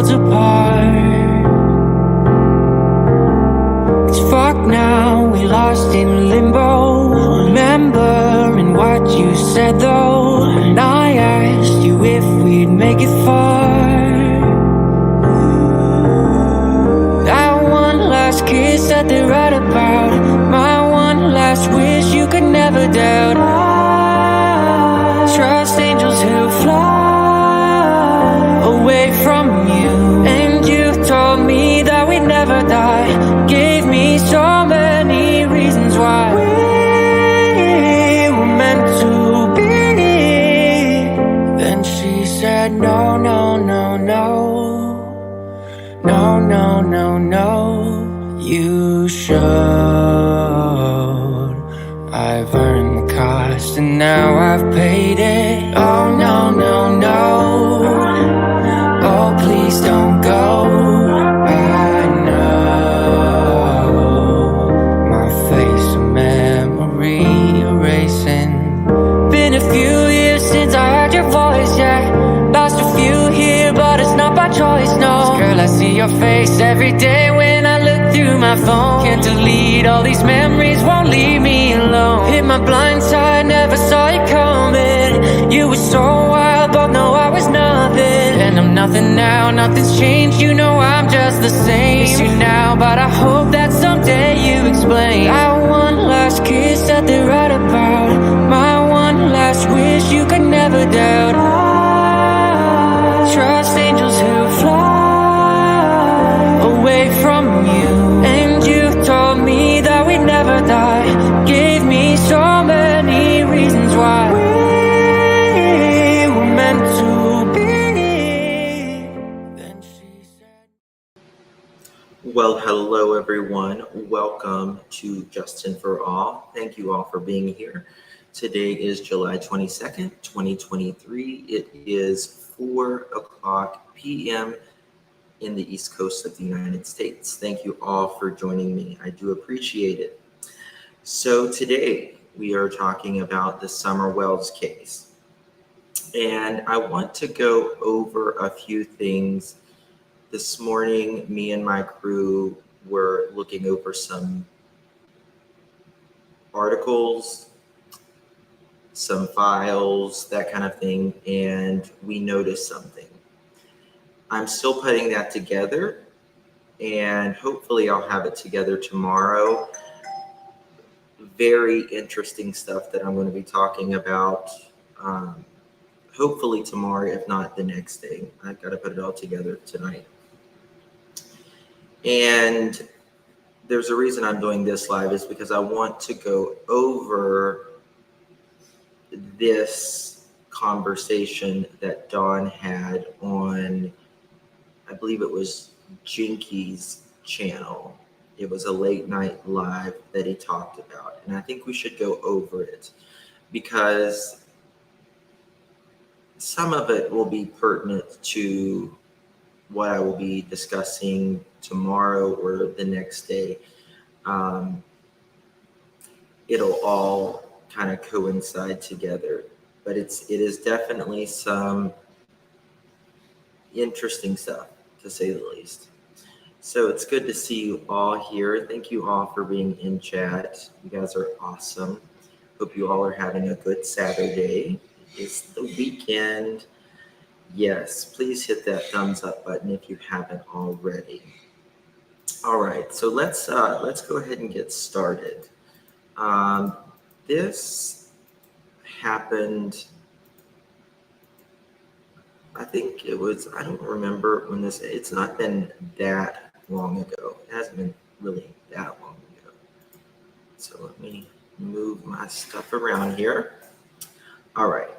worlds apart. It's fucked now, we lost in limbo. Remembering what you said though, and I asked you if we'd make it far. That one last kiss that they write about, my one last wish you could never doubt. I trust angels who fly away from you, and you told me that we'd never die. Gave me so many reasons why we were meant to be. Then she said no, no, no, no. No, no, no, no, you should. I've earned the cost and now I've paid it. Oh, no, no, no. Oh, please don't go. I know my face a memory erasing. Been a few years since I heard your voice, yeah. Lost a few here, but it's not by choice, no. Girl, I see your face every day when I look through my phone. Can't delete all these memories, won't leave me alone. Hit my blind side, never saw you coming. You were so wild, both know I was nothing. And I'm nothing now, nothing's changed, you know I'm just the same. Miss you now, but I hope that someday you explain. That one last kiss that they write about, my one last wish you could never doubt. I trust angels who fly away from you, and you told me that we'd never die. Gave me so many reasons why we were meant to be. Then she said, well, hello everyone. Welcome to Justin for All. Thank you all for being here. Today is July 22nd, 2023. It is 4:00 p.m. in the East Coast of the United States. Thank you all for joining me. I do appreciate it. So today we are talking about the Summer Wells case. And I want to go over a few things. This morning, me and my crew were looking over some articles, some files, that kind of thing, and we noticed something. I'm still putting that together, and hopefully I'll have it together tomorrow. Very interesting stuff that I'm going to be talking about, hopefully tomorrow, if not the next day. I've got to put it all together tonight. And there's a reason I'm doing this live, is because I want to go over this conversation that Don had on, I believe it was Jinky's channel. It was a late night live that he talked about. And I think we should go over it because some of it will be pertinent to what I will be discussing tomorrow or the next day. It'll all kind of coincide together, but it is definitely some interesting stuff, to say the least. So it's good to see you all here. Thank you all for being in chat. You guys are awesome. Hope you all are having a good Saturday. It's the weekend. Yes, please hit that thumbs up button if you haven't already. All right, so let's go ahead and get started. This happened, I think it was, I don't remember when this, it's not been that long ago. It hasn't been really that long ago. So let me move my stuff around here. All right.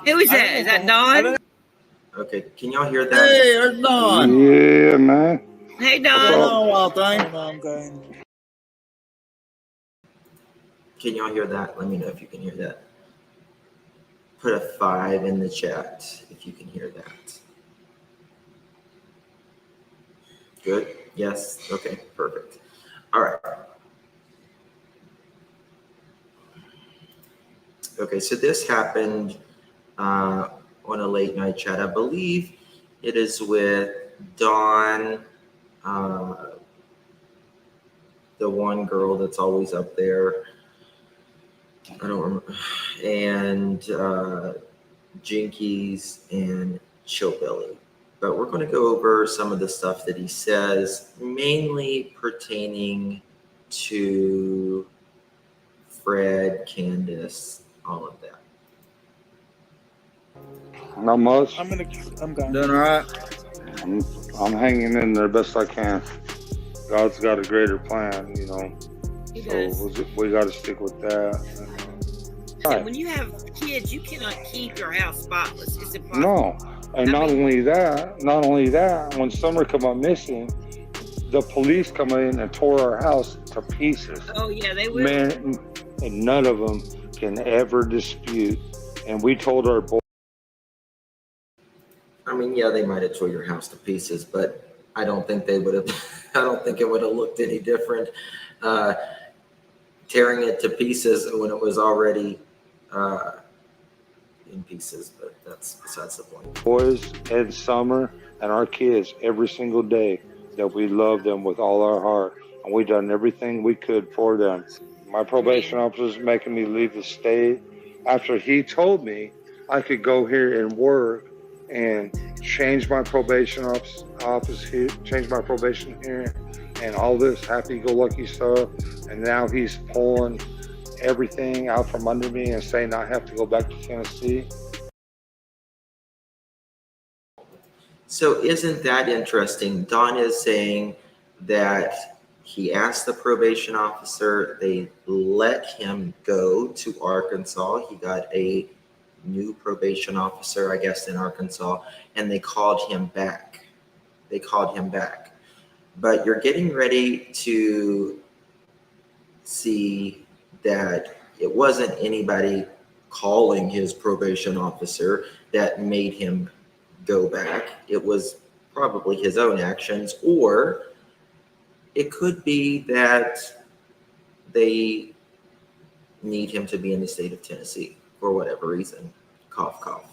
Who is that? Is that Don? Okay, can y'all hear that? Hey, there's Don. Yeah, man. Hey, Don. Hello, Wild Thing. Can y'all hear that? Let me know if you can hear that. Put a 5 in the chat if you can hear that. Good? Yes? Okay, perfect. All right. Okay, so this happened on a late night chat. I believe it is with Dawn, the one girl that's always up there. I don't remember. And Jinkies and Chillbilly. But we're going to go over some of the stuff that he says, mainly pertaining to Fred, Candace, all of that. Not much. I'm going. Doing all right. I'm hanging in there best I can. God's got a greater plan, you know. He So does. we got to stick with that. And when you have kids, you cannot keep your house spotless. It's impossible. No, and not only that, when Summer come up missing, the police come in and tore our house to pieces. Oh yeah, they will. Man, and none of them can ever dispute. And we told our boy. I mean, yeah, they might have tore your house to pieces, but I don't think they would have. I don't think it would have looked any different tearing it to pieces when it was already in pieces. But that's besides the point. Boys and Summer and our kids every single day, that we love them with all our heart, and we done everything we could for them. My probation officer's making me leave the state after he told me I could go here and work and change my probation office here, change my probation here, and all this happy-go-lucky stuff. And now he's pulling everything out from under me and saying I have to go back to Tennessee. So isn't that interesting? Don is saying that he asked the probation officer, they let him go to Arkansas. He got a new probation officer, I guess, in Arkansas, and they called him back. But you're getting ready to see that it wasn't anybody calling his probation officer that made him go back. It was probably his own actions, or it could be that they need him to be in the state of Tennessee for whatever reason. Cough, cough.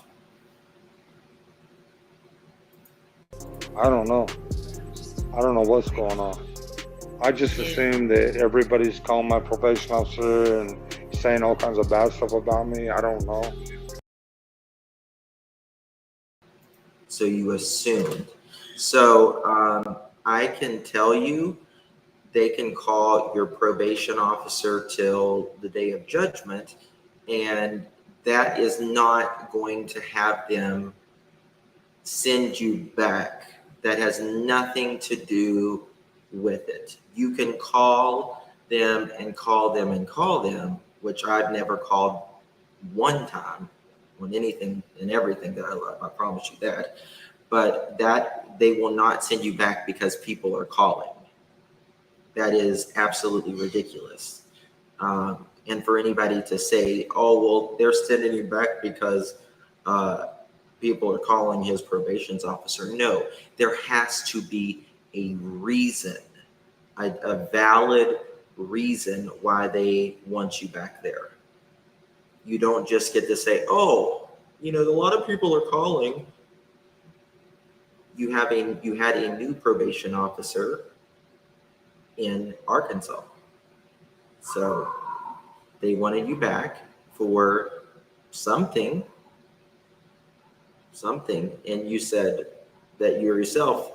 I don't know what's going on. I just assume that everybody's calling my probation officer and saying all kinds of bad stuff about me. I don't know. So you assumed. So I can tell you, they can call your probation officer till the day of judgment, and that is not going to have them send you back. That has nothing to do with it. You can call them and call them and call them, which I've never called one time on anything and everything that I love. I promise you that. But that they will not send you back because people are calling. That is absolutely ridiculous. And for anybody to say, oh, well, they're sending you back because people are calling his probation officer. No, there has to be a reason, a valid reason why they want you back there. You don't just get to say, oh, you know, a lot of people are calling. You had a new probation officer in Arkansas. So they wanted you back for something, and you said that you yourself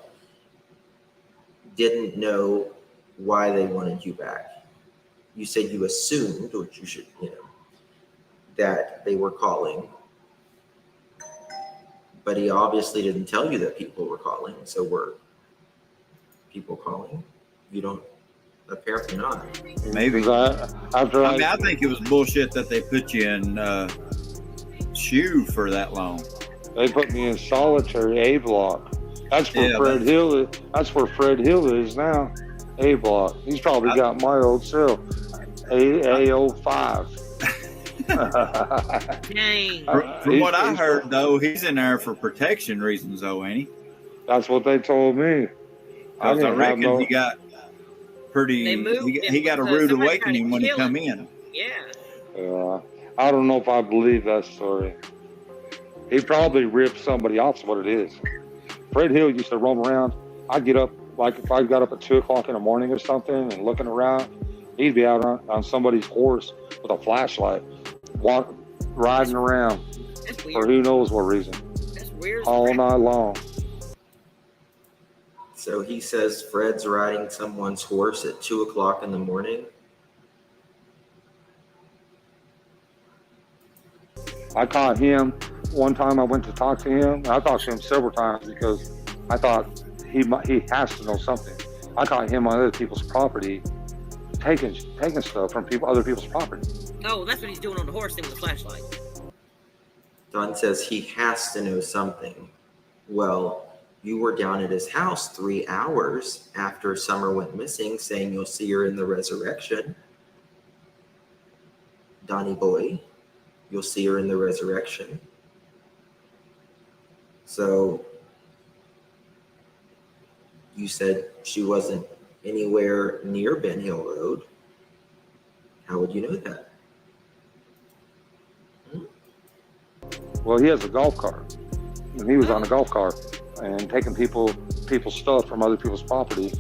didn't know why they wanted you back. You said you assumed, which you should, that they were calling, but he obviously didn't tell you that people were calling. So were people calling? You don't, apparently not. Maybe. I think it was bullshit that they put you in shoe for that long. They put me in solitary A block. That's where Yeah, Fred Hill is. That's where Fred Hill is now. A block. He's probably got my old cell. A05. Dang. From what I heard, though, he's in there for protection reasons, though, ain't he? That's what they told me. I reckon he got pretty. He got a rude awakening when he come in. Yeah. I don't know if I believe that story. He probably ripped somebody off, is what it is. Fred Hill used to roam around. I'd get up, like if I got up at 2 o'clock in the morning or something and looking around, he'd be out on somebody's horse with a flashlight, riding around That's for weird. who knows what reason, That's weird. all night long. So he says Fred's riding someone's horse at 2 o'clock in the morning. I caught him one time. I went to talk to him. I talked to him several times because I thought he has to know something. I caught him on other people's property, taking stuff from other people's property. Oh, that's what he's doing on the horse thing with the flashlight. Don says he has to know something. Well, you were down at his house 3 hours after Summer went missing, saying you'll see her in the resurrection. Donnie boy, you'll see her in the resurrection. So you said she wasn't anywhere near Ben Hill Road. How would you know that? Well, he has a golf cart, and he was on a golf cart and taking people's stuff from other people's property.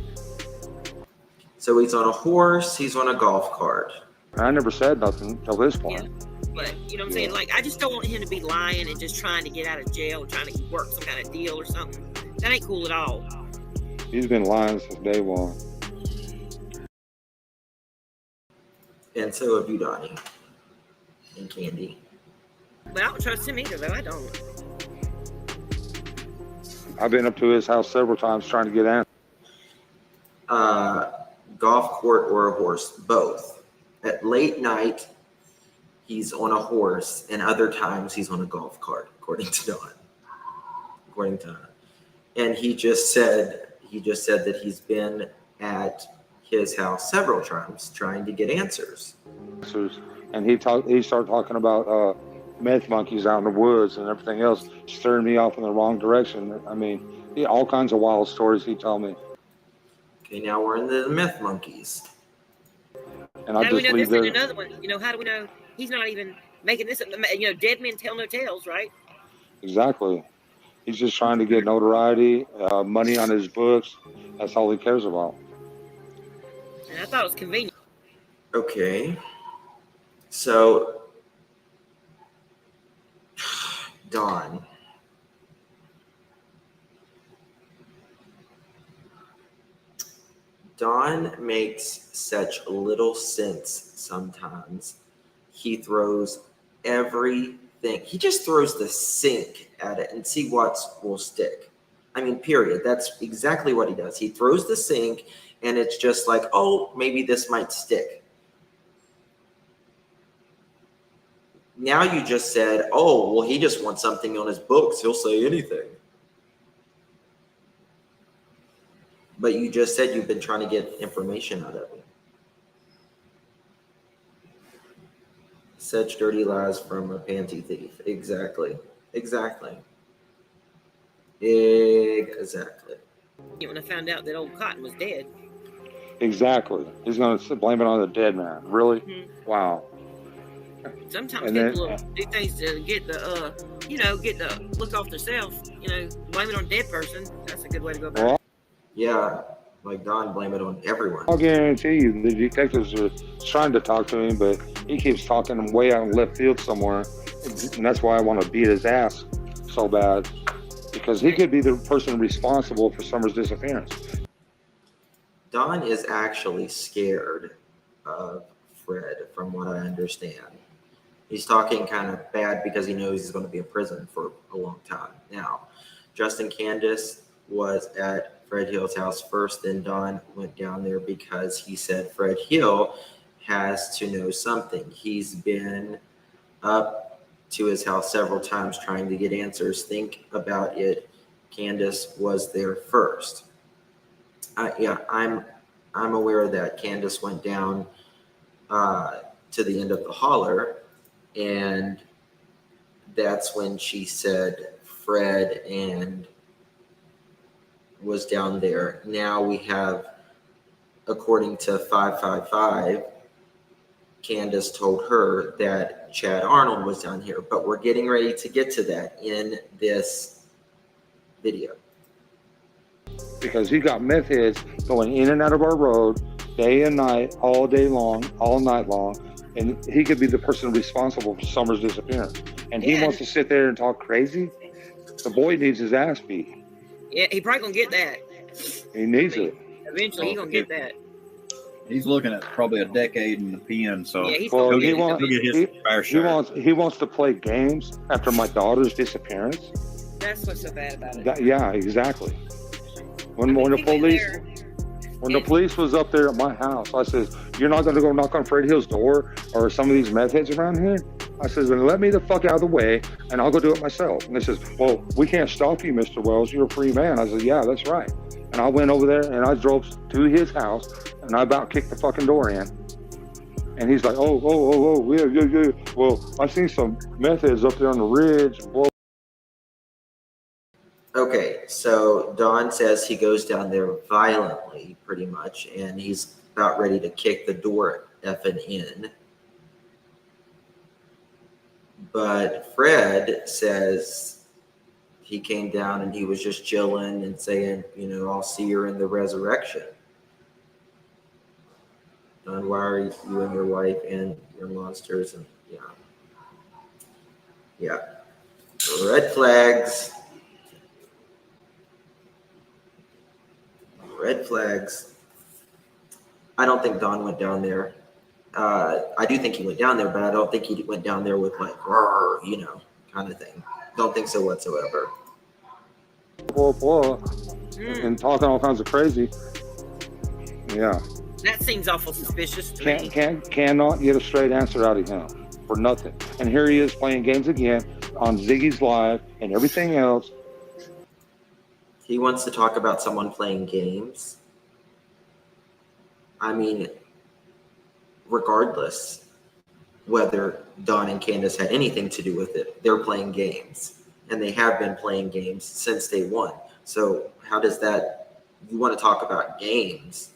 So he's on a horse, he's on a golf cart. And I never said nothing till this point. Yeah. But, you know what I'm saying? Like, I just don't want him to be lying and just trying to get out of jail, trying to work some kind of deal or something. That ain't cool at all. He's been lying since day one. And so have you, Donnie and Candy. But I don't trust him either, though. I don't. I've been up to his house several times trying to get answers. Golf court or a horse? Both. At late night, he's on a horse, and other times he's on a golf cart, according to Don. According to Don. And he just said that he's been at his house several times trying to get answers. And he started talking about meth monkeys out in the woods and everything else, stirring me off in the wrong direction. I mean, all kinds of wild stories he told me. Okay, now we're in the meth monkeys. And How I do we just know leave this there. is another one? You know, how do we know he's not even making this up? You know, dead men tell no tales, right? Exactly. He's just trying to get notoriety, money on his books. That's all he cares about. And I thought it was convenient. Okay. So, Don. Don makes such little sense sometimes. He throws everything. He just throws the sink at it and see what will stick. I mean, period. That's exactly what he does. He throws the sink and it's just like, oh, maybe this might stick. Now you just said, oh, well, he just wants something on his books. He'll say anything. But you just said you've been trying to get information out of him. Such dirty lies from a panty thief. Exactly. Exactly. Exactly. When I found out that old Cotton was dead. Exactly. He's going to blame it on the dead man. Really? Mm-hmm. Wow. Sometimes And people will do things to get the, get the look off themselves. You know, blame it on a dead person. That's a good way to go about it. Yeah, like Don, blame it on everyone. I'll guarantee you the detectives are trying to talk to him, but he keeps talking way out in left field somewhere. And that's why I want to beat his ass so bad. Because he could be the person responsible for Summer's disappearance. Don is actually scared of Fred, from what I understand. He's talking kind of bad because he knows he's going to be in prison for a long time. Now, Justin Candace was at Fred Hill's house first, then Don went down there because he said Fred Hill has to know something. He's been up to his house several times trying to get answers. Think about it. Candace was there first. I'm aware of that. Candace went down to the end of the holler, and that's when she said Fred and was down there. Now we have, according to 555, Candace told her that Chad Arnold was down here, but we're getting ready to get to that in this video. Because he got meth heads going in and out of our road day and night, all day long, all night long, and he could be the person responsible for Summer's disappearance. And he wants to sit there and talk crazy. The boy needs his ass beat. Yeah, he probably gonna get that. He needs it. Eventually, he gonna get that. He's looking at probably a decade in the pen, so Yeah, he's Well, gonna he get wants he'll get his fair share. he wants to play games after my daughter's disappearance. That's what's so bad about it. Yeah, exactly. When I mean, the he went police there. when the police was up there at my house, I says, "You're not going to go knock on Fred Hill's door or some of these meth heads around here?" I says, "Then let me the fuck out of the way, and I'll go do it myself." And they says, "Well, we can't stop you, Mr. Wells. You're a free man." I said, "Yeah, that's right." And I went over there and I drove to his house and I about kicked the fucking door in. And he's like, oh, yeah. Well, I seen some meth heads up there on the ridge. Well, Okay, so Don says he goes down there violently, pretty much, and he's about ready to kick the door effing in. But Fred says he came down and he was just chilling and saying, I'll see her in the resurrection. Don, why are you and your wife and your monsters? And yeah. Red flags. Red flags. I don't think Don went down there. I do think he went down there, but I don't think he went down there with like, kind of thing. Don't think so whatsoever. and talking all kinds of crazy. Yeah. That seems awful suspicious to me. Cannot get a straight answer out of him for nothing. And here he is playing games again on Ziggy's Live and everything else. He wants to talk about someone playing games. I mean, regardless whether Don and Candace had anything to do with it, they're playing games. And they have been playing games since day one. So how does that, you want to talk about games?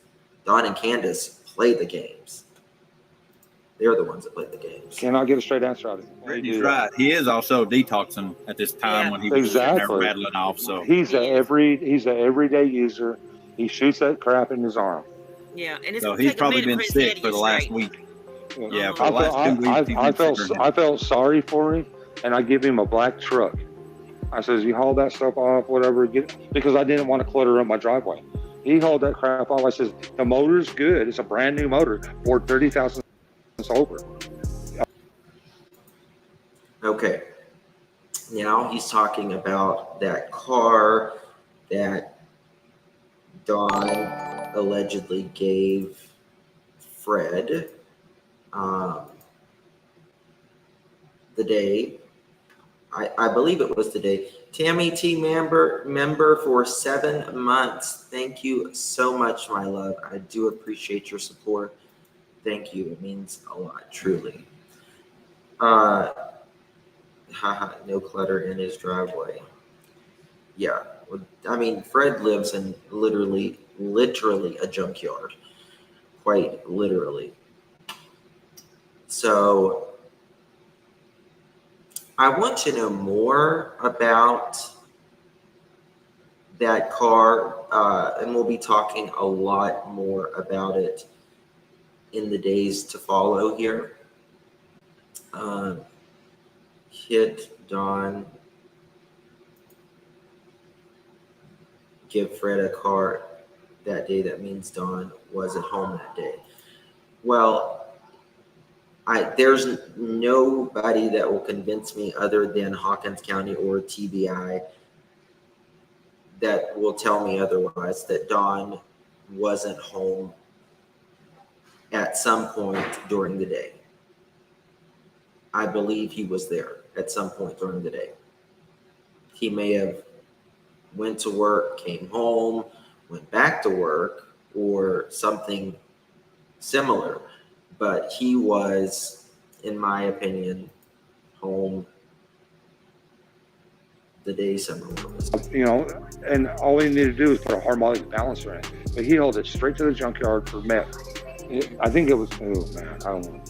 Don and Candace play the games. They're the ones that play the games. Cannot get a straight answer out of him. He's right. He is also detoxing at this time when he was sitting there rattling off. So he's an everyday user. He shoots that crap in his arm. Yeah, and it's so he's probably been sick for the last week. Yeah, for the last 2 weeks. I felt sorry for him, and I give him a black truck. I says, "You haul that stuff off, whatever," because I didn't want to clutter up my driveway. He hauled that crap off. I says, "The motor's good. It's a brand new motor. Ford 30,000 over." Okay. Now he's talking about that car that Don allegedly gave Fred the day, I believe it was the day. Tammy T member for 7 months. Thank you so much, my love. I do appreciate your support. Thank you. It means a lot, truly. No clutter in his driveway. Yeah. I mean, Fred lives in literally a junkyard. Quite literally. So I want to know more about that car, and we'll be talking a lot more about it in the days to follow here. Hit Don, give Fred a car that day. That means Don wasn't home that day. Well, there's nobody that will convince me other than Hawkins County or TBI that will tell me otherwise, that Don wasn't home at some point during the day. I believe he was there at some point during the day. He may have went to work, came home, went back to work, or something similar. But he was, in my opinion, home the day Summer was. And all he needed to do was put a harmonic balancer in. But he hauled it straight to the junkyard for meth. I think it was, I don't know.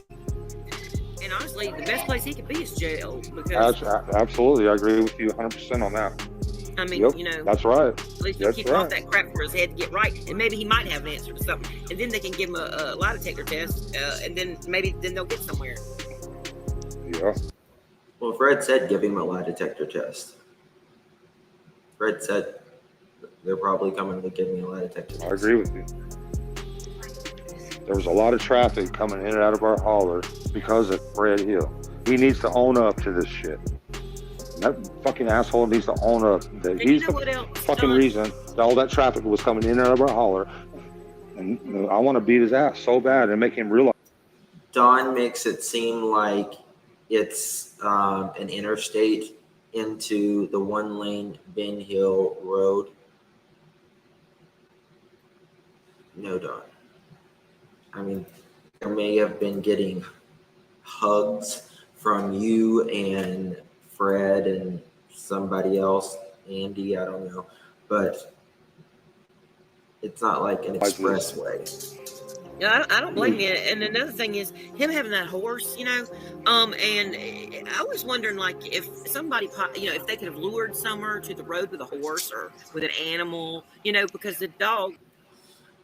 And And honestly, the best place he could be is jail. Because Absolutely, I agree with you 100% on that. I mean, Yep, you know, that's right. at least they'll keep him off that crap for his head to get right, and maybe he might have an answer to something, and then they can give him a lie detector test, and then maybe they'll get somewhere. Yeah. Well, Fred said give him a lie detector test. Fred said they're probably coming to give me a lie detector test. I agree with you. There was a lot of traffic coming in and out of our hauler because of Fred Hill. He needs to own up to this shit. That fucking asshole needs to own up that he's the fucking reason that all that traffic was coming in and out of our hauler. And I want to beat his ass so bad and make him realize. Don makes it seem like it's an interstate into the one-lane Ben Hill Road. No, Don. I mean, there may have been getting hugs from you and Fred and somebody else, Andy, I don't know, but it's not like an expressway. Yeah, I don't blame you. And another thing is him having that horse, you know, and I was wondering, like, if somebody, you know, if they could have lured Summer to the road with a horse or with an animal, you know, because the dog.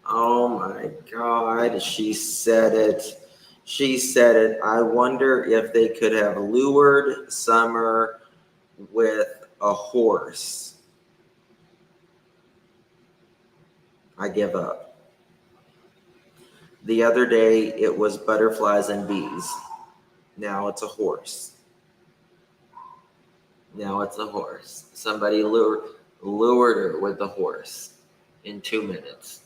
Oh my God, she said it. She said it. I wonder if they could have lured Summer with a horse. I give up. The other day it was butterflies and bees. Now it's a horse. Now it's a horse. Somebody lured her with the horse in 2 minutes.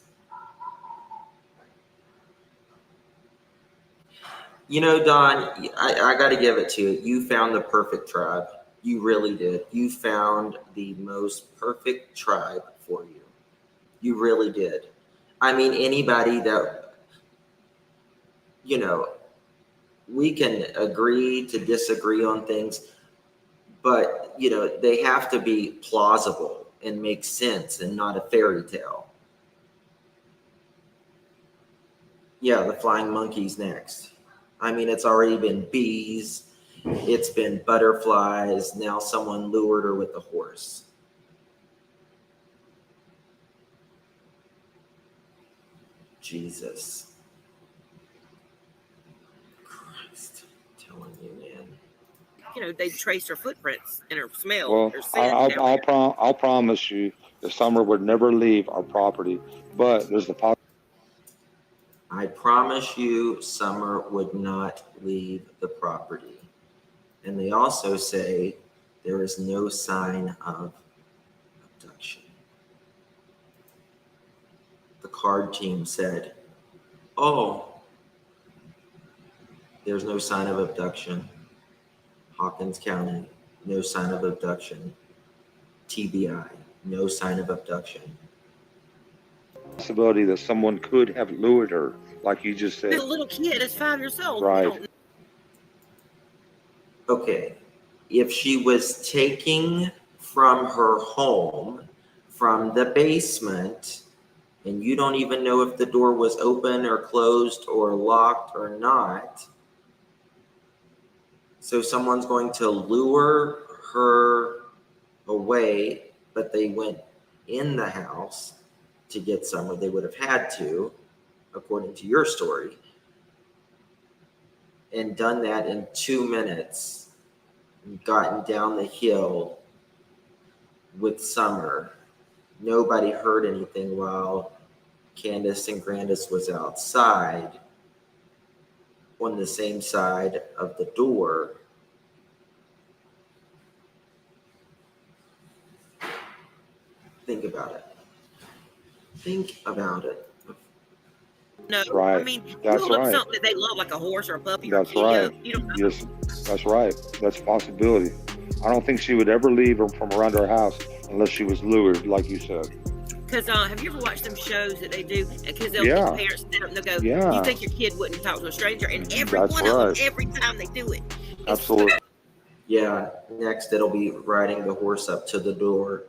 You know, Don, I got to give it to you. You found the perfect tribe. You really did. You found the most perfect tribe for you. You really did. I mean, anybody that, you know, we can agree to disagree on things, but, you know, they have to be plausible and make sense and not a fairy tale. Yeah, the flying monkey's next. I mean, it's already been bees, it's been butterflies, now someone lured her with a horse. Jesus Christ, I'm telling you, man. You know, they traced her footprints and her smell. Well, her scent, I'll promise you that Summer would never leave our property, but there's the possibility. I promise you, Summer would not leave the property. And they also say there is no sign of abduction. The card team said, oh, there's no sign of abduction. Hawkins County, no sign of abduction. TBI, no sign of abduction. Possibility that someone could have lured her, like you just said. A little kid is 5 years old. Right. Okay, if she was taking from her home, from the basement, and you don't even know if the door was open or closed or locked or not, so someone's going to lure her away, but they went in the house to get Summer. They would have had to, according to your story, and done that in 2 minutes, and gotten down the hill with Summer. Nobody heard anything while Candace and Candace was outside on the same side of the door. Think about it. Think about it. No, right. I mean, that's you look right. Something that they love, like a horse or a puppy. That's or right. You don't know. Yes, that's right. That's a possibility. I don't think she would ever leave from around our house unless she was lured, like you said. Because have you ever watched them shows that they do? Because they'll get the parents stand up and they'll go, you think your kid wouldn't talk to a stranger? And every one of them, every time they do it. Absolutely. Yeah, next it'll be riding the horse up to the door.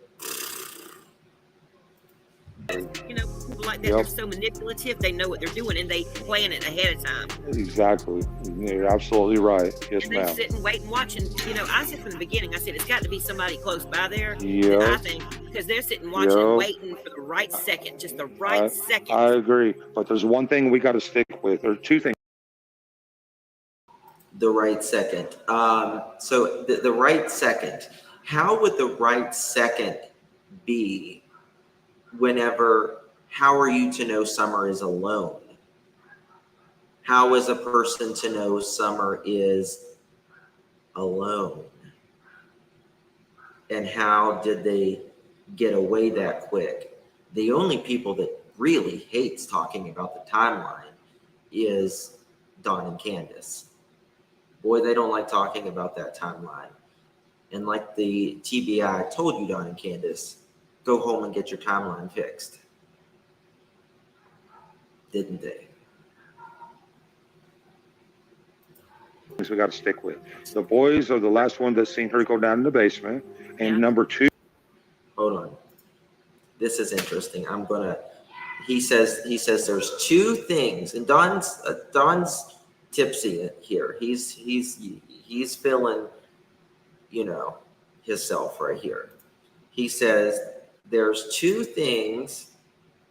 You know, people like that, they're so manipulative. They know what they're doing and they plan it ahead of time. Exactly. You're absolutely right. Yes, and they ma'am. sit and wait and watch. And I said from the beginning, I said it's got to be somebody close by there. Yep. I think because they're sitting watching and waiting for the right second, just the right second. I agree, but there's one thing we got to stick with, or two things. The right second. So the right second. How would the right second be whenever, how are you to know Summer is alone? How is a person to know Summer is alone? And how did they get away that quick? The only people that really hates talking about the timeline is Dawn and Candace. Boy, they don't like talking about that timeline. And like the TBI told you, Dawn and Candace, go home and get your timeline fixed. Didn't they? We got to stick with. The boys are the last one that's seen her go down in the basement. And number two. Hold on. This is interesting. He says there's two things, and Don's tipsy here. He's feeling, himself right here. He says there's two things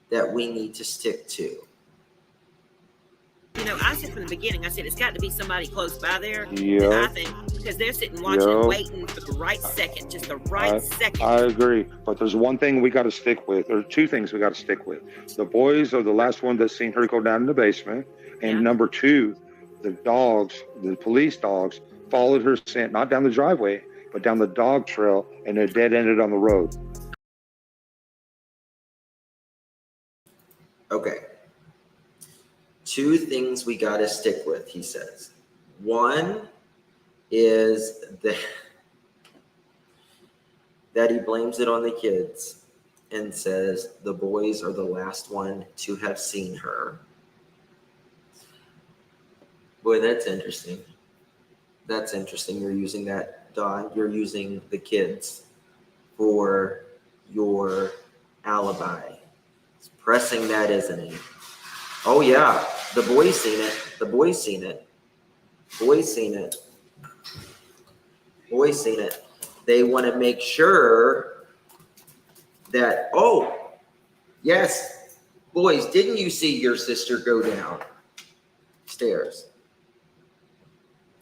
that we need to stick to. I said from the beginning, I said it's got to be somebody close by there. Yep. I think because they're sitting watching and waiting for the right second, just the right second. I agree, but there's one thing we got to stick with, or two things we got to stick with. The boys are the last one that's seen her go down in the basement, and number two, the police dogs, followed her scent, not down the driveway, but down the dog trail, and it dead ended on the road. Okay. Two things we got to stick with, he says. One is that he blames it on the kids and says the boys are the last one to have seen her. Boy, that's interesting. That's interesting. You're using that, Don. You're using the kids for your alibi. He's pressing that, isn't he? Oh, yeah. The boys seen it. The boys seen it. Boys seen it. Boys seen it. They want to make sure that, oh, yes, boys, didn't you see your sister go down stairs?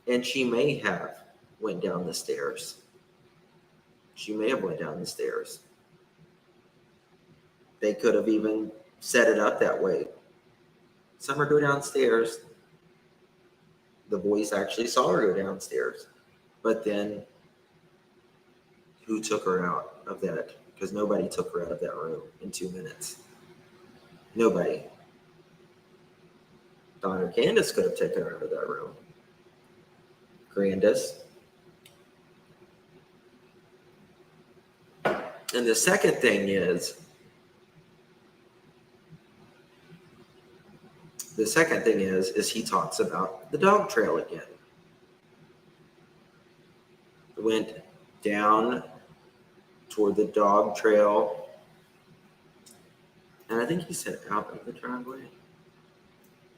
And she may have went down the stairs. She may have went down the stairs. They could have even set it up that way. Summer go downstairs. The boys actually saw her go downstairs. But then who took her out of that? Because nobody took her out of that room in 2 minutes. Nobody. Dawn or Candace could have taken her out of that room. Candace. And the second thing is, he talks about the dog trail again. Went down toward the dog trail. And I think he said out of the driveway.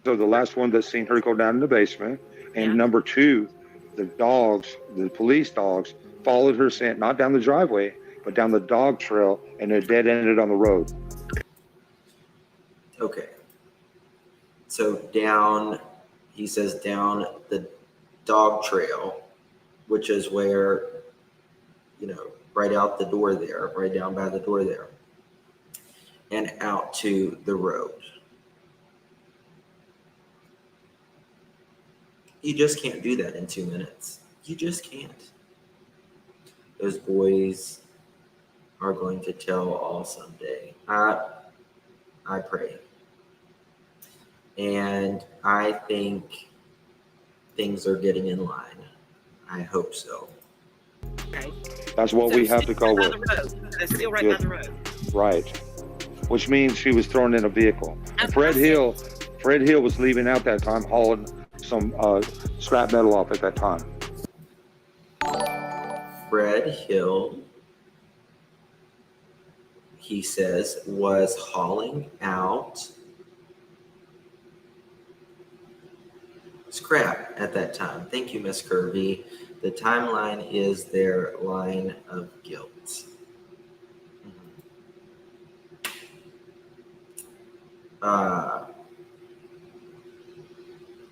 So the last one that's seen her go down in the basement. And number two, the police dogs, followed her scent, not down the driveway, but down the dog trail, and it dead ended on the road. Okay. So he says down the dog trail, which is where, right out the door there, right down by the door there, and out to the road. You just can't do that in 2 minutes. You just can't. Those boys are going to tell all someday. I pray. And I think things are getting in line. I hope so. Okay. That's what we have to go with. That's still right by the road. Right. Which means she was thrown in a vehicle. Fred Hill was leaving out that time, hauling some scrap metal off at that time. Fred Hill, he says, was hauling out scrap at that time. Thank you, Miss Kirby. The timeline is their line of guilt.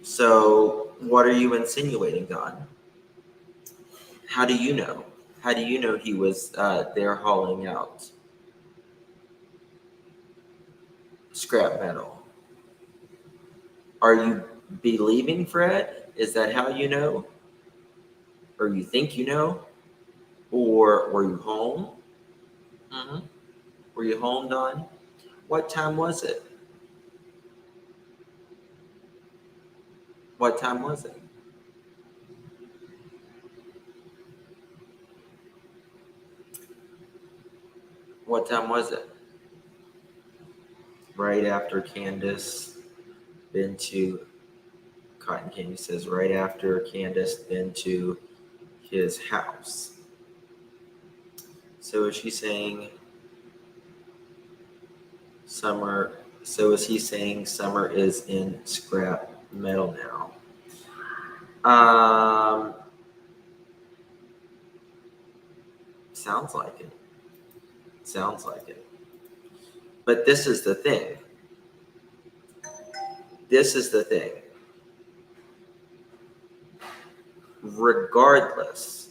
So what are you insinuating, Don? How do you know? How do you know he was there hauling out scrap metal? Are you believing Fred? Is that how you know? Or you think you know? Or were you home? Mm-hmm. Were you home, Don? What time was it? What time was it? What time was it? Right after Candace been to, Cotton Candy says, right after Candace been to his house. So is she saying Summer, so is he saying Summer is in scrap metal now? Sounds like it. Sounds like it. But this is the thing. This is the thing. Regardless,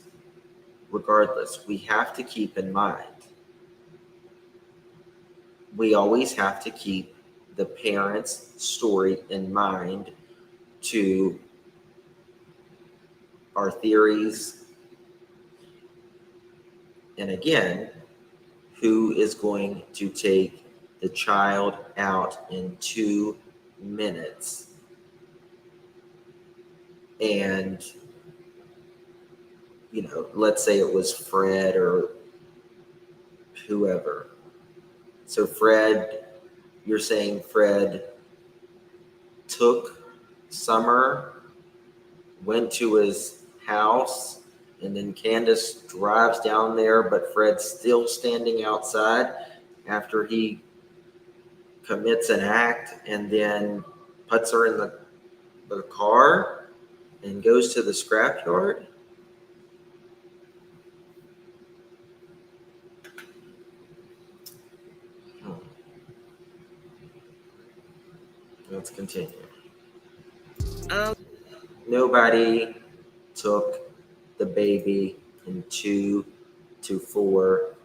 we have to keep in mind, we always have to keep the parents' story in mind to our theories. And again, who is going to take the child out in 2 minutes? And, you know, let's say it was Fred or whoever. So Fred, you're saying Fred took Summer, went to his house, and then Candace drives down there, but Fred's still standing outside after he commits an act, and then puts her in the car and goes to the scrapyard? Let's continue. Nobody took the baby in 2 to 4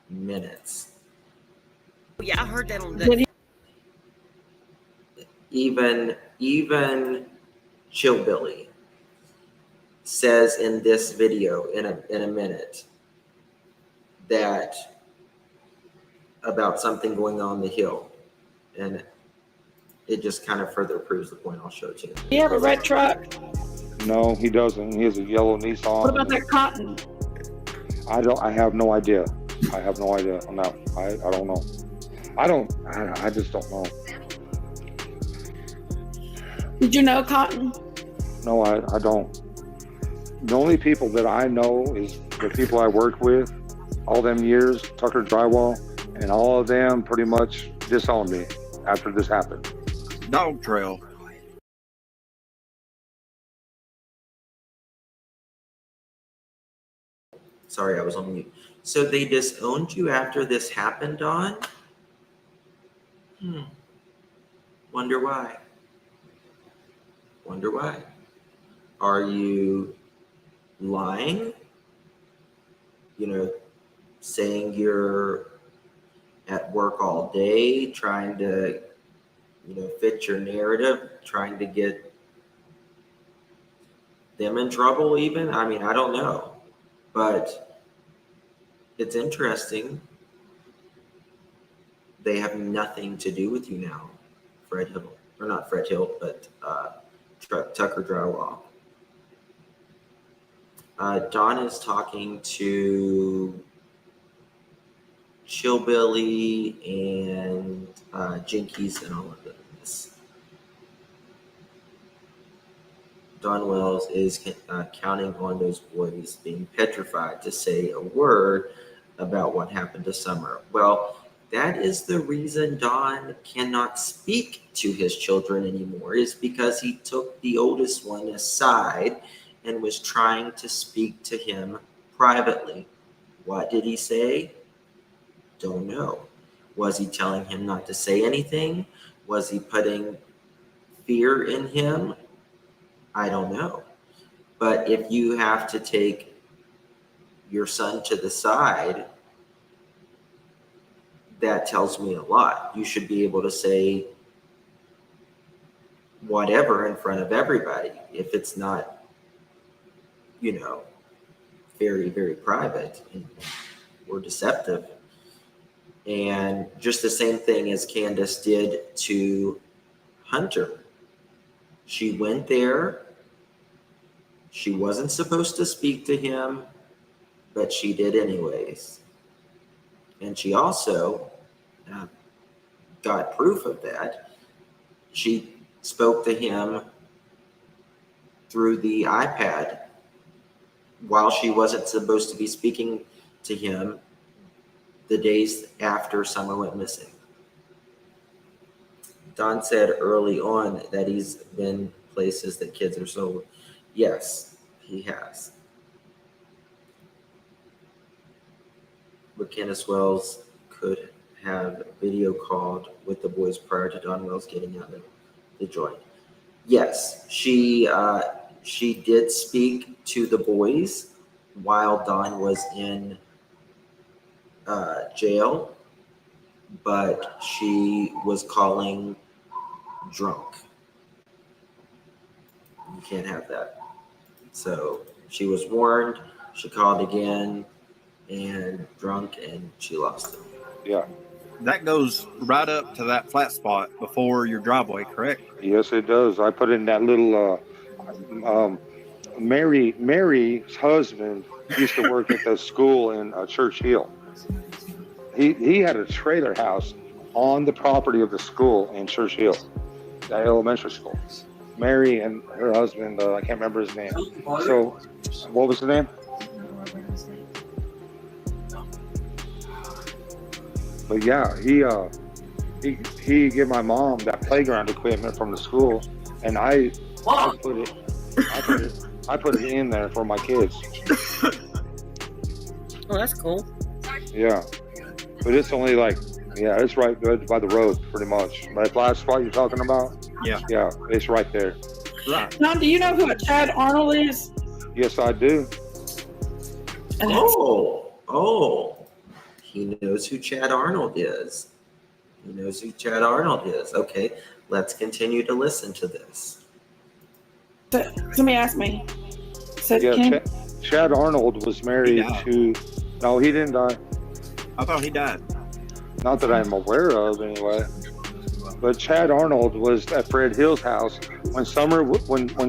minutes. Yeah, I heard that on the. Even Chillbilly says in this video in a minute that about something going on the hill, and it just kind of further proves the point I'll show to you. Do you have a red truck? No, he doesn't. He has a yellow Nissan. What about that cotton? I have no idea. I have no idea on that. I don't know. I just don't know. Did you know cotton? No, I don't. The only people that I know is the people I worked with all them years, Tucker Drywall, and all of them pretty much disowned me after this happened. Dog trail. Sorry, I was on mute. So they disowned you after this happened, Dawn? Wonder why. Wonder why. Are you lying? You know, saying you're at work all day, trying to, you know, fit your narrative, trying to get them in trouble even? I mean, I don't know. But it's interesting. They have nothing to do with you now, Fred Hill. Or not Fred Hill, but Tucker Drywall. Don is talking to Chillbilly and Jinkies and all of this. Don Wells is counting on those boys being petrified to say a word about what happened to Summer. Well, That is the reason Don cannot speak to his children anymore, is because he took the oldest one aside and was trying to speak to him privately. What did he say? Don't know. Was he telling him not to say anything? Was he putting fear in him? I don't know. But if you have to take your son to the side, that tells me a lot. You should be able to say whatever in front of everybody if it's not, very, very private or deceptive. And just the same thing as Candace did to Hunter. She went there. She wasn't supposed to speak to him, but she did anyways. And she also got proof of that. She spoke to him through the iPad while she wasn't supposed to be speaking to him the days after Summer went missing. Don said early on that he's been places that kids are so. Yes, he has. But Candace Wells could have video called with the boys prior to Don Wells getting out of the joint. Yes, she did speak to the boys while Don was in jail, but she was calling drunk. You can't have that. So she was warned, she called again, and drunk, and she lost it. Yeah. That goes right up to that flat spot before your driveway, correct? Yes, it does. I put in that little Mary's husband used to work at the school in Church Hill. He had a trailer house on the property of the school in Church Hill, that elementary school. Mary and her husband, I can't remember his name. So, what was the name? But yeah, he gave my mom that playground equipment from the school, and I put it in there for my kids. Oh, that's cool. Yeah, but it's only it's right by the road, pretty much. That last spot you're talking about? Yeah, it's right there. Right. Now, do you know who a Chad Arnold is? Yes, I do. Oh. He knows who Chad Arnold is. Okay, let's continue to listen to this. Somebody asked me. Chad Arnold was married to... No, he didn't die. I thought he died. Not that I'm aware of, anyway. But Chad Arnold was at Fred Hill's house when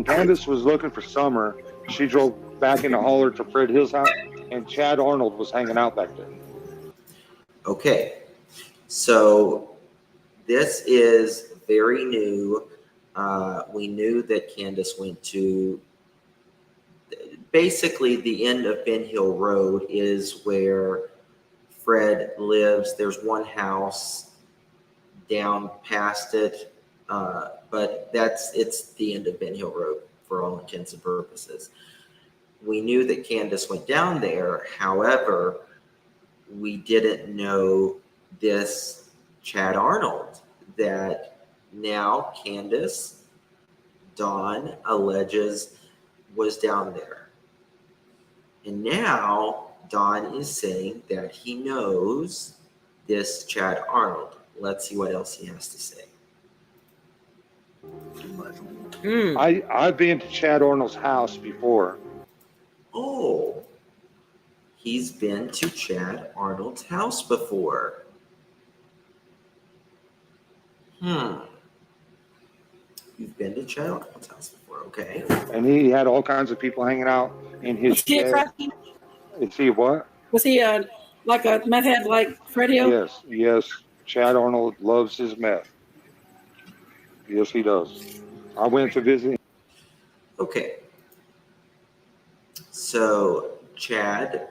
Candace was looking for Summer. She drove back in the holler to Fred Hill's house, and Chad Arnold was hanging out back there. Okay, so this is very new. We knew that Candace went to basically the end of Ben Hill Road is where Fred lives. There's one house down past it, but it's the end of Ben Hill Road for all intents and purposes. We knew that Candace went down there. However, we didn't know this Chad Arnold that now Candace, Dawn alleges was down there. And now Dawn is saying that he knows this Chad Arnold. Let's see what else he has to say. I've been to Chad Arnold's house before. Oh, he's been to Chad Arnold's house before. You've been to Chad Arnold's house before, okay. And he had all kinds of people hanging out in his shed. Is he what? Was he like a meth head like Fred Hill? Yes. Chad Arnold loves his meth. Yes, he does. I went to visit him. Okay. So Chad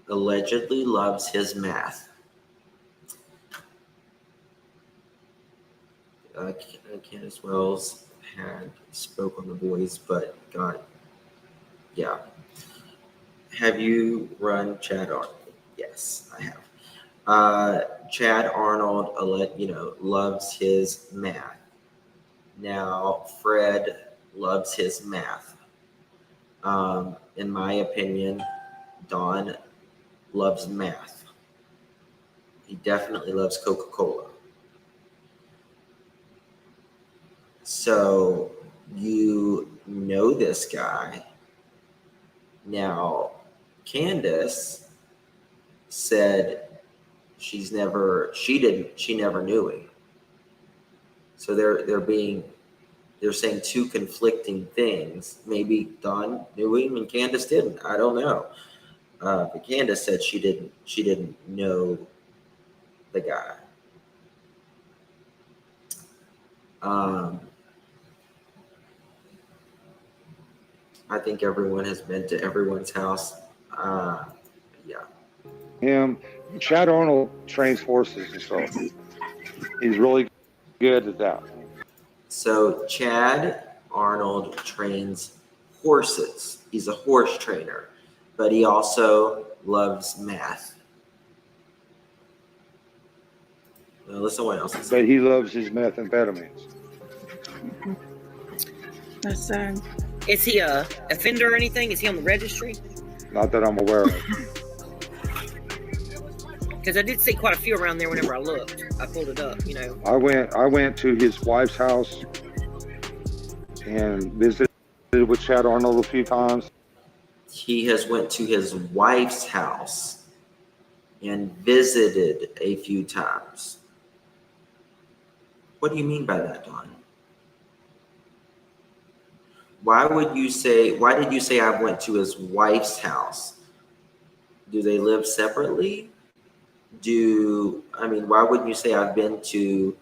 allegedly loves his math. Candace Wells had spoke on The Voice, but God, yeah. Have you run Chad Arnold? Yes, I have. Chad Arnold, loves his math. Now, Fred loves his math. In my opinion, Don loves math. He definitely loves Coca-Cola. So you know this guy. Now, Candace said she never knew him. So they're saying two conflicting things. Maybe Don knew him and Candace didn't. I don't know. But Candace said she didn't know the guy. I think everyone has been to everyone's house. Yeah. Chad Arnold trains horses himself. He's really good at that. So Chad Arnold trains horses. He's a horse trainer, but he also loves math. Now listen what else. But he loves his methamphetamines. That's Is he a offender or anything? Is he on the registry? Not that I'm aware of. Because I did see quite a few around there whenever I looked. I pulled it up, I went to his wife's house and visited with Chad Arnold a few times. He has went to his wife's house and visited a few times. What do you mean by that, Don? Why did you say I went to his wife's house? Do they live separately? Why wouldn't you say I've been to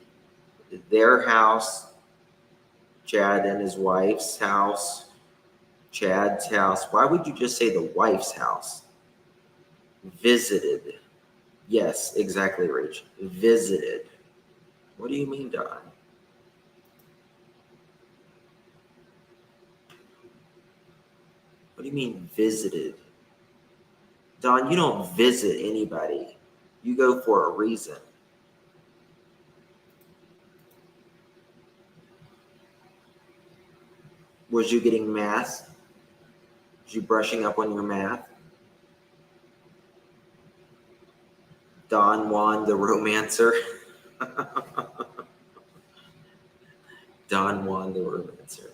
their house, Chad and his wife's house, Chad's house? Why would you just say the wife's house? Visited. Yes, exactly, Rach. Visited. What do you mean, Don? What do you mean visited? Don, you don't visit anybody. You go for a reason. Was you getting math? Was you brushing up on your math? Don Juan the Romancer. Don Juan the Romancer.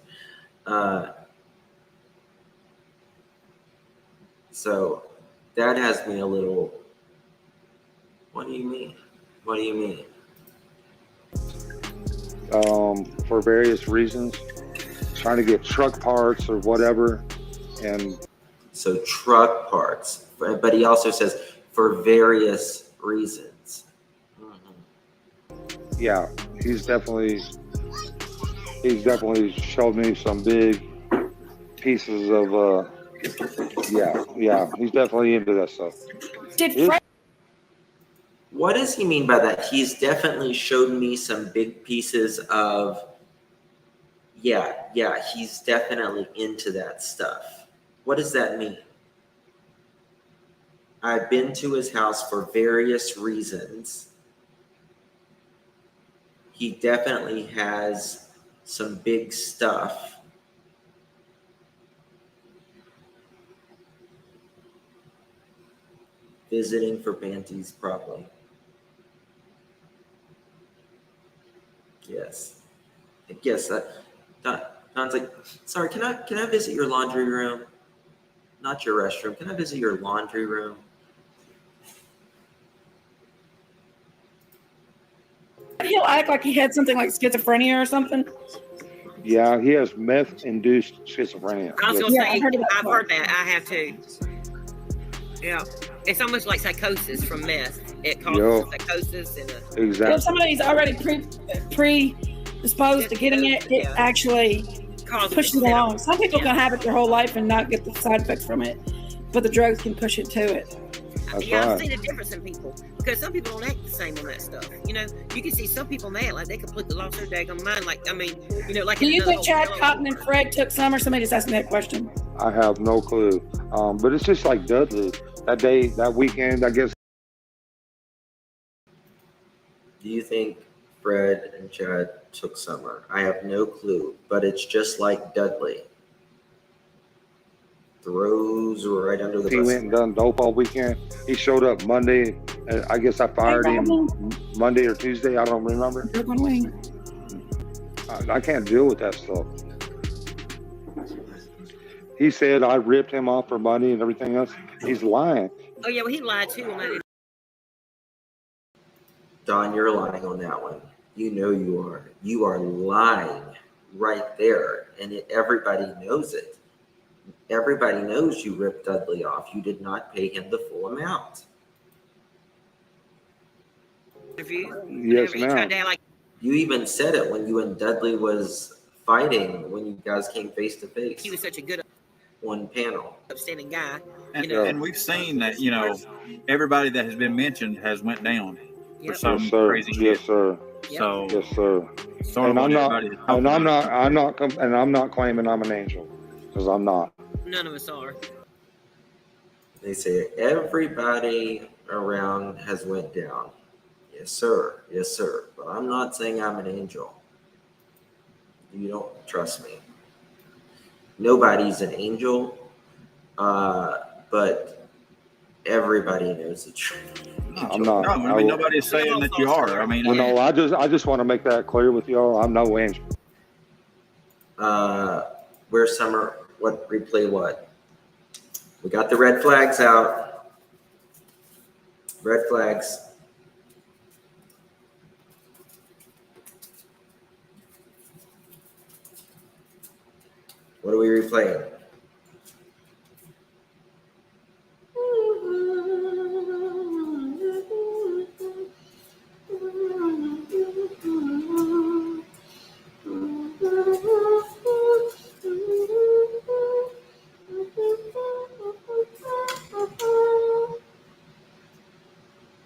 So that has me a little. What do you mean? What do you mean? For various reasons, trying to get truck parts or whatever, and so truck parts. But he also says for various reasons. Mm-hmm. Yeah, he's definitely showed me some big pieces of. Yeah, he's definitely into that stuff. What does he mean by that? He's definitely showed me some big pieces of. Yeah, he's definitely into that stuff. What does that mean? I've been to his house for various reasons. He definitely has some big stuff. Visiting for panties, probably. Yes. I guess that. Don's like, sorry, can I visit your laundry room? Not your restroom. Can I visit your laundry room? He'll act like he had something like schizophrenia or something. Yeah, he has meth-induced schizophrenia. I was going to say, I've heard that. I have too. Yeah. It's almost like psychosis from meth. It causes psychosis. Exactly. If somebody's already predisposed to getting it, it actually pushes it along. Some people can have it their whole life and not get the side effects from it, but the drugs can push it to it. I've seen a difference in people because some people don't act the same on that stuff. You know, you can see some people mad like they completely lost their daggone mind. Like, I mean, you know, like. Do you think Chad, Cotton, and Fred took Summer? Somebody just asked me that question. I have no clue. But it's just like Dudley. That day, that weekend, I guess. Do you think Fred and Chad took Summer? I have no clue, but it's just like Dudley. Throws right under the bus. He went and done dope all weekend. He showed up Monday. I guess I fired him Monday or Tuesday. I don't remember. I can't deal with that stuff. He said I ripped him off for money and everything else. He's lying. Oh, yeah, well, he lied too on that. Don, you're lying on that one. You know you are. You are lying right there, and everybody knows it. Everybody knows you ripped Dudley off. You did not pay him the full amount. Yes, ma'am. You even said it when you and Dudley was fighting when you guys came face to face. He was such a good one panel. Upstanding guy. And we've seen that, you know, everybody that has been mentioned has went down for some crazy shit. Yes, sir. So yes, sir. And I'm not claiming I'm an angel, because I'm not. None of us are. They say everybody around has went down. Yes, sir. Yes, sir. But I'm not saying I'm an angel. You don't trust me. Nobody's an angel, but everybody knows the truth. I'm not. No, I mean, nobody's saying that you are. I mean, no, I just want to make that clear with y'all. I'm no angel. Where's Summer? What replay? What? We got the red flags out. Red flags. What are we replaying?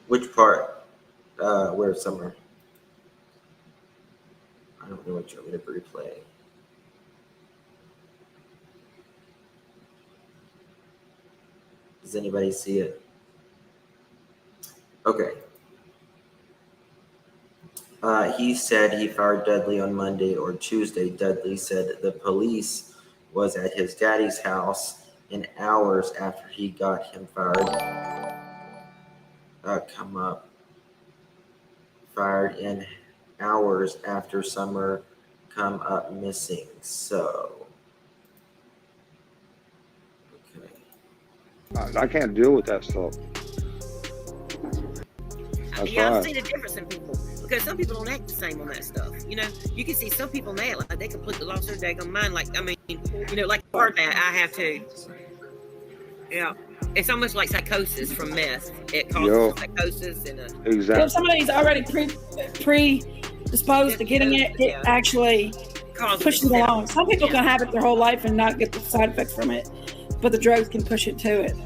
Which part? Where's Summer? I don't know what you're going to replay. Does anybody see it? Okay. He said he fired Dudley on Monday or Tuesday. Dudley said the police was at his daddy's house in hours after he got him fired. Come up. Fired in hours after Summer come up missing. So. I can't deal with that stuff. I've seen a difference in people because some people don't act the same on that stuff. You know, you can see some people mad like they completely lost their daggone mind. Like, I mean, you know, like part of that I have to. Yeah, it's almost like psychosis from meth. It causes psychosis and exactly. If somebody's already predisposed to getting it, it actually pushes it along. Some people can have it their whole life and not get the side effects from it, but the drugs can push it to it.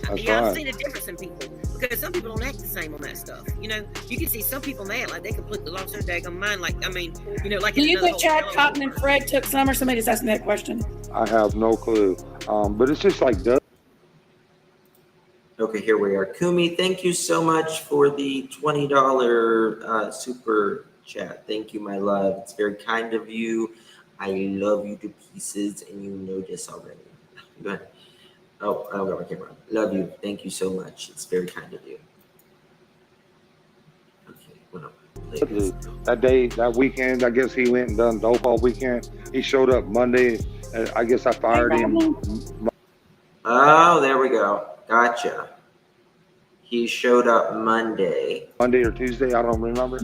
I've seen a difference in people because some people don't act the same on that stuff. You know, you can see some people mad like they completely lost their daggone mind. Like, I mean, you know, like. Do you think Chad, Cotton, and Fred took Summer? Somebody just asked me that question. I have no clue. But it's just like Dudley. Okay, here we are. Kumi, thank you so much for the $20 super chat. Thank you, my love. It's very kind of you. I love you to pieces, and you know this already. Go ahead. Oh, I don't got my camera on. Love you. Thank you so much. It's very kind of you. Okay, well, that day, that weekend, I guess he went and done dope all weekend. He showed up Monday, and I guess I fired him. Oh, there we go. Gotcha. He showed up Monday. Monday or Tuesday, I don't remember.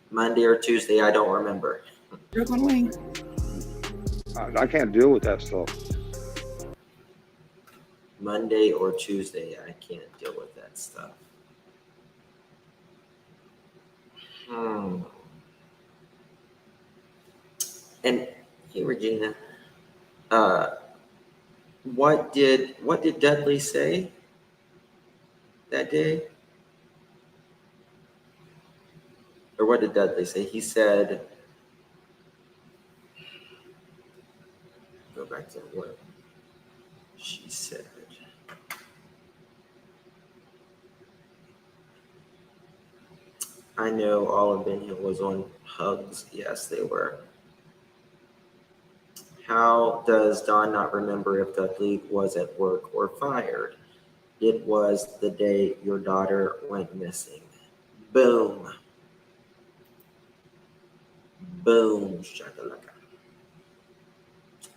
Monday or Tuesday, I don't remember. I can't deal with that stuff. Monday or Tuesday, I can't deal with that stuff. And hey, Regina, what did Dudley say? that day? Or what did Dudley say? He said, go back to what she said. I know all of Ben Hill was on hugs. Yes, they were. How does Dawn not remember if Dudley was at work or fired? It was the day your daughter went missing. Boom. Boom, shakalaka.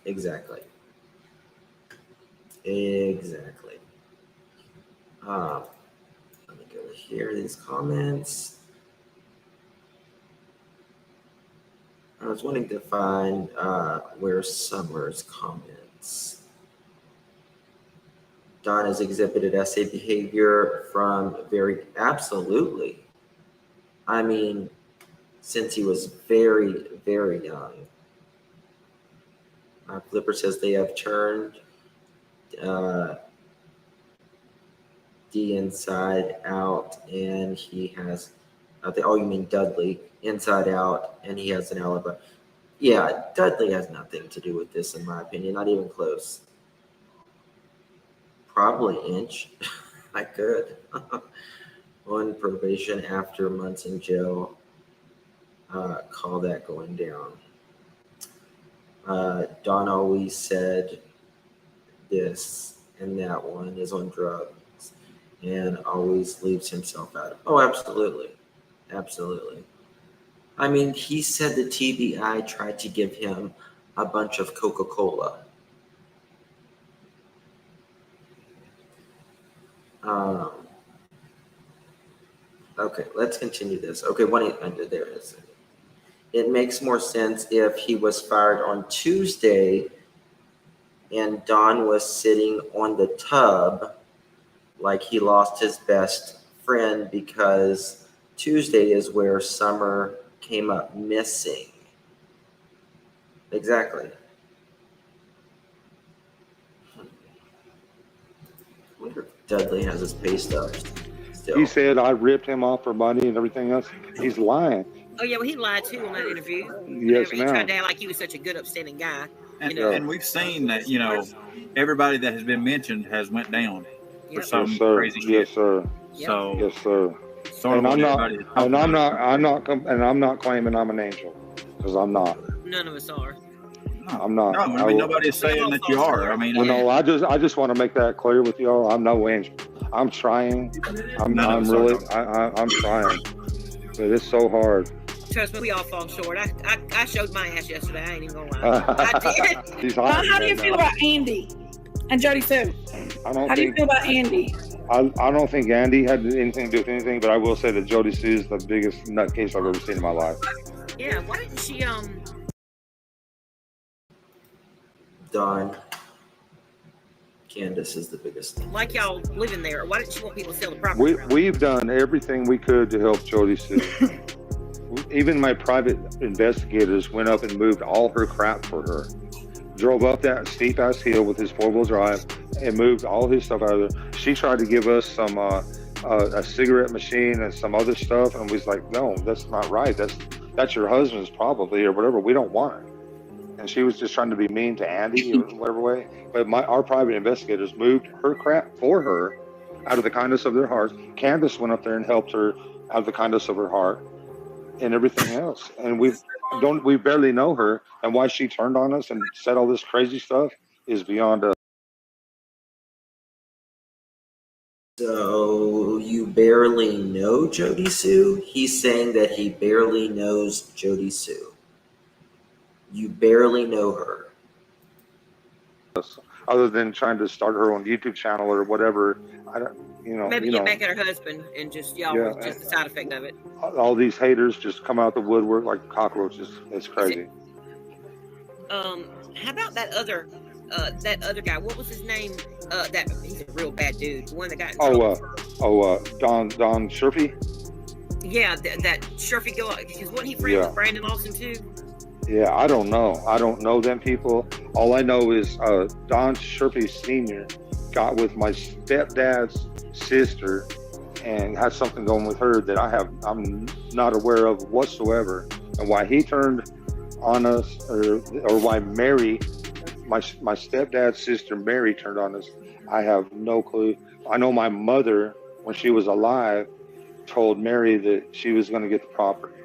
Exactly. Exactly. Let me go here, these comments. I was wanting to find where Summer's comments. Don has exhibited SA behavior from absolutely. I mean, since he was very, very young. Flipper says they have turned D inside out, and he has, oh, you mean Dudley, inside out, and he has an alibi. Yeah, Dudley has nothing to do with this, in my opinion, not even close. Probably Inch. I could. On probation after months in jail. Call that going down. Don always said this, and that one is on drugs and always leaves himself out. Oh, absolutely. Absolutely. I mean, he said the TBI tried to give him a bunch of Coca-Cola. Okay, let's continue this. Okay, there it is. It makes more sense if he was fired on Tuesday and Don was sitting on the tub like he lost his best friend, because Tuesday is where Summer came up missing. Exactly. I wonder if Dudley has his pay stubs still. He said I ripped him off for money and everything else. He's lying. Oh, yeah, well, he lied, too, on that interview. Yes, He ma'am. tried to act like he was such a good, upstanding guy. And we've seen that, everybody that has been mentioned has went down for some yes, sir. crazy shit. Yes, sir. So, yes, sir. And I'm not claiming I'm an angel, because I'm not. None of us are. I'm not. No, I mean, nobody's saying that you are. I mean, I just want to make that clear with y'all. I'm no angel. I'm trying. I'm trying. But it's so hard. Trust me, we all fall short. I showed my ass yesterday. I ain't even gonna lie. I did. How do you feel about Andy and Jody Sue? How do you feel about Andy? I don't think Andy had anything to do with anything, but I will say that Jody Sue is the biggest nutcase I've ever seen in my life. Yeah, why didn't she Don. Candace is the biggest thing. like y'all living there? Why didn't she want people to sell the property? We've done everything we could to help Jody Sue. Even my private investigators went up and moved all her crap for her. Drove up that steep ass hill with his 4-wheel drive and moved all his stuff out of there. She tried to give us some a cigarette machine and some other stuff, and we was like, no, that's not right. That's your husband's probably, or whatever. We don't want it. And she was just trying to be mean to Andy or whatever way. But our private investigators moved her crap for her out of the kindness of their hearts. Candace went up there and helped her out of the kindness of her heart and everything else. And we barely know her, and why she turned on us and said all this crazy stuff is beyond us. So you barely know Jody Sue? He's saying that he barely knows Jody Sue. You barely know her. Other than trying to start her own YouTube channel or whatever, I don't, Maybe get back at her husband and just just the side effect of it. All these haters just come out the woodwork like cockroaches. It's crazy. How about that other guy? What was his name? He's a real bad dude. The one that got in trouble. Don Sherfy. Yeah, that Sherfy girl. Because wasn't he friends with Brandon Lawson too? Yeah, I don't know. I don't know them people. All I know is Don Sherfy Sr. got with my stepdad's sister and has something going with her that I'm not aware of whatsoever. And why he turned on us, or why Mary, my stepdad's sister Mary, turned on us, I have no clue. I know my mother, when she was alive, told Mary that she was going to get the property,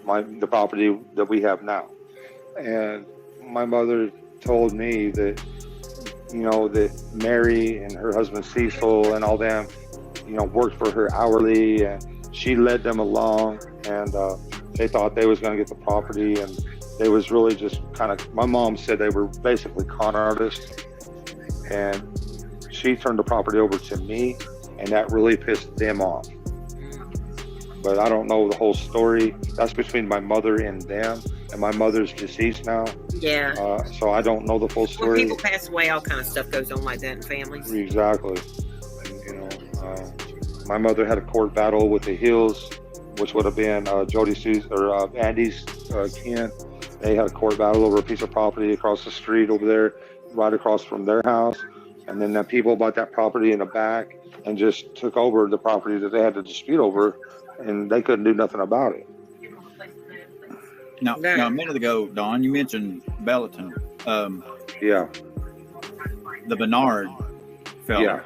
the property that we have now. And my mother told me that, that Mary and her husband Cecil and all them, worked for her hourly, and she led them along, and they thought they was going to get the property, and they was really just kind of, my mom said they were basically con artists, and she turned the property over to me, and that really pissed them off. But I don't know the whole story. That's between my mother and them, and my mother's deceased now. Yeah. So I don't know the full story. When people pass away, all kind of stuff goes on like that in families. Exactly. My mother had a court battle with the Hills, which would have been Jody Sue's or Andy's kin. They had a court battle over a piece of property across the street over there, right across from their house. And then the people bought that property in the back and just took over the property that they had to dispute over, and they couldn't do nothing about it. Now a minute ago, Don, you mentioned Belton. Yeah. The Bernard fella. Yeah.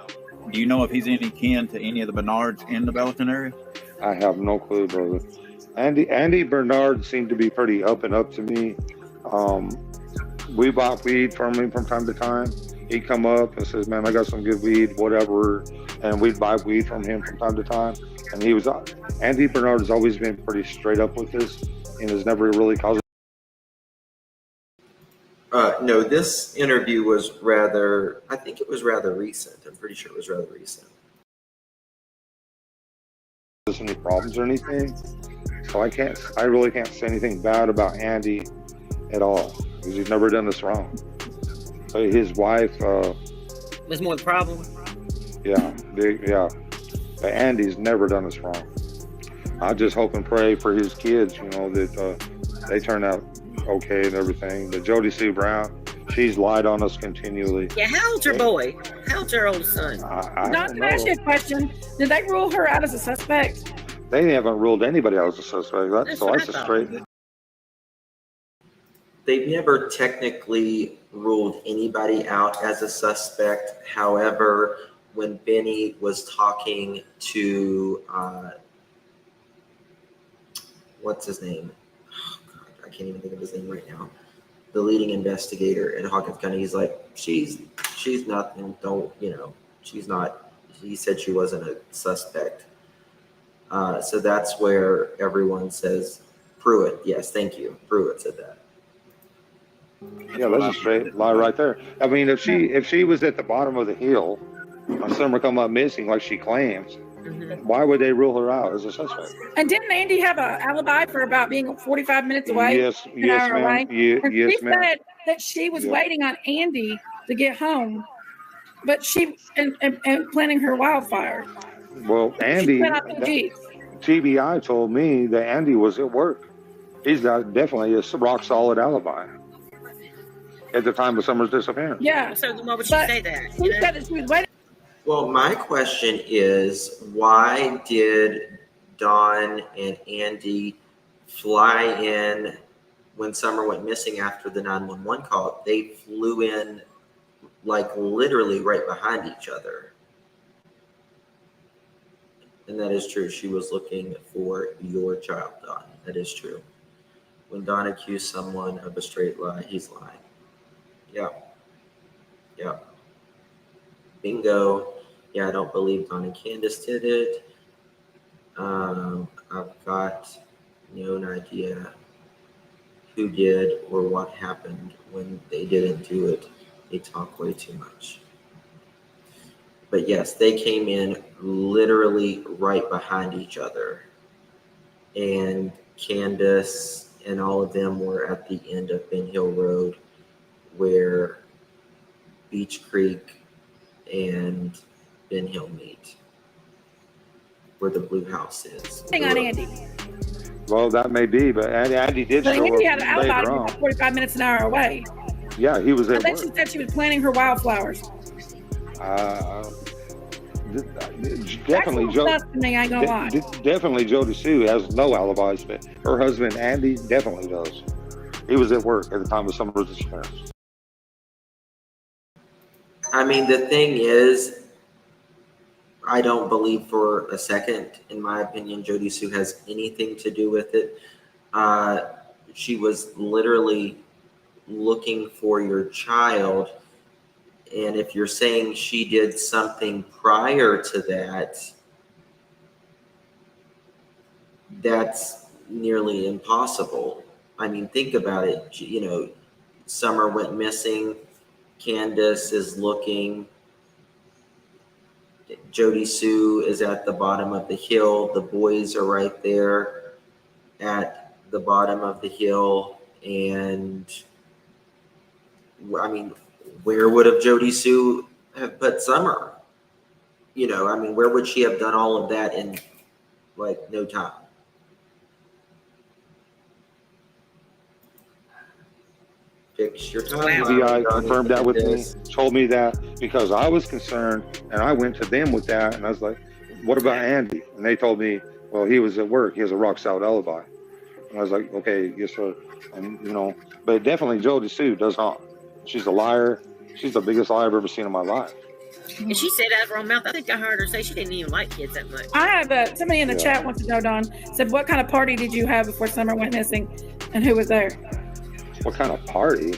Do you know if he's any kin to any of the Bernards in the Belton area? I have no clue, brother. Andy Bernard seemed to be pretty up and up to me. We bought weed from him from time to time. He'd come up and says, "Man, I got some good weed, whatever," and we'd buy weed from him from time to time. And Andy Bernard has always been pretty straight up with this, and has never really caused. No, this interview was I think it was rather recent. I'm pretty sure it was rather recent. There's any problems or anything, so I really can't say anything bad about Andy at all, because he's never done this wrong. But his wife was more the problem. Yeah. But Andy's never done this wrong. I just hope and pray for his kids, that they turn out okay and everything. But Jody Sue Brown, she's lied on us continually. Yeah, how old's your boy? How old's your oldest son? Can I ask you a question? Did they rule her out as a suspect? They haven't ruled anybody out as a suspect. That's a straight. They've never technically ruled anybody out as a suspect. However, when Benny was talking to, what's his name? Oh, God, I can't even think of his name right now. The leading investigator at Hawkins County, he's like, she's nothing, she's not, he said she wasn't a suspect. So that's where everyone says, Pruitt, yes, thank you. Pruitt said that. Yeah, that's a straight lie right there. I mean, if she was at the bottom of the hill, my son would come up missing like she claims, why would they rule her out as a suspect? And didn't Andy have an alibi for about being 45 minutes away? Yes, ma'am. She ma'am. said that she was waiting on Andy to get home, but she and planning her wildfire. Well, Andy, TBI told me that Andy was at work. He's got definitely a rock solid alibi at the time of Summer's disappearance. Yeah. So why would she say that? She said that she was waiting. Well, my question is, why did Don and Andy fly in when Summer went missing after the 911 call? They flew in like literally right behind each other. And that is true. She was looking for your child, Don. That is true. When Don accused someone of a straight lie, he's lying. Yeah. Bingo. Yeah, I don't believe Don and Candace did it. I've got no idea who did or what happened when they didn't do it. They talk way too much. But yes, they came in literally right behind each other. And Candace and all of them were at the end of Ben Hill Road, where Beach Creek and Ben Hill meet, where the blue house is. Hang on, Andy. Well, that may be, but Andy did show Andy up had an alibi later on. 45 minutes an hour away. Yeah, he was I at think work. she said she was planting her wildflowers. definitely Joe. To me, I ain't gonna lie. Definitely Jody Sue has no alibis, but her husband Andy definitely does. He was at work at the time of Summer's disappearance. I mean, the thing is, I don't believe for a second, in my opinion, Jody Sue has anything to do with it. She was literally looking for your child. And if you're saying she did something prior to that, that's nearly impossible. I mean, think about it. You know, Summer went missing. Candace is looking. Jody Sue is at the bottom of the hill. The boys are right there at the bottom of the hill. And I mean, where would have Jody Sue have put Summer? You know, I mean, where would she have done all of that in like no time? Fix your time. FBI confirmed that with me, told me that because I was concerned, and I went to them with that, and I was like, what about Andy? And they told me, well, he was at work. He has a rock solid alibi. And I was like, okay, yes, sir. And, you know, but definitely Jody Sue does not. She's a liar. She's the biggest liar I've ever seen in my life. And she said out of her own mouth, I think I heard her say she didn't even like kids that much. I have somebody in the chat wants to know, Don, said, what kind of party did you have before Summer went missing, and who was there? What kind of party?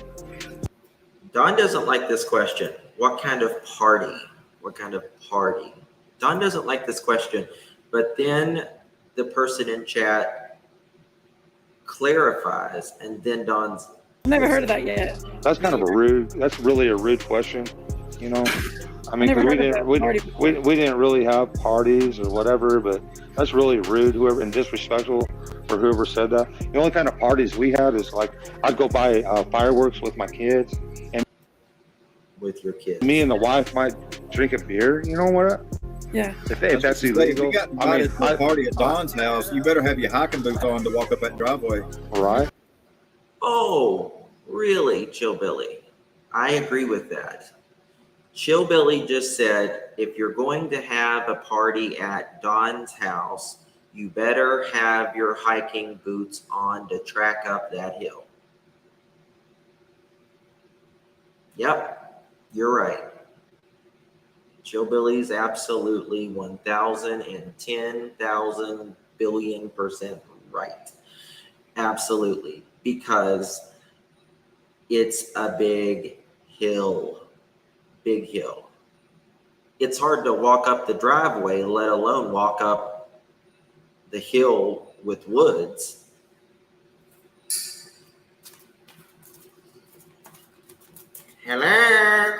Don doesn't like this question. What kind of party? What kind of party? Don doesn't like this question, but then the person in chat clarifies, and then Don's. I've never heard of that yet. That's kind of that's really a rude question, you know? I mean, we didn't really have parties or whatever, but that's really rude, whoever, and disrespectful for whoever said that. The only kind of parties we had is like, I'd go buy fireworks with my kids, and with your kids, me and the wife might drink a beer, you know what? Yeah. If that's illegal. If you got invited to a party at Don's house, you better have your hiking boots on to walk up that driveway. Right. Oh, really, Chillbilly? I agree with that. Chillbilly just said, if you're going to have a party at Don's house, you better have your hiking boots on to track up that hill. Yep, you're right. Chillbilly's absolutely 1,010,000 billion% right. Absolutely. Because it's a big hill. Big hill. It's hard to walk up the driveway, let alone walk up the hill with woods. Hello.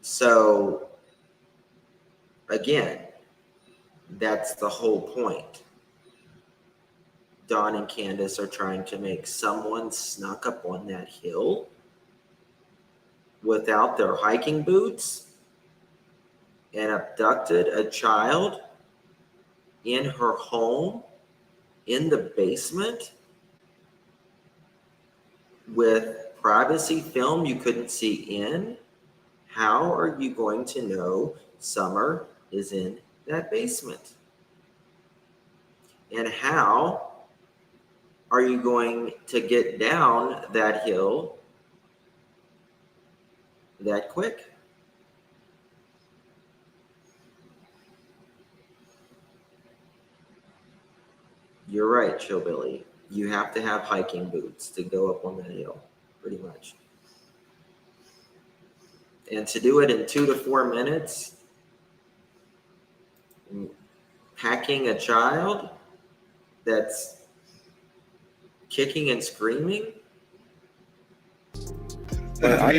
So, again, that's the whole point. Don and Candace are trying to make someone snuck up on that hill without their hiking boots and abducted a child in her home in the basement with privacy film you couldn't see in. How are you going to know Summer is in that basement? And how are you going to get down that hill that quick? You're right, Chillbilly. You have to have hiking boots to go up on that hill, pretty much. And to do it in 2 to 4 minutes, packing a child that's kicking and screaming. I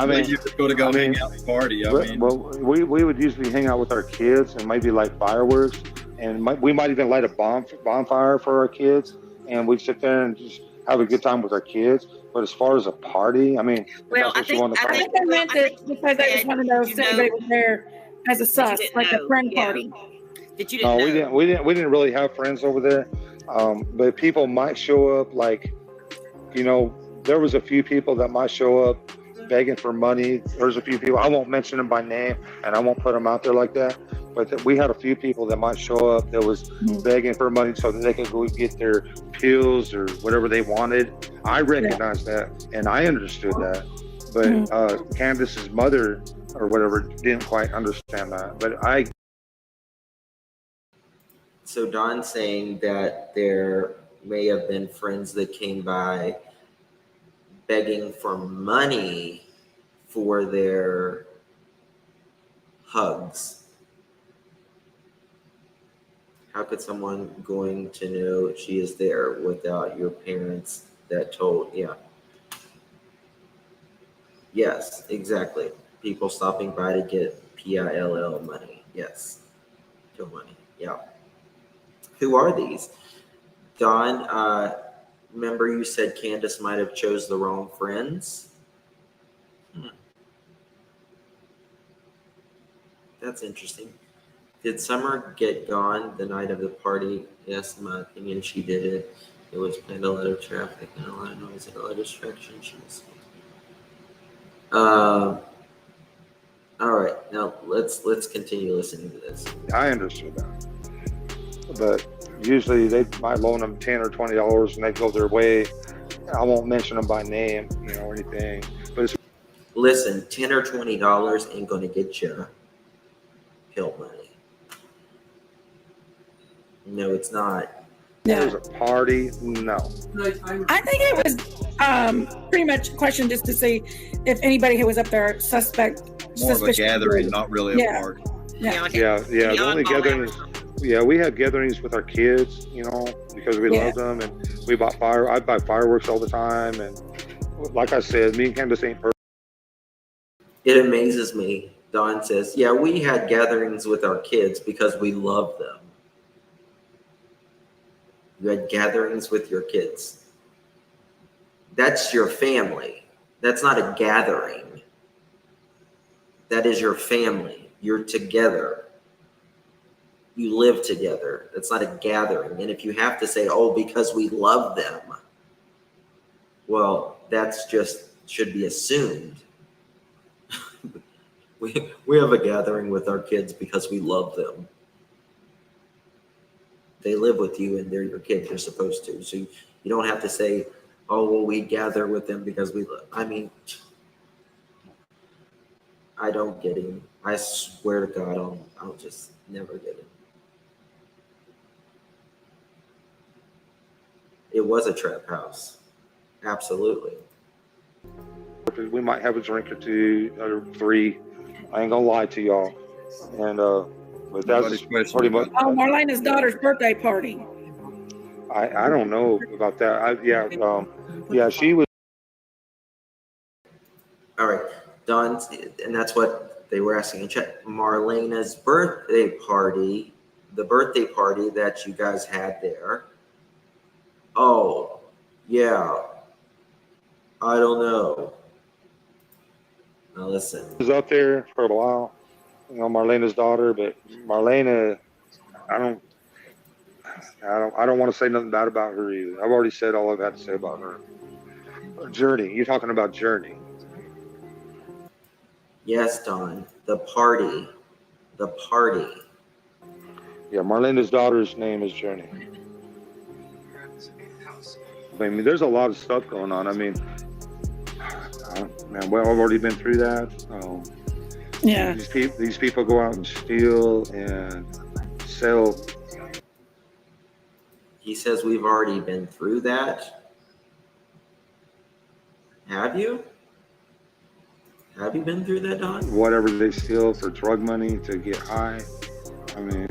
mean, you could go to hang out at the party. Well, we would usually hang out with our kids and maybe light fireworks, and we might even light a bonfire for our kids, and we'd sit there and just have a good time with our kids. But as far as a party, I mean, well, I think they meant it because they just want to know if anybody was there as a sus, like a friend party. That you didn't know. We didn't really have friends over there, but people might show up. Like, you know, there was a few people that might show up begging for money. There's a few people, I won't mention them by name, and I won't put them out there like that, but we had a few people that might show up that was begging for money so that they could go get their pills or whatever they wanted. I recognized that, and I understood that, but Candace's mother or whatever didn't quite understand that. But So Don's saying that there may have been friends that came by begging for money for their hugs. How could someone going to know she is there without your parents that told? Yes, exactly. People stopping by to get PILL money. Yes, pill money. Yeah. Who are these? Don, remember you said Candace might have chose the wrong friends? That's interesting. Did Summer get gone the night of the party? Yes, in my opinion, she did it. It was planned, a lot of traffic and a lot of noise and a lot of distraction. She was. All right, now let's continue listening to this. I understood that, but usually they might loan them $10 or $20 and they go their way. I won't mention them by name, or anything. But listen, $10 or $20 ain't gonna get you pill money. No, it's not. It was a party. No. I think it was pretty much a question just to see if anybody who was up there More of a gathering, not really a party. Yeah. The only gatherings. Yeah, we had gatherings with our kids, because we loved them, and we bought I buy fireworks all the time, and like I said, me and Candace ain't perfect. It amazes me. Don says, "Yeah, we had gatherings with our kids because we love them." You had gatherings with your kids. That's your family. That's not a gathering. That is your family. You're together. You live together. That's not a gathering. And if you have to say, oh, because we love them, well, that's just should be assumed. We have a gathering with our kids because we love them. They live with you and they're your kids. You're supposed to. So you don't have to say, oh, well, we gather with them because we love. I mean, I don't get him. I swear to God, I'll just never get it. It was a trap house. Absolutely. We might have a drink or two or three. I ain't gonna lie to y'all. And but that's pretty much. Oh, Marlena's daughter's birthday party. I don't know about that. She was. All right, Don, and that's what they were asking in chat. Marlena's birthday party, the birthday party that you guys had there. Oh, yeah. I don't know. Now listen. Was up there for a while, Marlena's daughter, but Marlena, I don't want to say nothing bad about her either. I've already said all I've had to say about her. Journey, you're talking about Journey. Yes, Don. The party. Yeah, Marlena's daughter's name is Journey. I mean, there's a lot of stuff going on. I mean, man, well, I've already been through that. These people go out and steal and sell. He says we've already been through that. Have you? Have you been through that, Don? Whatever they steal for drug money to get high. I mean,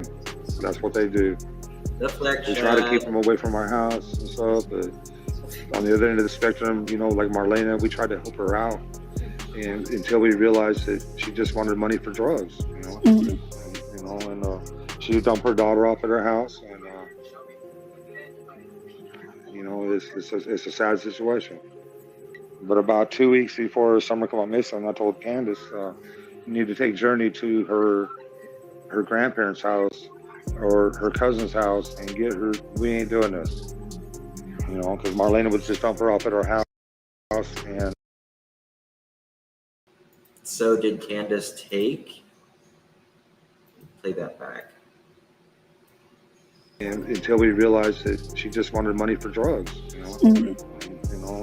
that's what they do. Deflection. They try to keep them away from our house and stuff, but on the other end of the spectrum, like Marlena, we tried to help her out, and until we realized that she just wanted money for drugs, and she dumped her daughter off at her house, and it's a sad situation. But about 2 weeks before Summer come out missing, I told Candace, you need to take Journey to her grandparents' house or her cousin's house and get her. We ain't doing this. Because Marlena would just dump her off at her house, and So did Candace play that back? And until we realized that she just wanted money for drugs, Mhm.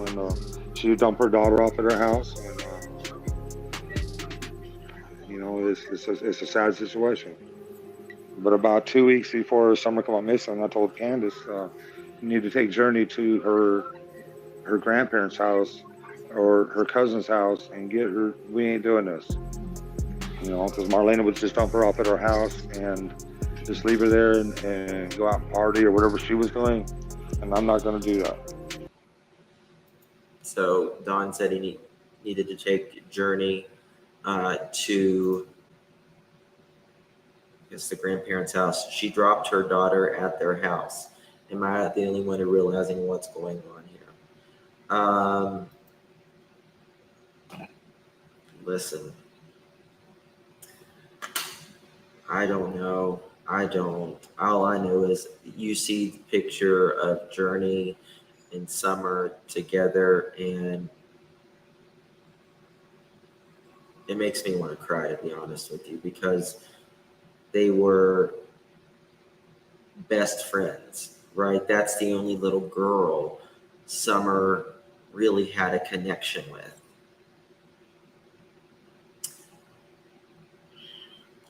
and she would dump her daughter off at her house, and it's a sad situation. But about 2 weeks before Summer come up missing, I told Candace, you need to take Journey to her grandparents' house or her cousin's house and get her. We ain't doing this, because Marlena would just dump her off at her house and just leave her there and go out and party or whatever she was doing, and I'm not going to do that. So Don said he needed to take Journey to, I guess, the grandparents' house. She dropped her daughter at their house. Am I the only one realizing what's going on here? Listen, I don't know. All I know is you see the picture of Journey and Summer together, and it makes me want to cry, to be honest with you, because they were best friends, right? That's the only little girl Summer really had a connection with.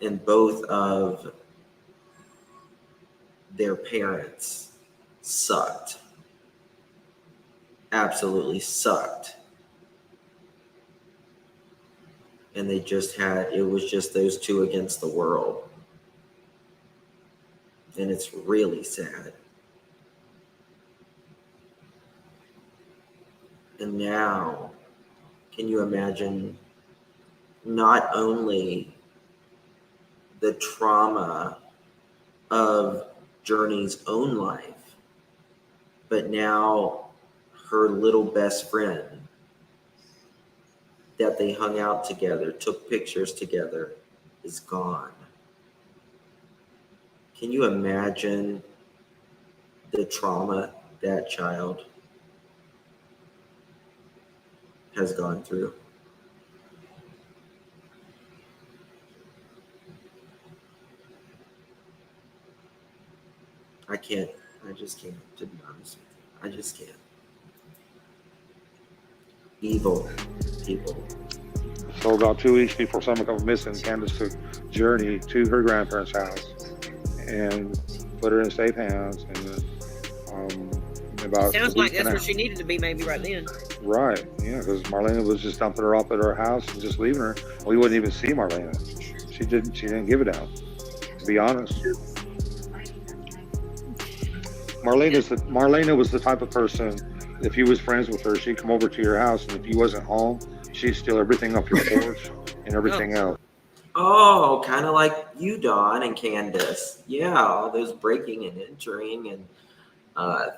And both of their parents sucked. Absolutely sucked. And it was just those two against the world. And it's really sad. And now, can you imagine not only the trauma of Journey's own life, but now her little best friend that they hung out together, took pictures together, is gone. Can you imagine the trauma that child has gone through? I just can't, to be honest with you. I just can't. Evil people. So about 2 weeks before Summer come missing, Candace took Journey to her grandparents' house and put her in safe hands. And about sounds like that's where she needed to be, maybe right then. Right, yeah, because Marlena was just dumping her off at her house and just leaving her. We wouldn't even see Marlena. She didn't give a damn, to be honest. Marlena was the type of person, if you was friends with her, she'd come over to your house, and if you wasn't home, she'd steal everything off your porch and everything else. Oh, kind of like you, Dawn and Candace. Yeah, all those breaking and entering and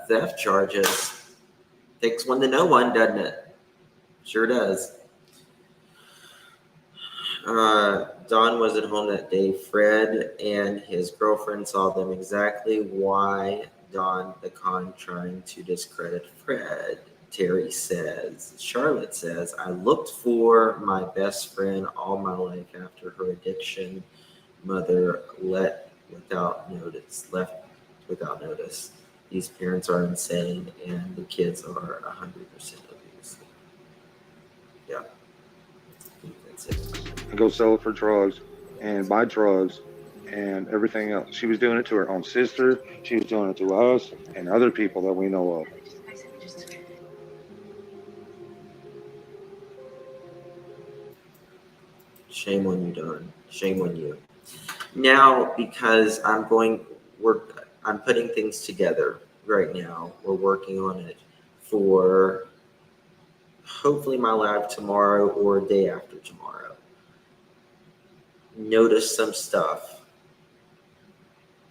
theft charges. Takes one to know one, doesn't it? Sure does. Don was at home that day. Fred and his girlfriend saw them. Exactly why Don the con trying to discredit Fred. Terry says, Charlotte says, I looked for my best friend all my life after her addiction. Mother left without notice. These parents are insane, and the kids are 100% abused. Yeah. I think that's it. And go sell it for drugs and buy drugs and everything else. She was doing it to her own sister. She was doing it to us and other people that we know of. Shame on you, Don. Shame on you. Now, because I'm putting things together right now. We're working on it for hopefully my live tomorrow or day after tomorrow. Notice some stuff.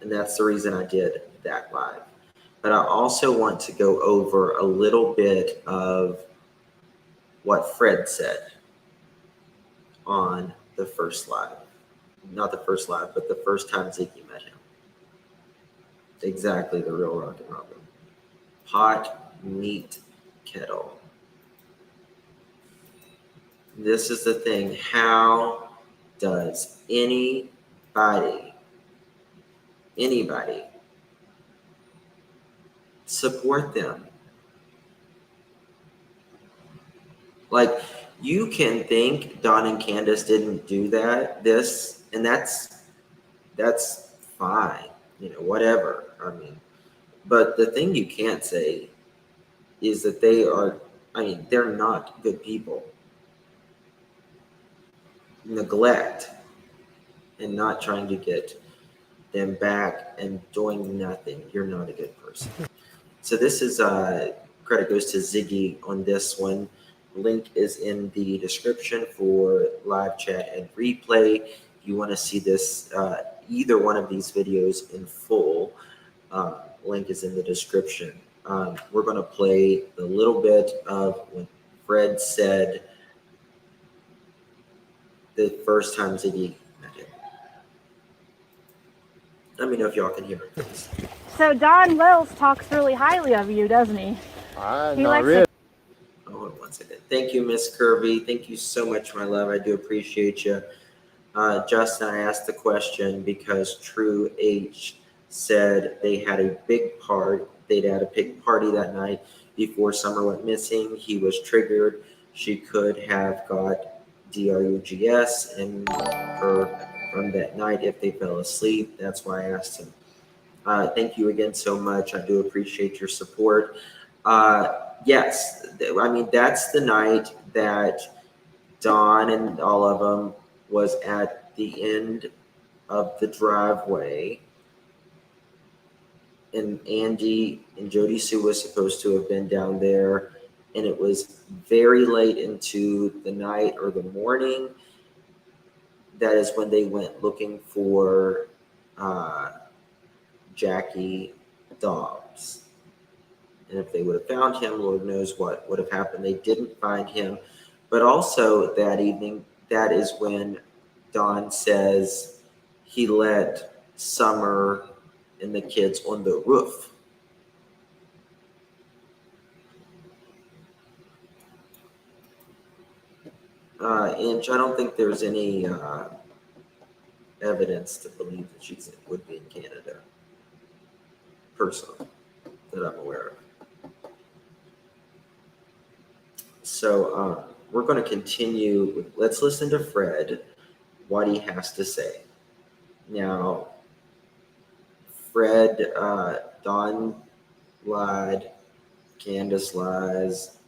And that's the reason I did that live. But I also want to go over a little bit of what Fred said on the first live. Not the first live, but the first time Ziggy met him. Exactly the real Rock and Robin. Pot, meat, kettle. This is the thing. How does anybody support them? Like, you can think Don and Candace didn't do this, and that's fine, whatever. I mean, but the thing you can't say is that they're not good people. Neglect and not trying to get them back and doing nothing. You're not a good person. So this is credit goes to Ziggy on this one. Link is in the description for live chat and replay. If you want to see this, either one of these videos in full, link is in the description. We're going to play a little bit of when Fred said the first time Ziggy met him. Let me know if y'all can hear it, please. So Don Wells talks really highly of you, doesn't he? He likes really. Hold on one second. Thank you, Miss Kirby. Thank you so much, my love. I do appreciate you. Justin, I asked the question because True H said they had a big party. They'd had a big party that night before Summer went missing. He was triggered. She could have got DRUGS and her from that night if they fell asleep. That's why I asked him. Thank you again so much. I do appreciate your support. Yes, I mean, that's the night that Don and all of them was at the end of the driveway, and Andy and Jody Sue was supposed to have been down there, and it was very late into the night or the morning. That is when they went looking for Jackie Dobbs. And if they would have found him, Lord knows what would have happened. They didn't find him. But also that evening, that is when Don says he let Summer and the kids on the roof. And I don't think there's any evidence to believe that she would be in Canada, personally, that I'm aware of. So we're going to continue. Let's listen to Fred, what he has to say. Now, Fred, Don lied, Candace lies,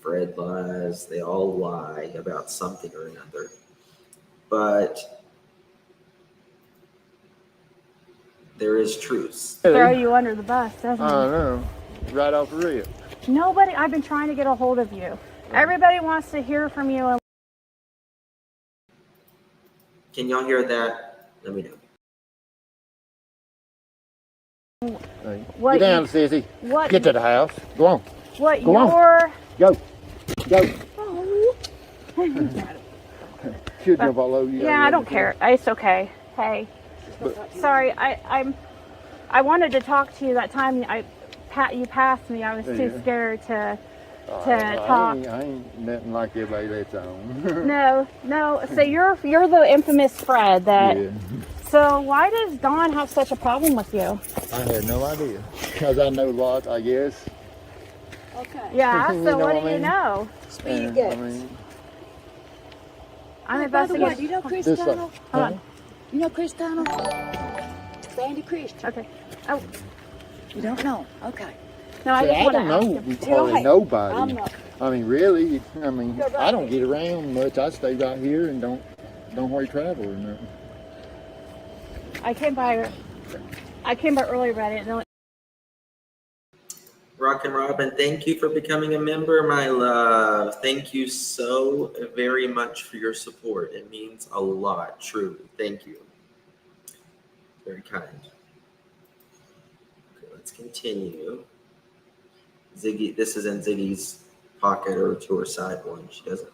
Fred lies. They all lie about something or another. But there is truth. throw you under the bus, doesn't he? I know. Right off the rip. Nobody, I've been trying to get a hold of you. Everybody wants to hear from you. Can y'all hear that? Let me know. Hey, What get down, you- sissy. What, Get to the house. Go on. what Go on. your... Go. Go. Oh. She'll jump all over you. Yeah, I don't care. It's okay. Hey, sorry. I wanted to talk to you that time. You passed me. I was too scared to talk. I ain't nothing like everybody that's on. No. So you're the infamous Fred that. Yeah. So why does Don have such a problem with you? I had no idea. Because I know a lot, I guess. Okay. Yeah. You So know what what do I you mean? know? Speedy I gets. mean, I'm By the way, investigating. do you know Chris just like, Donald? Hold on. You know Chris Donald? Sandy Christian. Okay. Oh You don't know? Okay. no, I see, just I want to don't ask know him. hardly Hey, nobody. I'm not. I mean, really, I mean, You're right. I don't get around much. I stay right here and don't hardly travel or nothing. I came by earlier, but I didn't know. Rock and Robin, thank you for becoming a member, my love. Thank you so very much for your support. It means a lot, truly. Thank you. Very kind. Okay, let's continue. Ziggy, this is in Ziggy's pocket or to her side one. She doesn't.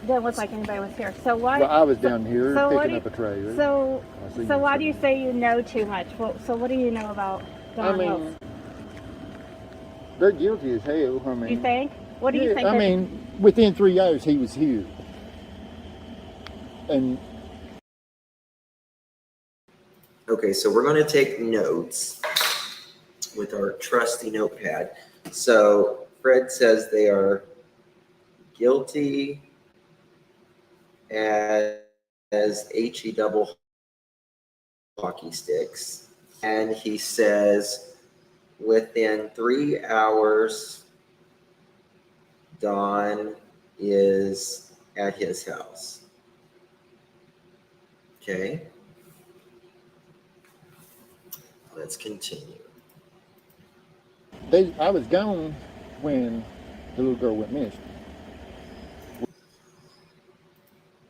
Didn't look like anybody was here. So why? Well, I was down here so what picking do up a trailer. So I see so why do you somewhere. say you know too much? Well, so what do you know about Don I Wells? mean, they're guilty as hell. I mean, You think? What do you yeah, think? I they- mean, within 3 hours he was here. And okay, so we're going to take notes with our trusty notepad. So Fred says they are guilty as HE double hockey sticks. And he says within 3 hours, Don is at his house. Okay. Let's continue. I was gone when the little girl went missing.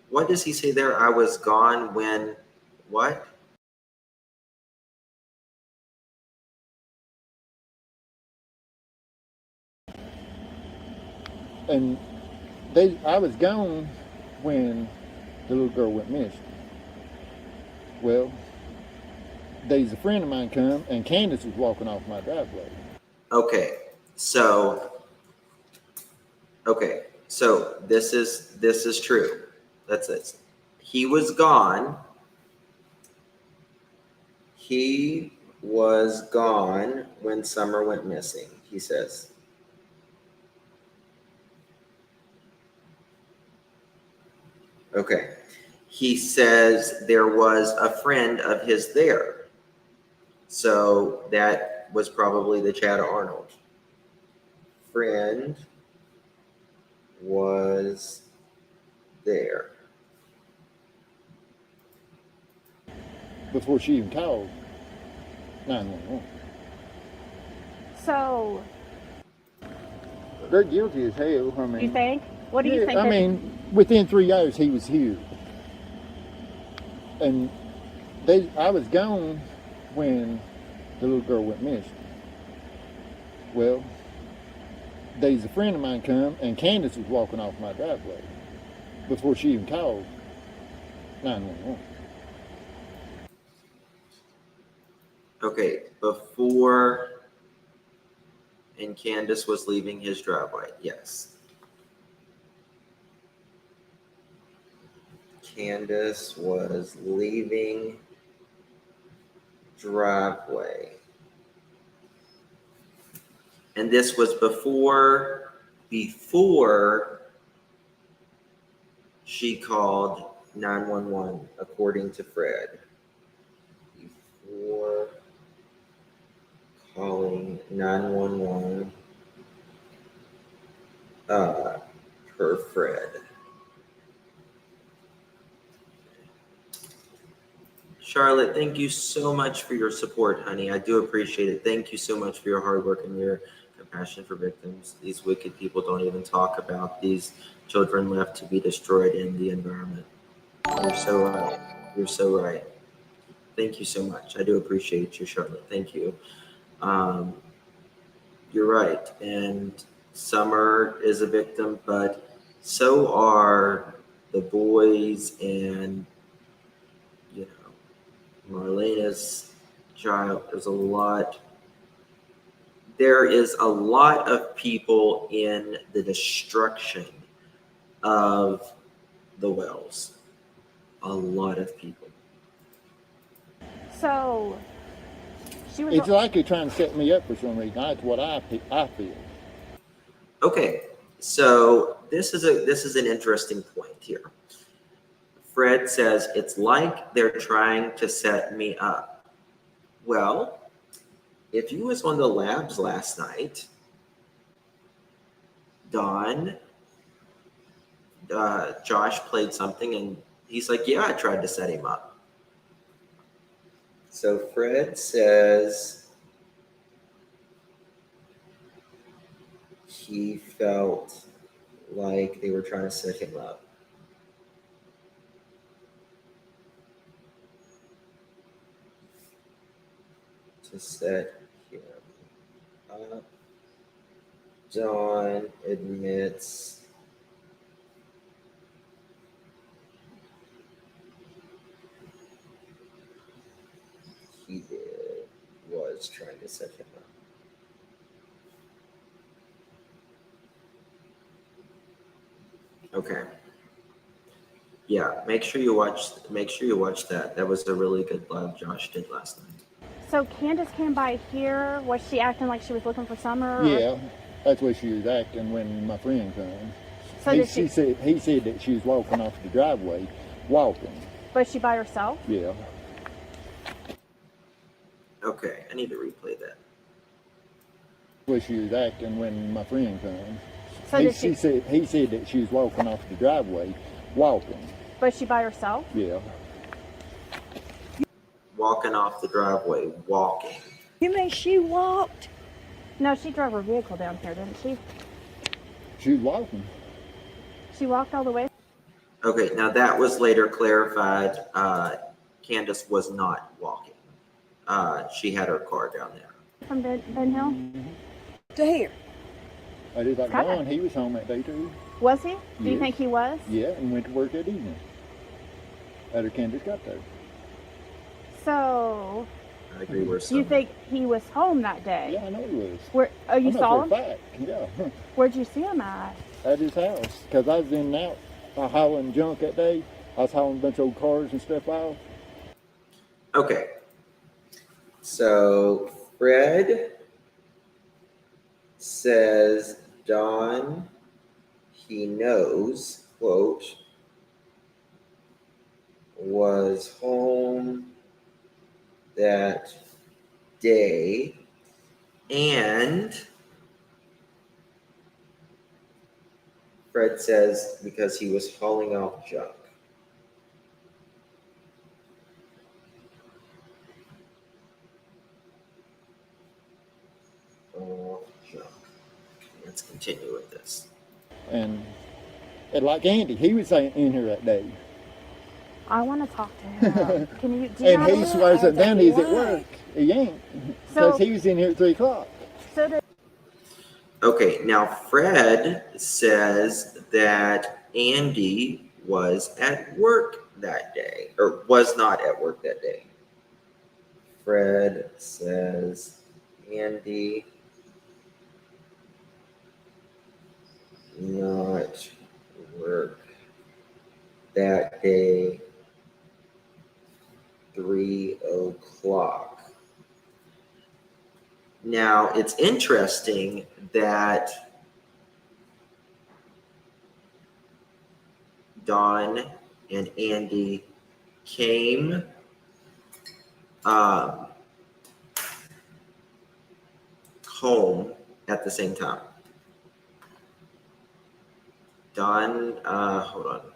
What does he say there? I was gone when what? And I was gone when the little girl went missing. Well, there's a friend of mine come, and Candace was walking off my driveway. Okay, so this is true. That's it. He was gone. He was gone when Summer went missing, he says. Okay. He says there was a friend of his there. So that was probably the Chad Arnold. Friend was there. Before she even called 911. So, they're guilty as hell. I mean, you think? What do you think? I mean, within 3 hours he was here. And I was gone when the little girl went missing. Well, there's a friend of mine come, and Candace was walking off my driveway before she even called 911. Okay, before and Candace was leaving his driveway, yes. Candace was leaving driveway. And this was before she called 911, according to Fred. Before calling 911 per Fred. Charlotte, thank you so much for your support, honey. I do appreciate it. Thank you so much for your hard work and your compassion for victims. These wicked people don't even talk about these children left to be destroyed in the environment. You're so right. You're so right. Thank you so much. I do appreciate you, Charlotte. Thank you. You're right. And Summer is a victim, but so are the boys and, you know, Marlena's child. There is a lot of people in the destruction of the wells. A lot of people. So, she was. It's like you're trying to set me up for some reason. That's what I feel. Okay, so this is an interesting point here. Fred says it's like they're trying to set me up. Well, if you was on the labs last night, Josh played something and he's like, yeah, I tried to set him up. So Fred says he felt like they were trying to set him up. To set him up. John admits he was trying to set him up. Okay. Yeah, make sure you watch that. That was a really good live Josh did last night. So Candace came by here. Was she acting like she was looking for Summer? Yeah, that's what she was acting when my friend came. So he said that she was walking off the driveway, walking. Was she by herself? Yeah. Okay, I need to replay that. What she was acting when my friend came. So he said that she was walking off the driveway, walking. Was she by herself? Yeah. Walking off the driveway, walking. You mean she walked? No, she drove her vehicle down here, didn't she? She was walking. She walked all the way? Okay, now that was later clarified. Candace was not walking. She had her car down there. From Ben Hill? Mm-hmm. To here. I did like Don. He was home that day too. Was he? Do you Yes. think he was? Yeah, and went to work that evening. After Candace got there. So, I agree with you think he was home that day? Yeah, I know he was. Where? Oh, you I know saw for him? a fact. Yeah. Where'd you see him at? At his house. Because I was in and out hauling junk that day. I was hauling a bunch of old cars and stuff out. Okay. So Fred says Don, he knows, quote, was home that day, and Fred says because he was hauling off junk. Junk. Let's continue with this. And like Andy, he was in here that day. I want to talk to him. Can you? Do you And have he a- swears that down he's at work. He ain't. Because So- he was in here at 3 o'clock. So did Okay, now Fred says that Andy was at work that day, or was not at work that day. Fred says Andy not work that day, 3 o'clock. Now, it's interesting that Don and Andy came home at the same time. Don, hold on.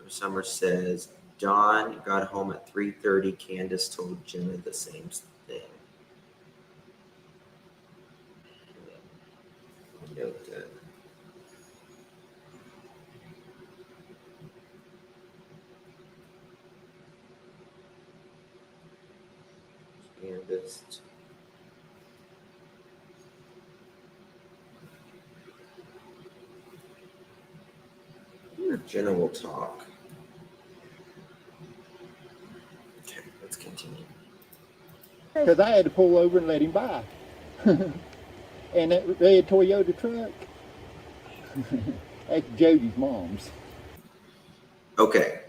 Summer says Don got home at 3:30. Candace told Jenna the same thing. Note that. Candace. Jenna will talk. Okay, let's continue. Because I had to pull over and let him by. And that red Toyota truck, that's Jody's mom's. Okay.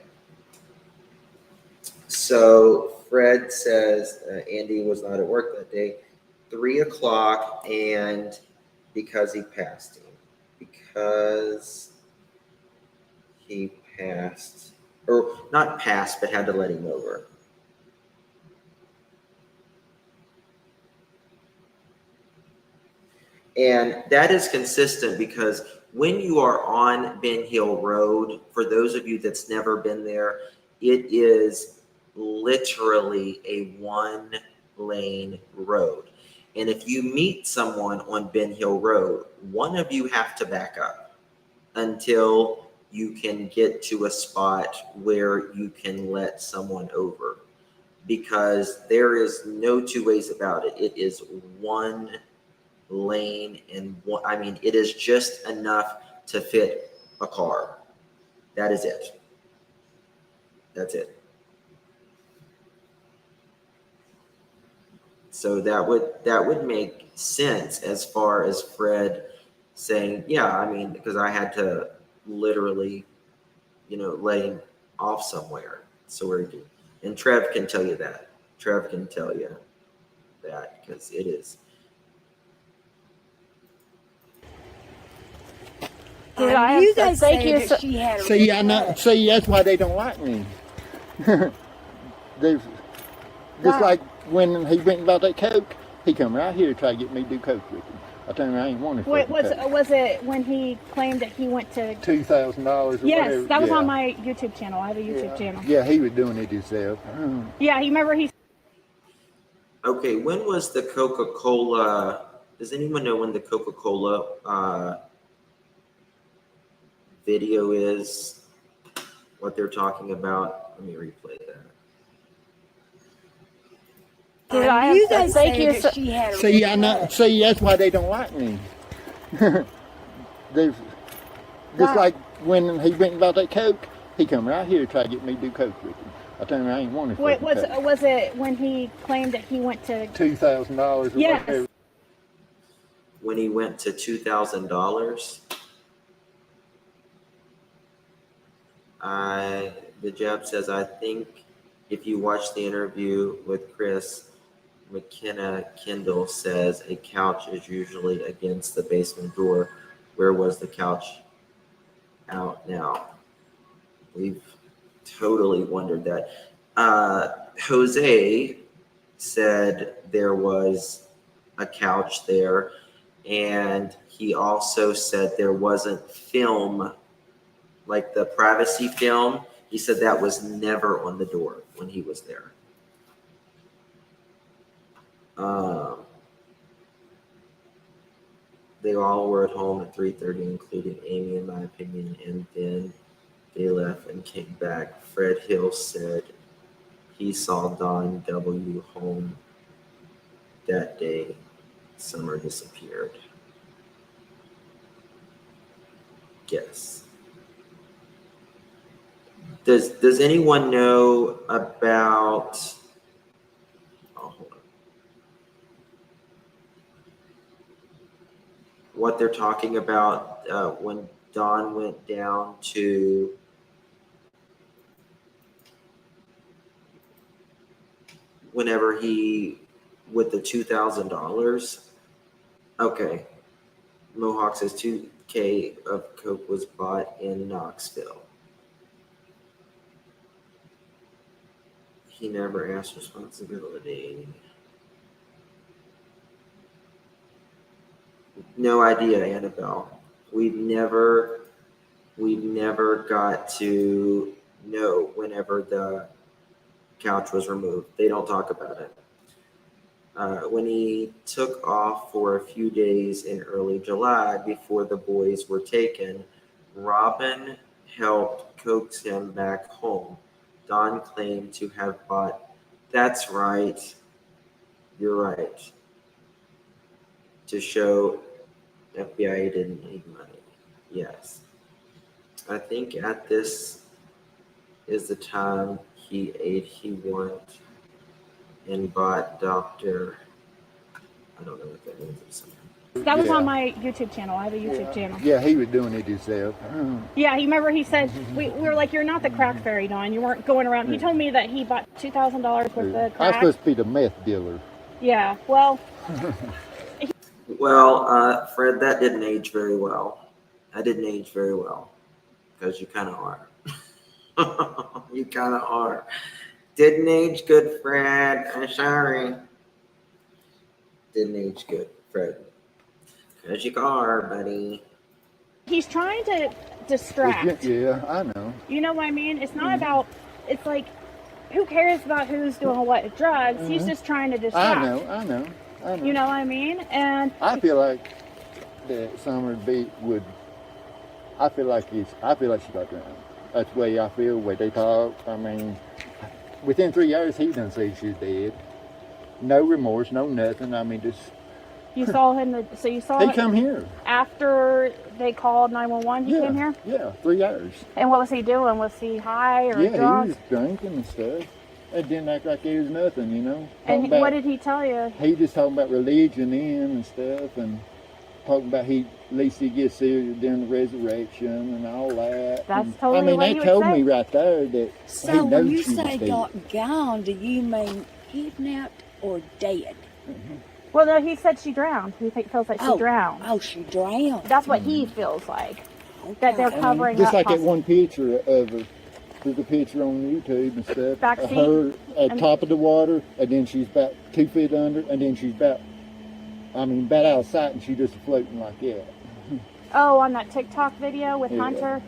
So Fred says Andy was not at work that day. 3 o'clock, and because he passed him. Because he passed, or not passed, but had to let him over. And that is consistent because when you are on Ben Hill Road, for those of you that's never been there, it is literally a 1-lane road. And if you meet someone on Ben Hill Road, one of you have to back up until you can get to a spot where you can let someone over, because there is no two ways about it. It is 1 lane, and I mean, it is just enough to fit a car. That is it. That's it. So that would make sense as far as Fred saying, yeah, I mean, because I had to literally, laying off somewhere. So and Trev can tell you that. Trev can tell you that because it is. I knew they said that she had a See, I know. See, that's why they don't like me. There's just like when he went and bought that Coke, he come right here to try to get me to do Coke with him. I tell him I ain't wanting Wait, was it when he claimed that he went to $2,000? Yes, that was on my YouTube channel. I have a YouTube channel. Yeah, he was doing it himself. Yeah, he remember he. Okay, when was the Coca-Cola? Does anyone know when the Coca-Cola video is? What they're talking about? Let me replay that. I knew they said that she had a See, I know. See, that's why they don't like me. There's just like when he went and bought that Coke, he come right here to try to get me to do Coke with him. I tell him I ain't wanting. Wait, was it when he claimed that he went to $2,000? Yes. Whatever. When he went to $2,000, the Jab says, I think if you watch the interview with Chris, McKenna Kendall says a couch is usually against the basement door. Where was the couch? Out now. We've totally wondered that. Jose said there was a couch there, and he also said there wasn't film, like the privacy film. He said that was never on the door when he was there. They all were at home at 3:30, including Amy, in my opinion, and then they left and came back. Fred Hill said he saw Don W. home that day. Summer disappeared. Yes. Does anyone know about? Oh, hold on. What they're talking about when Don went down to whenever he with the $2,000. Okay. Mohawk says 2K of Coke was bought in Knoxville. He never asked responsibility. No idea, Annabelle. We never got to know whenever the couch was removed. They don't talk about it. When he took off for a few days in early July before the boys were taken, Robin helped coax him back home. Don claimed to have bought. That's right. You're right. To show FBI didn't need money. Yes. I think at this is the time he ate, he went and bought Dr. I don't know what that means. That was on my YouTube channel. I have a YouTube channel. Yeah, he was doing it himself. Yeah, he remember he said we were like, "You're not the crack fairy, Don. You weren't going around." He told me that he bought $2,000 worth of crack. I'm supposed to be the meth dealer. Yeah, well. Well, Fred, that didn't age very well. That didn't age very well because you kind of are. You kind of are. Didn't age good, Fred. I'm sorry. Didn't age good, Fred. Because you are, buddy. He's trying to distract. Yeah, I know. You know what I mean? It's not about, it's like, who cares about who's doing what drugs? He's just trying to distract. I know. You know what I mean? And I feel like that Summer would. I feel like she got drowned. That's the way I feel. The way they talk. I mean, within 3 years, he done said she's dead. No remorse, no nothing. I mean, just. You saw him. So you saw. He come here after they called 911. He came here. Yeah, 3 years. And what was he doing? Was he high or drunk? Yeah, he was drinking and stuff. It didn't act like it was nothing, you know. And what did he tell you? He just talking about religion and stuff, and talking about at least he gets there during the resurrection and all that. That's and, totally I mean, what they he would told say. me right there that So he when knows you she was say dead. got gone, do you mean kidnapped or dead? Well, no, he said she drowned. He feels like she drowned. Oh, she drowned. That's what he feels like. Okay. That they're covering just up. like that one picture of her. There's a picture on YouTube and stuff. Backseat? Her at top of the water, and then she's about 2 feet under, and then she's about out of sight, and she's just floating like that. Oh, on that TikTok video with Hunter.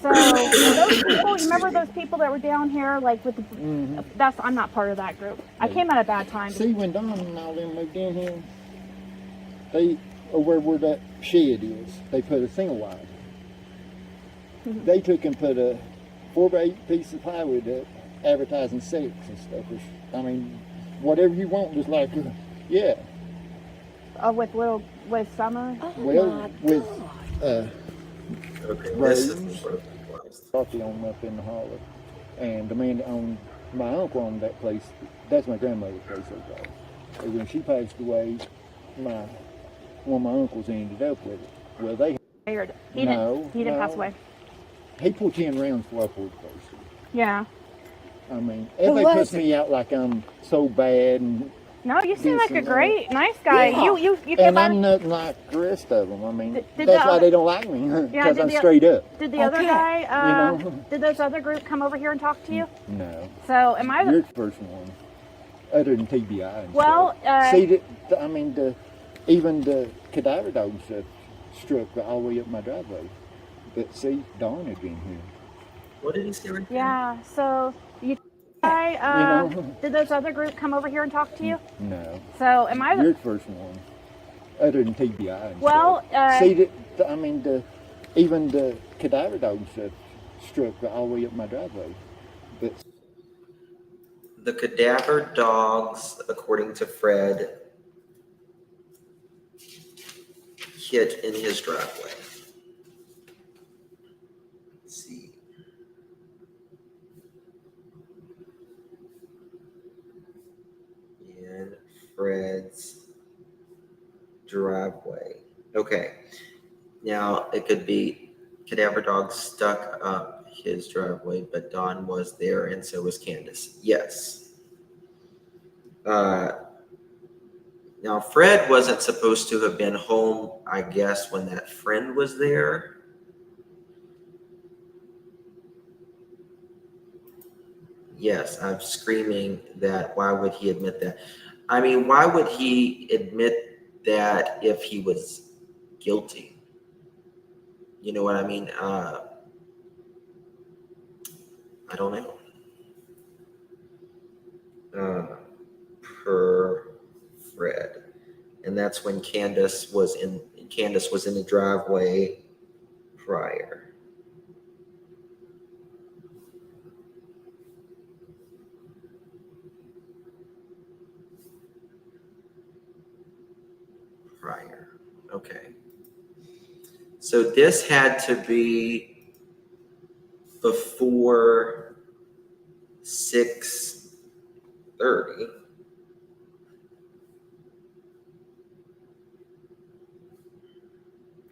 So those people, you remember those people that were down here, like with the, I'm not part of that group. I came at a bad time. See, when Don and all them moved in here, they over where that shed is, they put a single wide. They took and put a 4x8 piece of plywood up, advertising sex and stuff. I mean, whatever you want, just like, yeah. Oh, with Summer? Oh, Well, with Okay, Rose, this is Coffee on up in the holler, and the man that owned, my uncle owned that place. That's my grandmother's place over there. And when she passed away, one of my uncles ended up with it. Well, He didn't pass away. He pulled 10 rounds before I pulled the first one. Yeah. I mean, everybody puts me out like I'm so bad. And no, you seem like a great, nice guy. Yeah. You and I'm nothing like the rest of them. I mean, that's why they don't like me, because I'm straight up. Did the other guy, did those other group come over here and talk to you? No. So, am I You're the first one, other than TBI and well, stuff. See, even the cadaver dog stuff struck all the way up my driveway. But see, Dawn had been here. What did he say right Yeah, so did those other group come over here and talk to you? No. So, am I You're the first one, other than TBI and well, stuff. See, even the cadaver dog stuff struck all the way up my driveway. But the cadaver dogs, according to Fred, hit in his driveway. Let's see. In Fred's driveway. Okay. Now it could be cadaver dogs stuck up his driveway, but Dawn was there and so was Candace. Yes. Now Fred wasn't supposed to have been home, I guess, when that friend was there. Yes, I'm screaming that. Why would he admit that? I mean, why would he admit that if he was guilty? You know what I mean? I don't know. Per Fred. And that's when Candace was in the driveway prior. Okay. So this had to be before 6:30.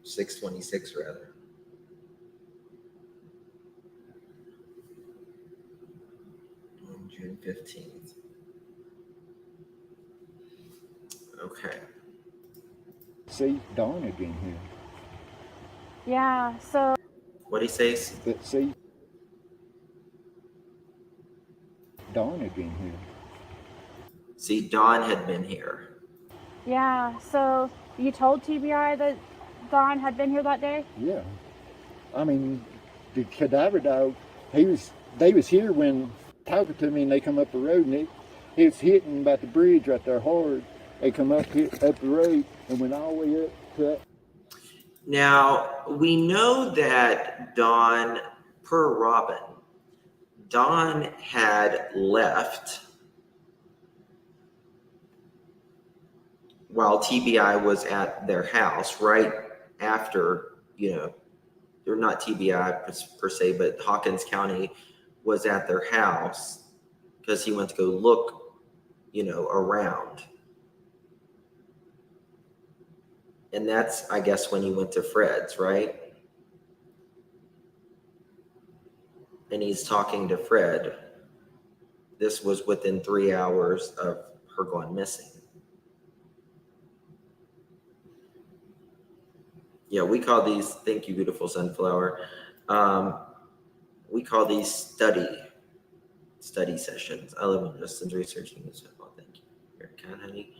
$6:26 rather. On June 15th. Okay. see, Dawn had been here. Yeah, so What he say? But see, Dawn had been here. See, Dawn had been here. yeah, so you told TBI that Don had been here that day? Yeah. I mean, the cadaver dog, they was here when talking to me, and they come up the road, and it was hitting about the bridge right there hard. They come up the road and went all the way up to that. Now, we know that Dawn, per Robin, Dawn had left while TBI was at their house right after, they're not TBI per se, but Hawkins County was at their house because he went to go look, around. And that's, I guess, when he went to Fred's, right? And he's talking to Fred. This was within 3 hours of her going missing. Yeah, we call these, thank you, beautiful sunflower. We call these study sessions. I love when Justin's researching this. Well, thank you. Here, kind honey.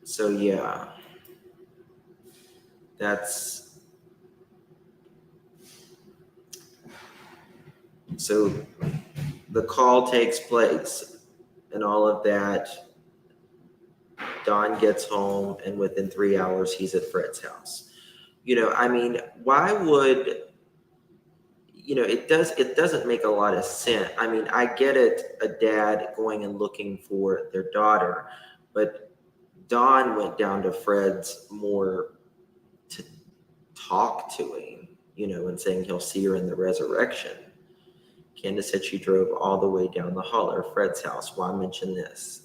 So yeah, that's, so the call takes place and all of that. Don gets home and within 3 hours he's at Fred's house. You know, I mean, why would, you know, it doesn't make a lot of sense. I mean, I get it, a dad going and looking for their daughter, but Don went down to Fred's more to talk to him, you know, and saying he'll see her in the resurrection. Candace said she drove all the way down the holler, Fred's house. Why mention this?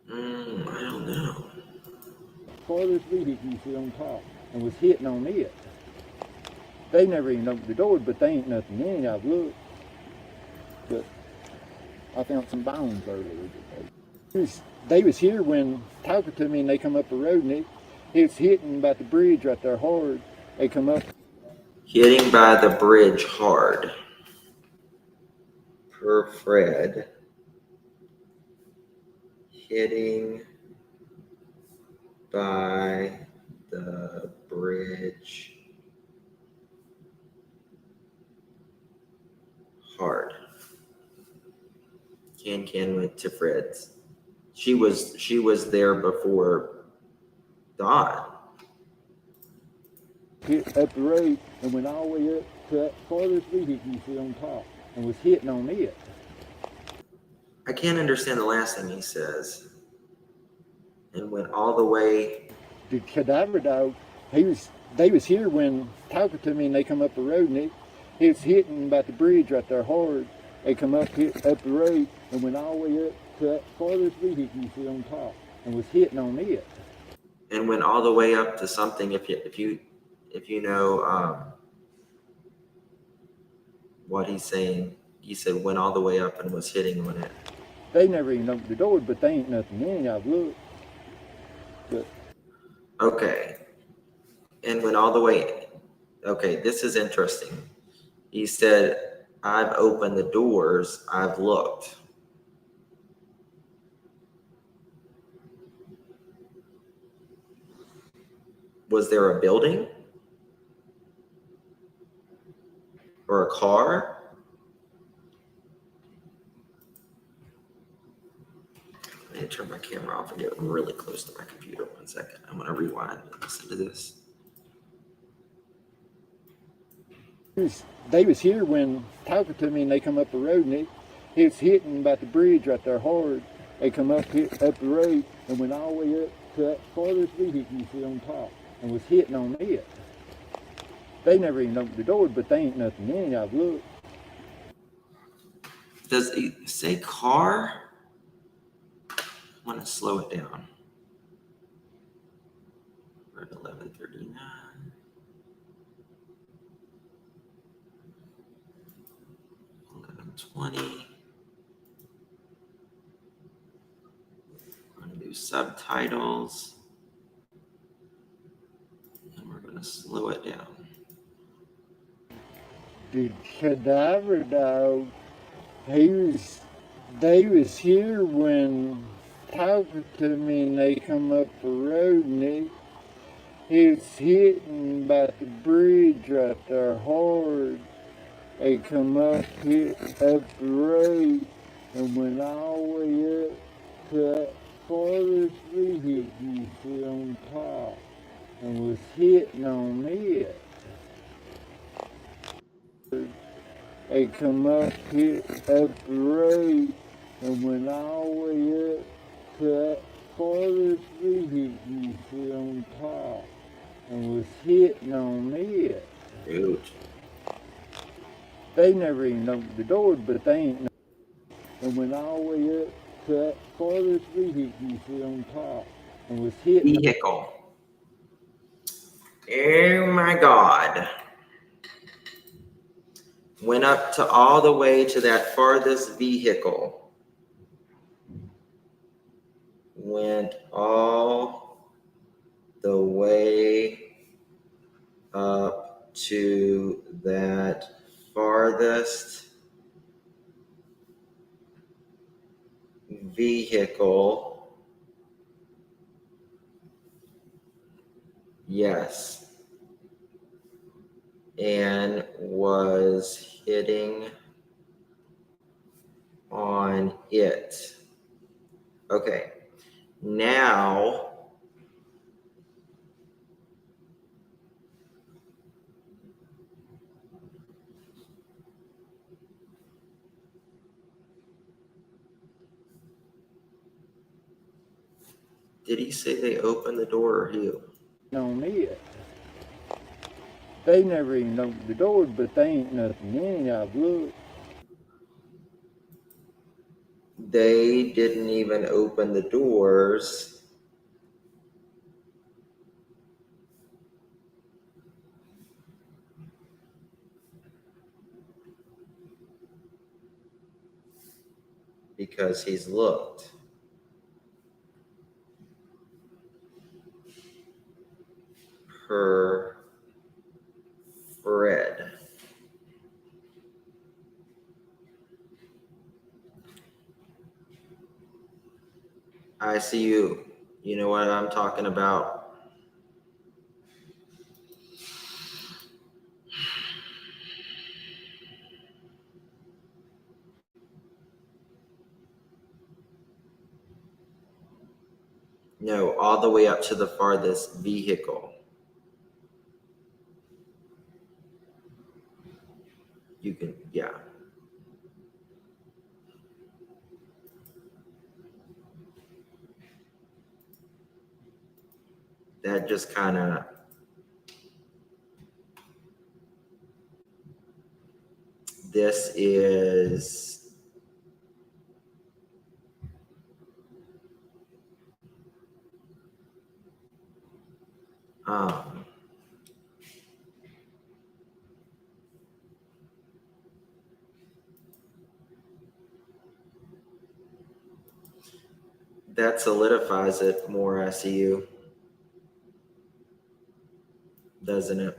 I don't know. Father's vehicle you see on top and was hitting on it. They never even opened the door, but they ain't nothing in it. I've looked. But I found some bones earlier today. They was here when talking to me and they come up the road and it was hitting about the bridge right there hard. They come up. Hitting by the bridge hard. Per Fred. Hitting by the bridge hard. Can went to Fred's. She was there before Don. Hit up the road and went all the way up to that father's vehicle you see on top and was hitting on it. I can't understand the last thing he says. And went all the way. The cadaver dog, they was here when talking to me and they come up the road and it was hitting about the bridge right there hard. They come up the road and went all the way up to that father's vehicle you see on top and was hitting on it. And went all the way up to something. If you know what he's saying, he said went all the way up and was hitting on it. They never even opened the door, but they ain't nothing in it. I've looked. But okay, and went all the way. Okay, this is interesting. He said, "I've opened the doors. I've looked." Was there a building? Or a car? I need to turn my camera off and get really close to my computer. 1 second. I'm going to rewind and listen to this. They was here when talking to me and they come up the road and it was hitting about the bridge right there hard. They come up the road and went all the way up to that father's vehicle you see on top and was hitting on it. They never even opened the door, but they ain't nothing in it. I've looked. Does it say car? I want to slow it down. We're at 11:39. 11:20. We're going to do subtitles. And we're going to slow it down. The cadaver dog, they was here when talking to me and they come up the road and it's hitting about the bridge right there hard. They come up, hit up the road and went all the way up to that father's vehicle you see on top and was hitting on it. They come up, hit up the road and went all the way up to that father's vehicle you see on top and was hitting on it. Dude. They never even opened the door, but they ain't. And went all the way up to that farthest vehicle you see on top, and was hitting. Vehicle. Oh my God. Went up to all the way to that farthest vehicle. Went all the way up to that farthest vehicle. Yes. And was hitting on it. Okay. Now, did he say they opened the door or you? On it. They never even opened the door, but they ain't nothing in it. I've looked. They didn't even open the doors. Because he's looked. Per Fred. I see you. You know what I'm talking about. No, all the way up to the farthest vehicle. You can, yeah. That just kind of, this is, that solidifies it more, I see you. Doesn't it?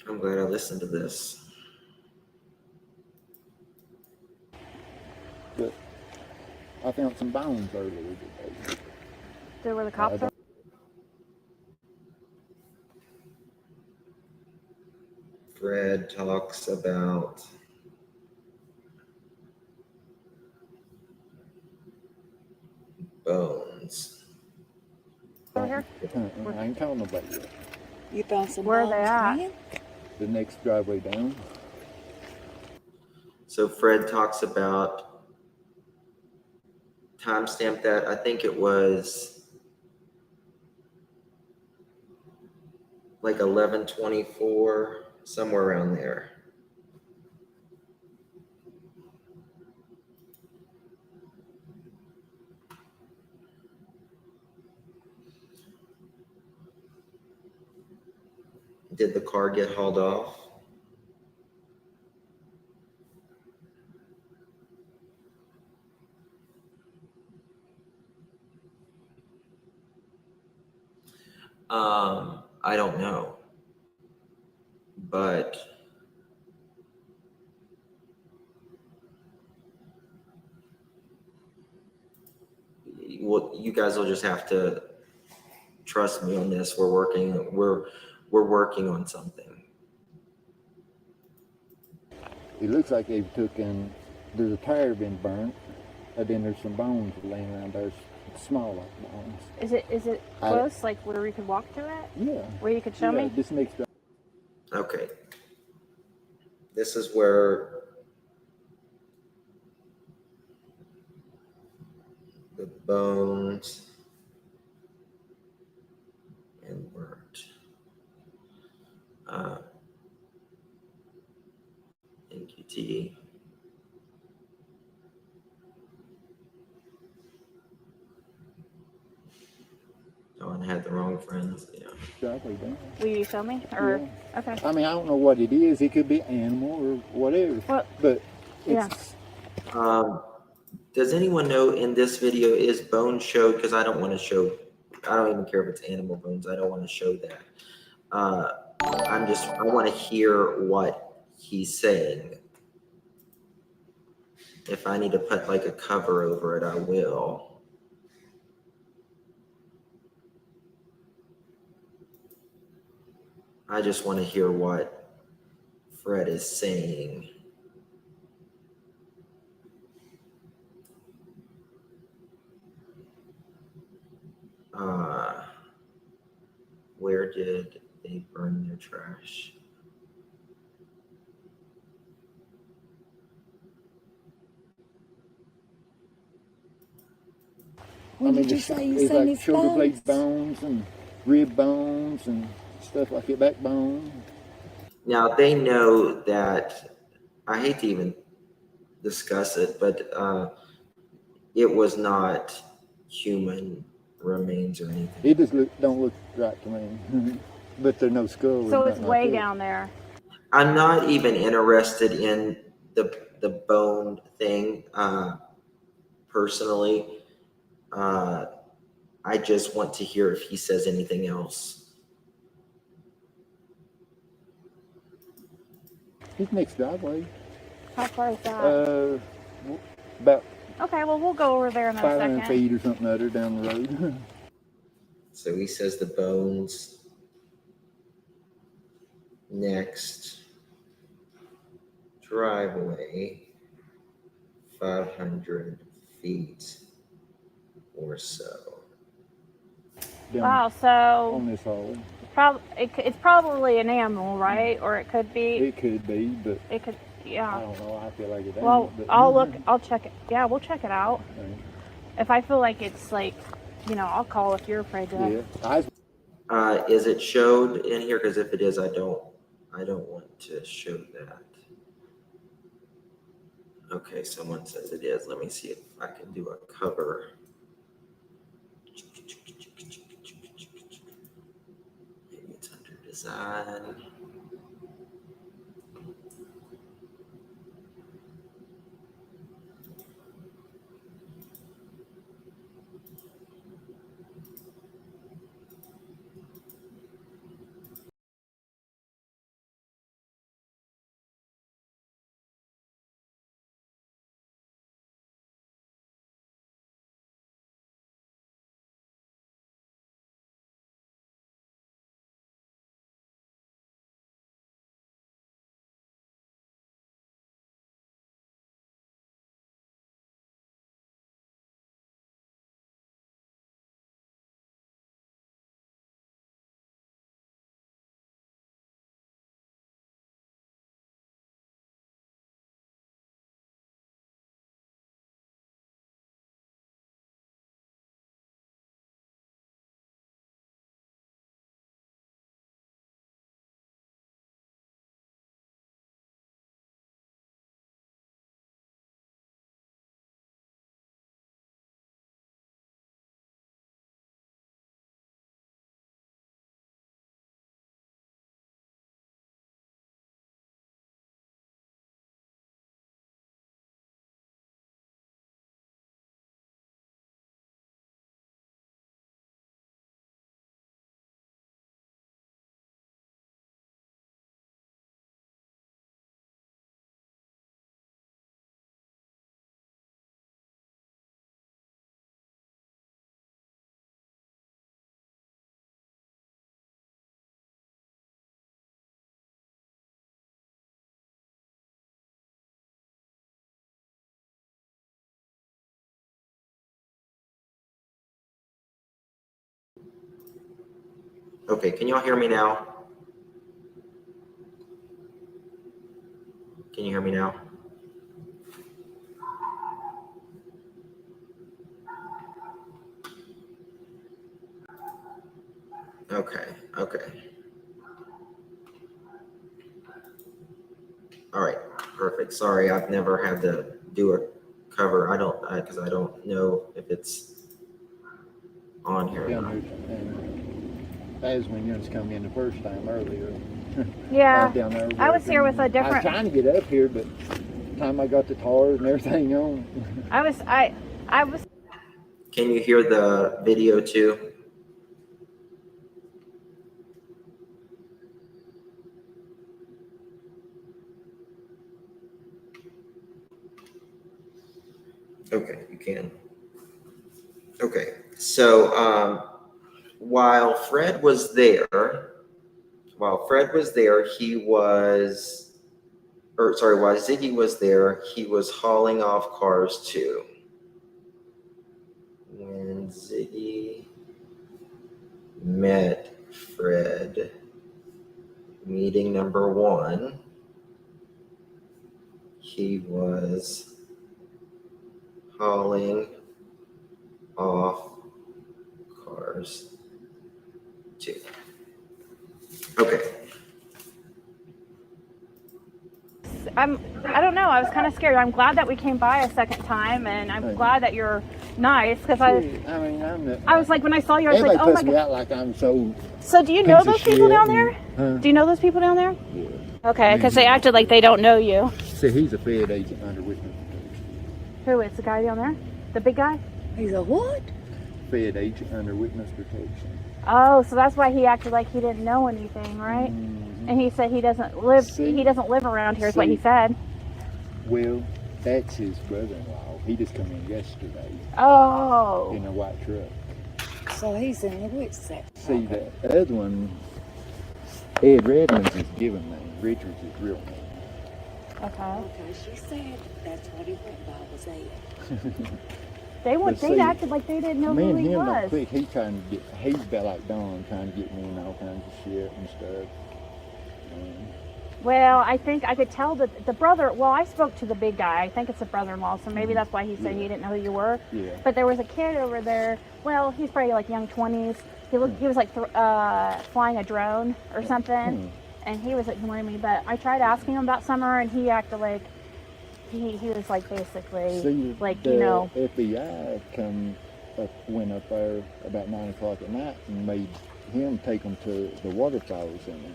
I'm glad I listened to this. But I found some bones earlier today. There were the cops are. Fred talks about bones. Over here? I ain't telling nobody yet. You found some Where are they bones, at? man? The next driveway down. So Fred talks about, timestamp that, I think it was like 11:24, somewhere around there. Did the car get hauled off? I don't know, but well, you guys will just have to trust me on this. We're working on something. It looks like they've taken. There's a tire been burnt, and then there's some bones laying around there, smaller bones. Is it close, like where we could walk to it? Yeah. Where you could show me? This next. Okay. This is where Bones and Word. NQT. Oh, and I had the wrong friends. Yeah. Driveway down. Will you show me? Or Yeah. okay. I mean, I don't know what it is. It could be animal or whatever. Well, but yeah. it's Does anyone know in this video is bone showed? Because I don't want to show. I don't even care if it's animal bones. I don't want to show that. I want to hear what he's saying. If I need to put like a cover over it, I will. I just want to hear what Fred is saying. Where did they burn their trash? Did you say you it's seen like his shoulder blade bones? bones and rib bones and stuff like that, backbone. Now they know that, I hate to even discuss it, but it was not human remains or anything. It just don't look right to me. But there's no skull. So it's way like down there. I'm not even interested in the bone thing personally. I just want to hear if he says anything else. His next driveway. How far is that? About Okay, well, we'll go over there in a 500 second. feet or something other down the road. So he says the bones next driveway 500 feet or so. Wow, so On this hole. it's probably an animal, right? Or it could be. It could be, but It could, I yeah. don't know. I feel like it ain't. Well, but, I'll look. I'll check it. Yeah, we'll check it out. Right. If I feel like it's like, I'll call if you're afraid to. Yeah. Is it showed in here? Because if it is, I don't want to show that. Okay, someone says it is. Let me see if I can do a cover. Maybe it's under design. Okay, can y'all hear me now? Can you hear me now? Okay. All right, perfect. Sorry, I've never had to do a cover. Because I don't know if it's on here. Down there, and that was when Eunice come in the first time earlier. Yeah. Down there I was here with a I was different. trying to get up here, but the time I got the tires and everything on. I was. Can you hear the video too? Okay, you can. Okay, so while Fred was there, while Ziggy was there, he was hauling off cars too. When Ziggy met Fred, meeting number 1, he was hauling off cars too. Okay. I don't know. I was kind of scared. I'm glad that we came by a second time, and I'm glad that you're nice because I was like, when I saw you, I was like, oh my me god. out like I'm so. So do you know those people down there? Huh? Do you know those people down there? Yeah. Okay, because they acted like they don't know you. See, he's a Fed agent under witness protection. Who is the guy down there? The big guy? He's a what? Fed agent under witness protection. Oh, so that's why he acted like he didn't know anything, right? Mm-hmm. And he said he doesn't live. He doesn't live around here. Is what he said. Well, that's his brother-in-law. He just come in yesterday. Oh. In a white truck. So he's in the witch section. See, the other one, Ed Redmond's his given name. Richard's his real name. Okay. Okay, she said that's what he went by was Ed. They acted like they didn't know me who and he him was. don't click. He's about like Don, trying to get me in all kinds of shit and stuff. Well, I think I could tell that the brother. Well, I spoke to the big guy. I think it's the brother-in-law, so maybe that's why he said he didn't know who you were. Yeah. But there was a kid over there. Well, he's probably like young 20s. He was like flying a drone or something, and he was ignoring me. But I tried asking him about Summer, and he acted like he was like basically like the FBI went up there about 9 o'clock at night and made him take them to the waterfalls in there.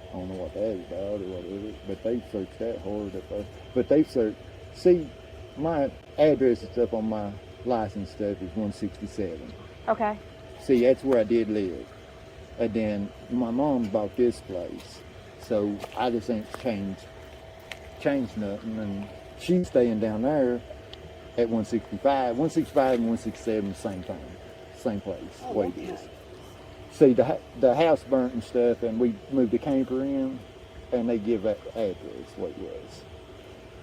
I don't know what that is about or whatever, but they searched that hard up there. But they searched. See, my address and stuff on my license stuff is 167. Okay. See, that's where I did live. And then my mom bought this place, so I just ain't changed nothing. And she's staying down there at 165. 165 and 167, same thing, same place, way it is. See, the house burnt and stuff, and we moved the camper in, and they give that address what it was.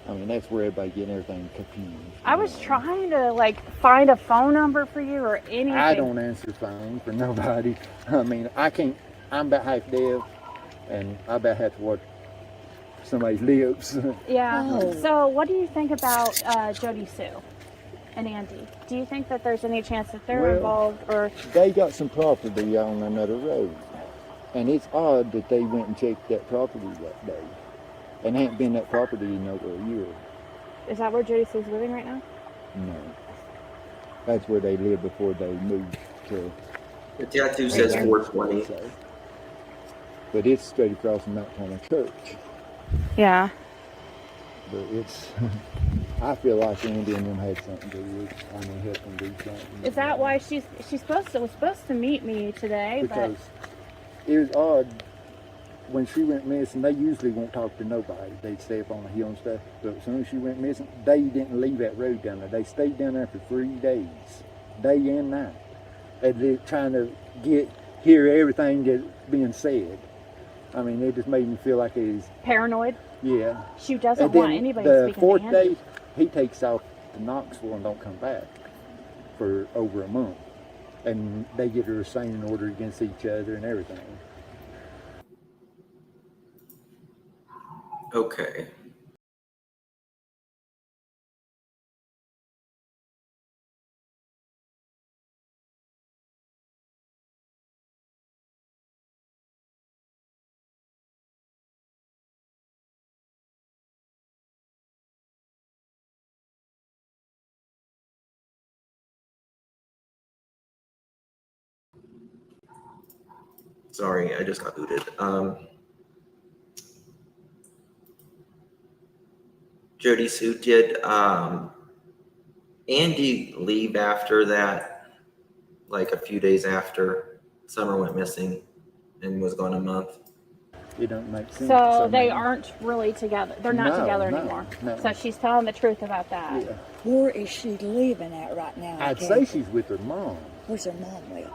I mean, that's where everybody getting everything confused. I was trying to like find a phone number for you or anything. I don't answer phone for nobody. I mean, I can't. I'm about half deaf, and I about have to watch somebody's lips. Yeah. Oh. So, what do you think about Jody Sue and Andy? Do you think that there's any chance that they're involved, or they got some property on another road, and it's odd that they went and checked that property that day, and ain't been that property in over a year. is that where Jody Sue's living right now? No, that's where they lived before they moved to. The tattoo says 420. But it's straight across from Mount Carmel Church. Yeah. But it's, I feel like Andy and them had something to do with it. I mean, help them do something. Is that why was supposed to meet me today? Because it was odd, when she went missing, they usually won't talk to nobody. They'd stay up on the hill and stuff. But as soon as she went missing, they didn't leave that road down there. They stayed down there for 3 days, day and night. And they're trying to hear everything that's being said. I mean, it just made me feel like it was paranoid. Yeah. She doesn't want anybody to speak to Andy. The 4th day, he takes off to Knoxville and don't come back for over a month. And they get a restraining order against each other and everything. Okay. Sorry, I just got booted. Jody Sue, did Andy leave after that, like a few days after Summer went missing and was gone a month? It don't make sense. So they maybe. aren't really together. They're not together anymore. No. So she's telling the truth about that. Yeah. Where is she living at right now? I'd Kathy? say she's with her mom. Where's her mom with?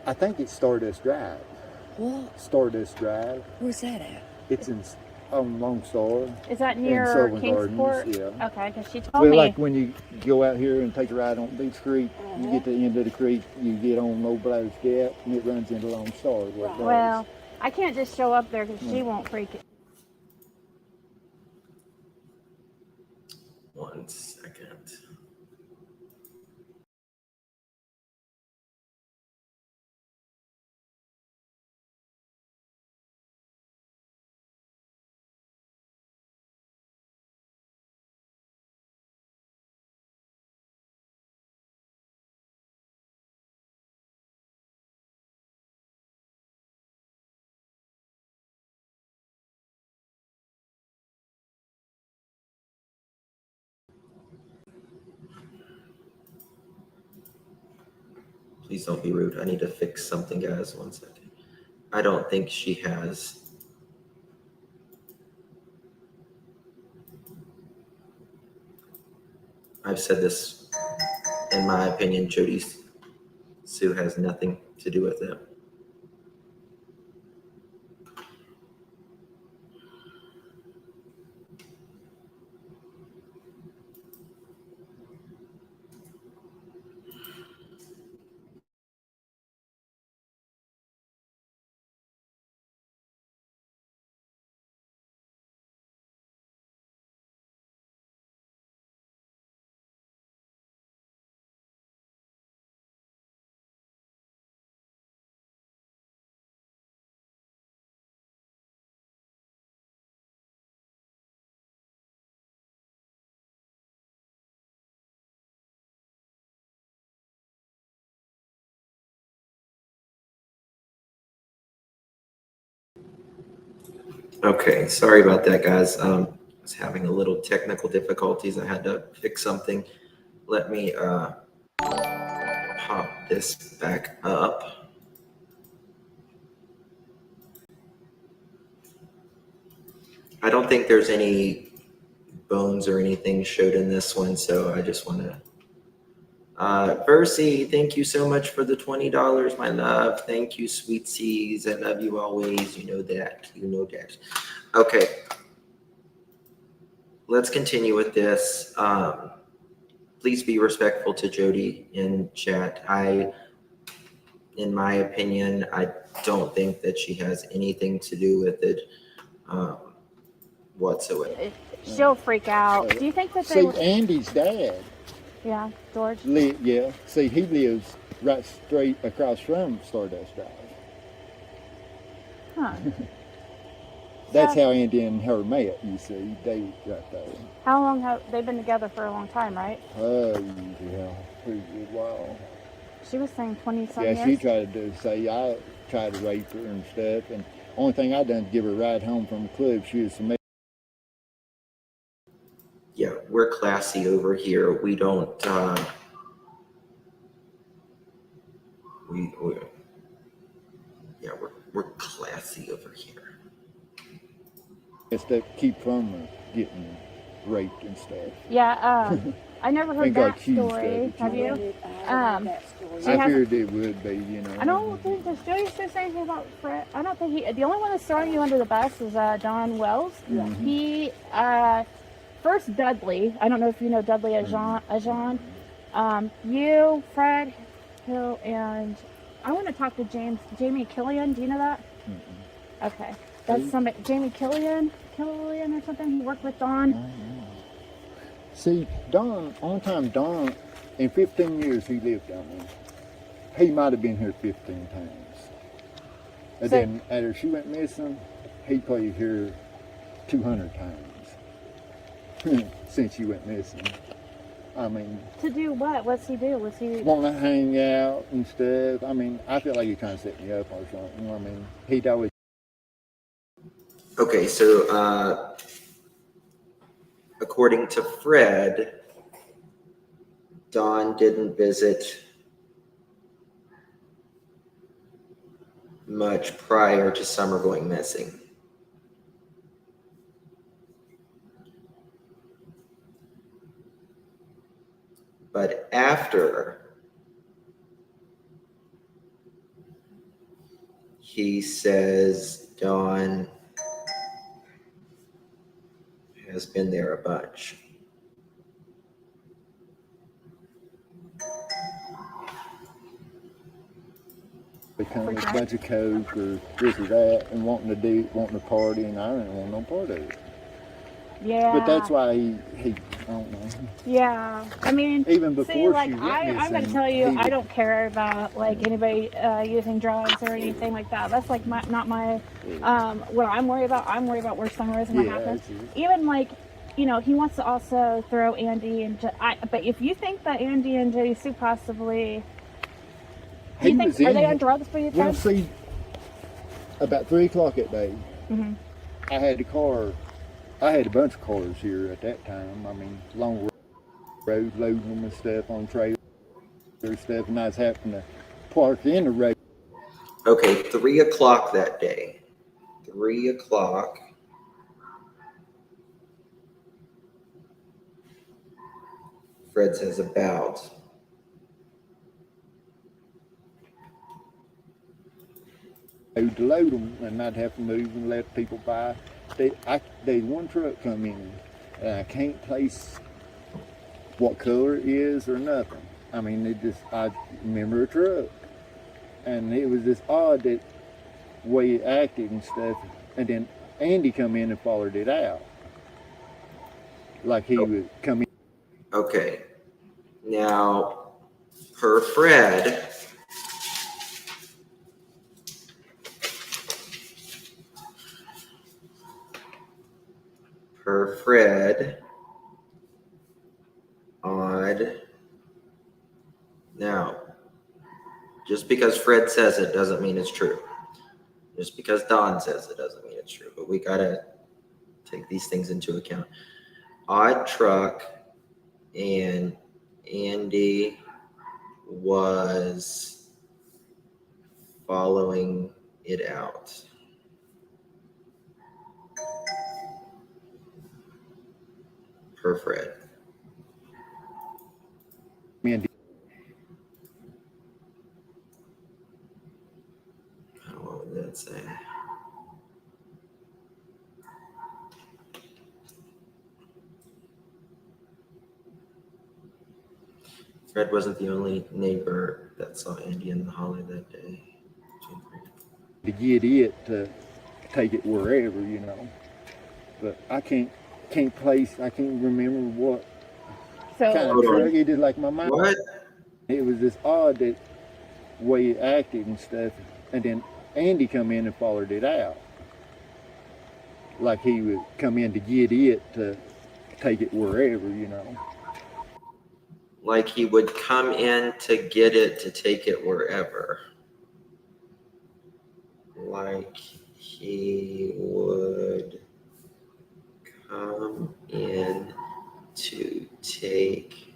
I think it's Stardust Drive. What? Stardust Drive. Where's that at? It's in Long Star. Is that in near Sylvan Kingsport? Gardens, yeah. Okay, because she told Well, me. like when you go out here and take a ride on Beach Creek, you get to the end of the creek, you get on Old Blair's Gap, and it runs into Long Star. Right. Well, I can't just show up there because she won't freak it. 1 second. Please don't be rude. I need to fix something, guys. 1 second. I don't think she has. I've said this, in my opinion, Jody Sue has nothing to do with it. Okay, sorry about that, guys. I was having a little technical difficulties. I had to fix something. Let me pop this back up. I don't think there's any bones or anything showed in this one, so I just want to. Versi, thank you so much for the $20, my love. Thank you, sweetsies. I love you always. You know that. You know that. Okay. Let's continue with this. Please be respectful to Jody in chat. In my opinion, I don't think that she has anything to do with it whatsoever. She'll freak out. Do you think that they? See, Andy's dad. Yeah, George. Yeah. See, he lives right straight across from Stardust Drive. Huh. That's how Andy and her met, you see. They right there. How long have they been together? For a long time, right? Yeah, pretty good while. She was saying 20-some Yeah, years. she tried to say I tried to rape her and stuff, and only thing I done to give her a ride home from the club, she was some. Yeah, we're classy over here. We don't. We're classy over here. It's to keep from her getting raped and stuff. Yeah, I never heard got that accused of story. it, Have you you? I figured it would be, I don't think does Jody say anything about Fred. I don't think he. The only one that's throwing you under the bus is Don Wells. Mhm. He first Dudley. I don't know if you know Dudley Ajan. You, Fred, Hill, and I want to talk to Jamie Killian. Do you know that? Mm-mm. Okay, that's somebody. Jamie Killian or something. He worked with Don. See, Don, in 15 years he lived down there. He might have been here 15 times. And then after she went missing, he played here 200 times since she went missing. I mean, To do what? What's he do? Was he? want to hang out and stuff. I mean, I feel like he's trying to set me up or something. I mean, he'd always. Okay, so according to Fred, Dawn didn't visit much prior to Summer going missing. But after, he says Dawn has been there a bunch. Become a bunch of coke or this or that and wanting to party, and I didn't want no part of it. Yeah. But that's why he I don't know. Yeah, I mean, Even before see, like she went I'm gonna missing, tell you, he I was- don't care about like anybody using drugs or anything like that. That's like not my what I'm worried about. I'm worried about where Summer is and what happens. that's it. Even like, you know, he wants to also throw Andy and but if you think that Andy and Jisoo possibly, He you think was are in they here. on drugs for you? Well, Fred? see, about 3 o'clock that day, Mhm. I had a bunch of cars here at that time. I mean, long road, loading them and stuff on trailers and stuff, and I was having to park in the road. Okay, 3 o'clock that day. 3 o'clock. Fred says about. To load them, and I'd have to move and let people by. They one truck come in, and I can't place what color it is or nothing. I mean, I remember a truck, and it was just odd that way it acted and stuff. And then Andy come in and followed it out, like he would come in. Okay. Now, per Fred, odd. Now, just because Fred says it doesn't mean it's true. Just because Don says it doesn't mean it's true. But we gotta take these things into account. Odd truck, and Andy was following it out. Per Fred. Andy. What would that say? Fred wasn't the only neighbor that saw Andy in the holly that day. To get it to take it wherever, you know. But I can't remember what So kind of truck it did. Like my mind. What? It was just odd that way it acted and stuff. And then Andy come in and followed it out, like he would come in to get it to take it wherever, you know. Like he would come in to get it to take it wherever. Like he would come in to take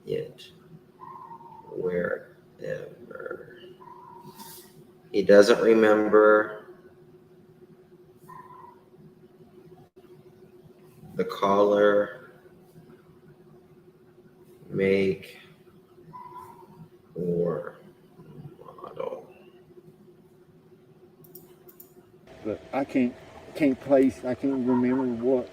it wherever. He doesn't remember the caller, make, or model. But I can't remember what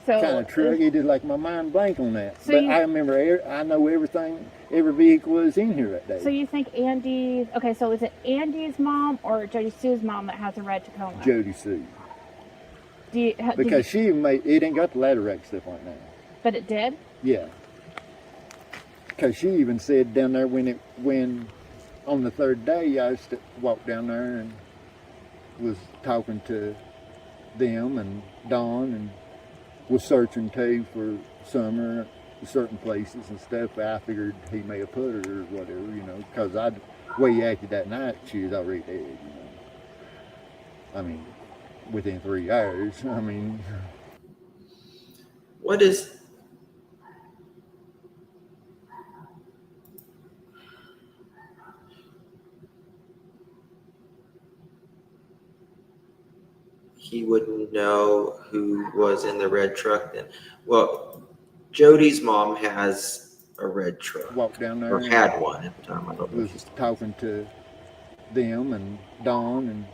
so kind of truck it did. Like my mind blank on that. So but you- I remember, I know everything, every vehicle was in here that day. So you think Andy? Okay, so is it Andy's mom or Jody Sue's mom that has a red Tacoma? Jody Sue. Because she even made it ain't got the ladder rack stuff like that. But it did. Yeah. Because she even said down there when on the third day I walked down there and was talking to them and Dawn and was searching too for Summer certain places and stuff. I figured he may have put her or whatever, because the way he acted that night, she was already dead, I mean, within 3 hours. I mean, What is he wouldn't know who was in the red truck then? Well, Jody's mom has a red truck. Walked down there or had one at the time. I don't know. Was talking to them and Dawn and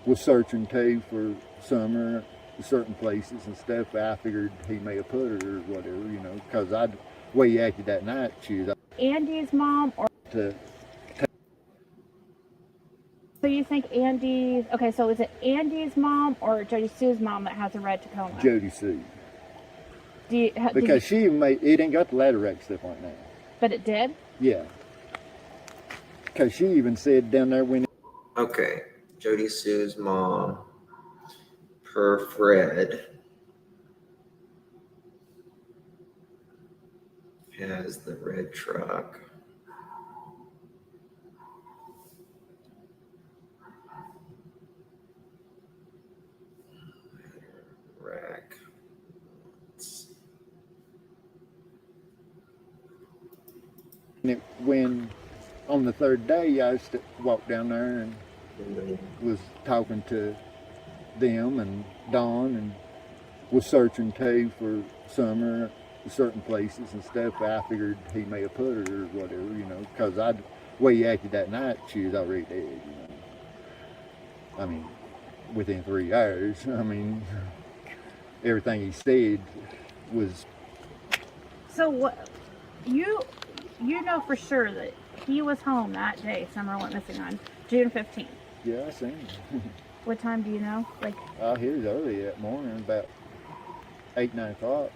was searching too for Summer certain places and stuff. I figured he may have put her or whatever, because the way he acted that night, she was Andy's mom or to. So you think Andy's okay? So is it Andy's mom or Jody Sue's mom that has a red Tacoma? Jody Sue. Because she made it ain't got the ladder rack stuff like that. But it did. Yeah. Because she even said down there when. Okay, Jody Sue's mom, per Fred, has the red truck. Rack. When on the third day, I walked down there and was talking to them and Dawn and was searching too for Summer certain places and stuff. I figured he may have put her or whatever, because the way he acted that night, she was already dead, I mean, within 3 hours. I mean, everything he said was. So what you know for sure that he was home that day Summer went missing on June 15th. Yeah, I seen him. What time do you know? Like, he was early that morning, about 8, 9 o'clock.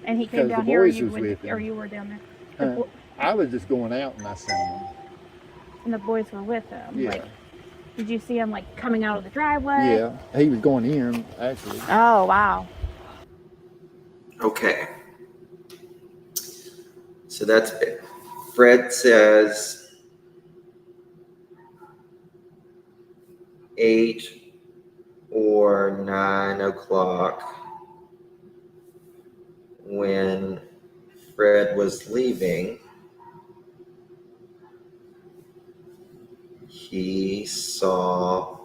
And he came down here, or you were down there? I was just going out and I seen him. And the boys were with him. Yeah. Like, did you see him like coming out of the driveway? Yeah, he was going in actually. Oh wow. Okay. So that's big. Fred says 8 or 9 o'clock when Fred was leaving. He saw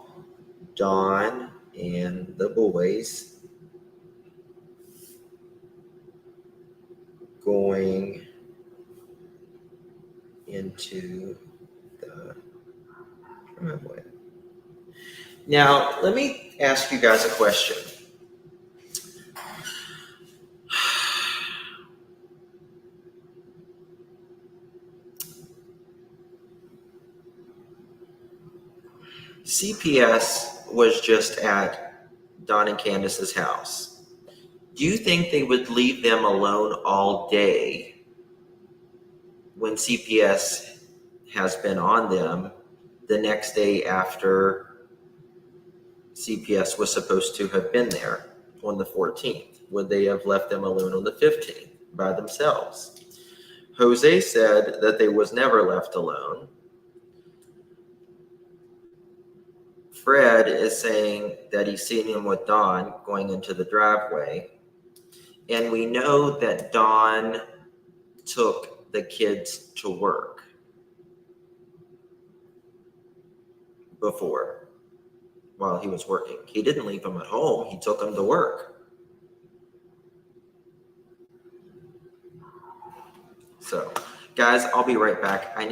Dawn and the boys going into the driveway. Now, let me ask you guys a question. CPS was just at Don and Candace's house. Do you think they would leave them alone all day when CPS has been on them the next day after CPS was supposed to have been there on the 14th? Would they have left them alone on the 15th by themselves? Jose said that they was never left alone. Fred is saying that he's seen him with Dawn going into the driveway. And we know that Dawn took the kids to work before while he was working. He didn't leave them at home. He took them to work. So, guys, I'll be right back. I'm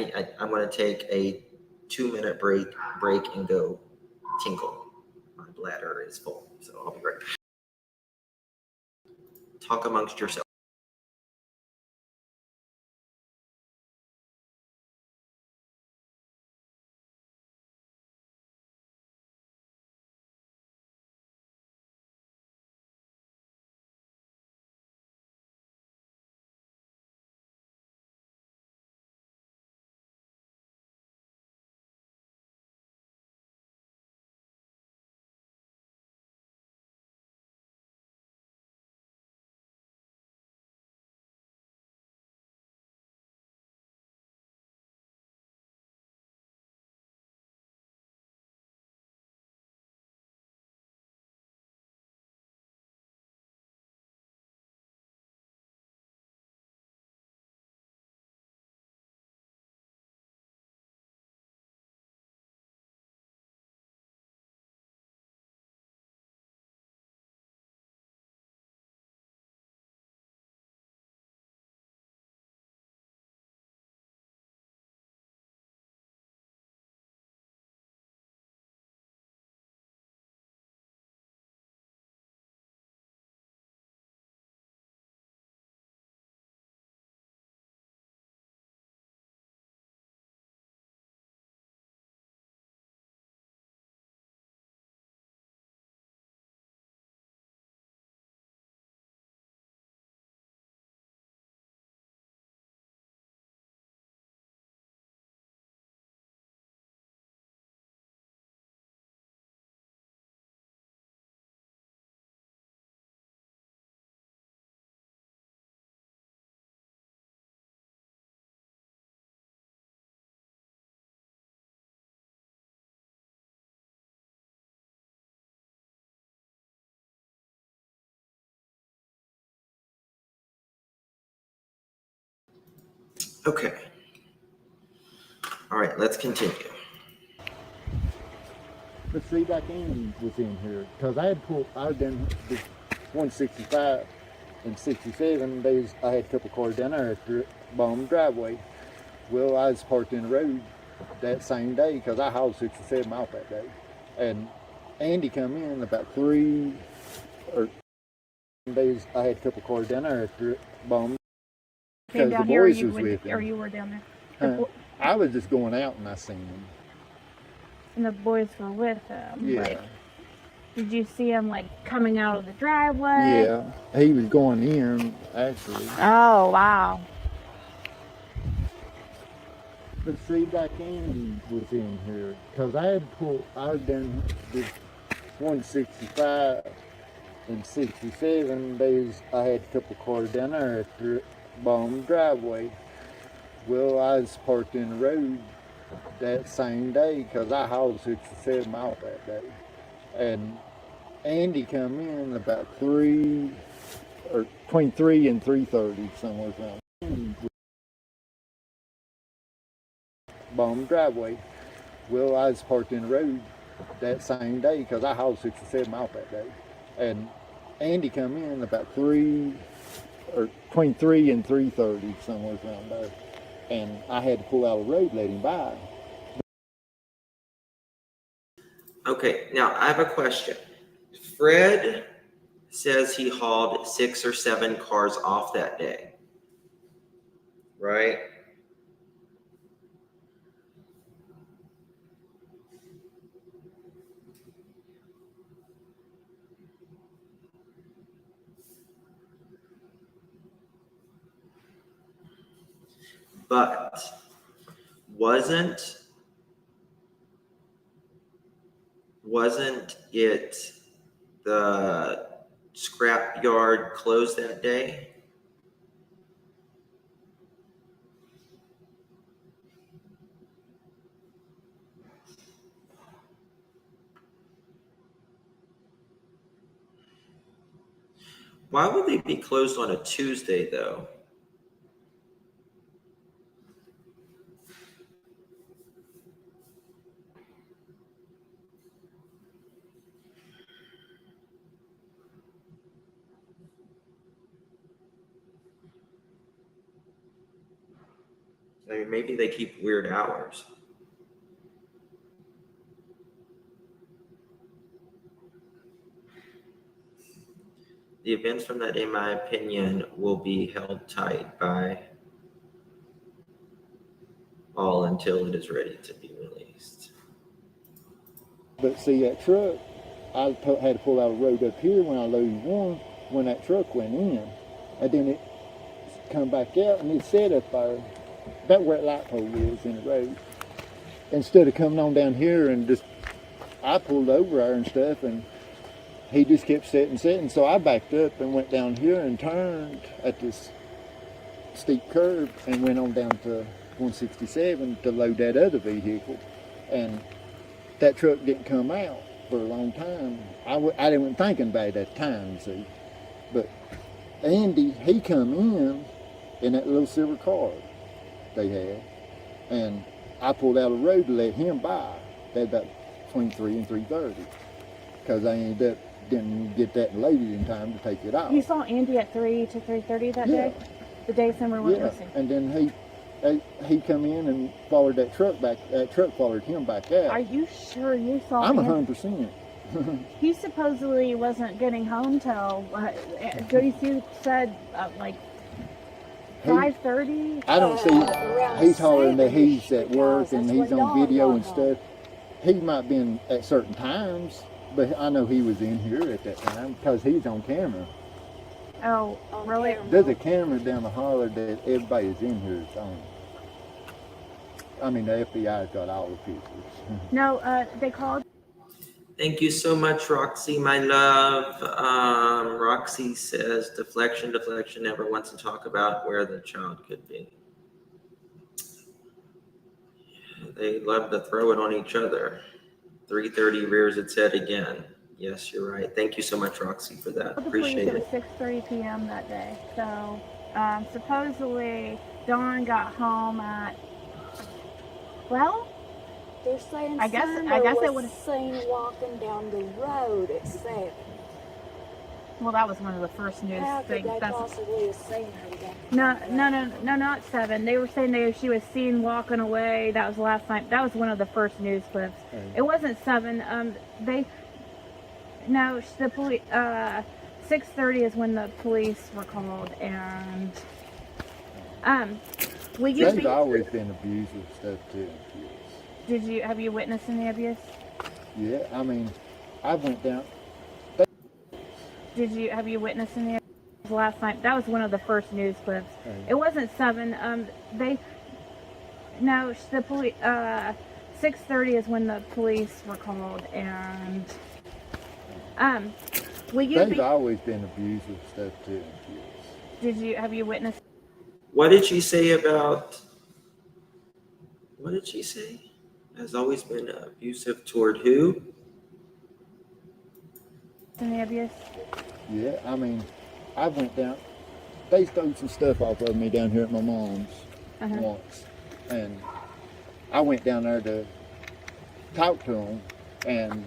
going to take a 2-minute break and go tinkle. My bladder is full, so I'll be right back. Talk amongst yourselves. Okay. All right, let's continue. But see, like Andy was in here, because I had done the 165 and 67 days. I had a couple cars down there after it, bombed driveway. Well, I was parked in the road that same day because I hauled 67 out that day. And Andy come in about 3 or days. I had a couple cars down there after it, bombed. Came Because the down here, or boys you was went, with or him. you were down there. I was just going out and I seen him. And the boys were with him. Yeah. Like, did you see him like coming out of the driveway? Yeah, he was going in actually. Oh wow. But see, like Andy was in here, because I had done the 165 and 67 days. I had a couple cars down there after it, bombed driveway. Well, I was parked in the road that same day because I hauled 67 out that day. And Andy come in about 3 or between 3 and 3:30 somewhere around. Bomb driveway. Well, I was parked in the road that same day because I hauled 67 out that day. And Andy come in about 3 or between 3 and 3:30 somewhere around there. And I had to pull out of the road, let him by. Okay, now I have a question. Fred says he hauled 6 or 7 cars off that day, right? But wasn't it the scrap yard closed that day? Why would they be closed on a Tuesday though? I mean, maybe they keep weird hours. The events from that day, in my opinion, will be held tight by all until it is ready to be released. But see, that truck, I had to pull out a road up here when I loaded one, when that truck went in. And then it come back out and it sat up there, about where that light pole is in the road. Instead of coming on down here and just, I pulled over there and stuff, and he just kept sitting. So I backed up and went down here and turned at this steep curve and went on down to 167 to load that other vehicle. And that truck didn't come out for a long time. I didn't thinking about it at the time, see. But Andy, he come in that little silver car they had. And I pulled out of the road to let him by. That about between 3 and 3:30. Because I didn't get that loaded in time to take it out. You saw Andy at 3 to 3:30 that day? The day Summer went missing. And then he come in and followed that truck back. That truck followed him back out. Are you sure you saw I'm Andy? 100%. He supposedly wasn't getting home till, Jody Sue said, like 5:30? I don't see, he's hollering that he's at work and he's on video and stuff. He might have been at certain times, but I know he was in here at that time because he's on camera. Oh, really? There's a camera down the holler that everybody's in here is on. I mean, the FBI's got all the pictures. No, they called. Thank you so much, Roxy, my love. Roxy says, deflection never wants to talk about where the child could be. They love to throw it on each other. 3:30 rears its head again. Yes, you're right. Thank you so much, Roxy, for that. Appreciate it. It was 6:30 p.m. that day. So supposedly Dawn got home at, well, They're saying I guess Sunday it was would. seen walking down the road at 7. Well, that was one of the first news How could things. they That's possibly have seen her down no, not 7. They were saying she was seen walking away. That was the last time. That was one of the first news clips. It wasn't 7. The police. 6:30 is when the police were called, and They've always been abusive stuff too. Have you witnessed any abuse? Yeah, I mean, I went down. Have you witnessed any abuse? Last time? That was one of the first news clips. It wasn't 7. The police. 6:30 is when the police were called, and They've always been abusive stuff too. Have you witnessed? What did she say about? What did she say? Has always been abusive toward who? Any abuse? Yeah, I mean, I went down. They stole some stuff off of me down here at my mom's once, and I went down there to talk to them, and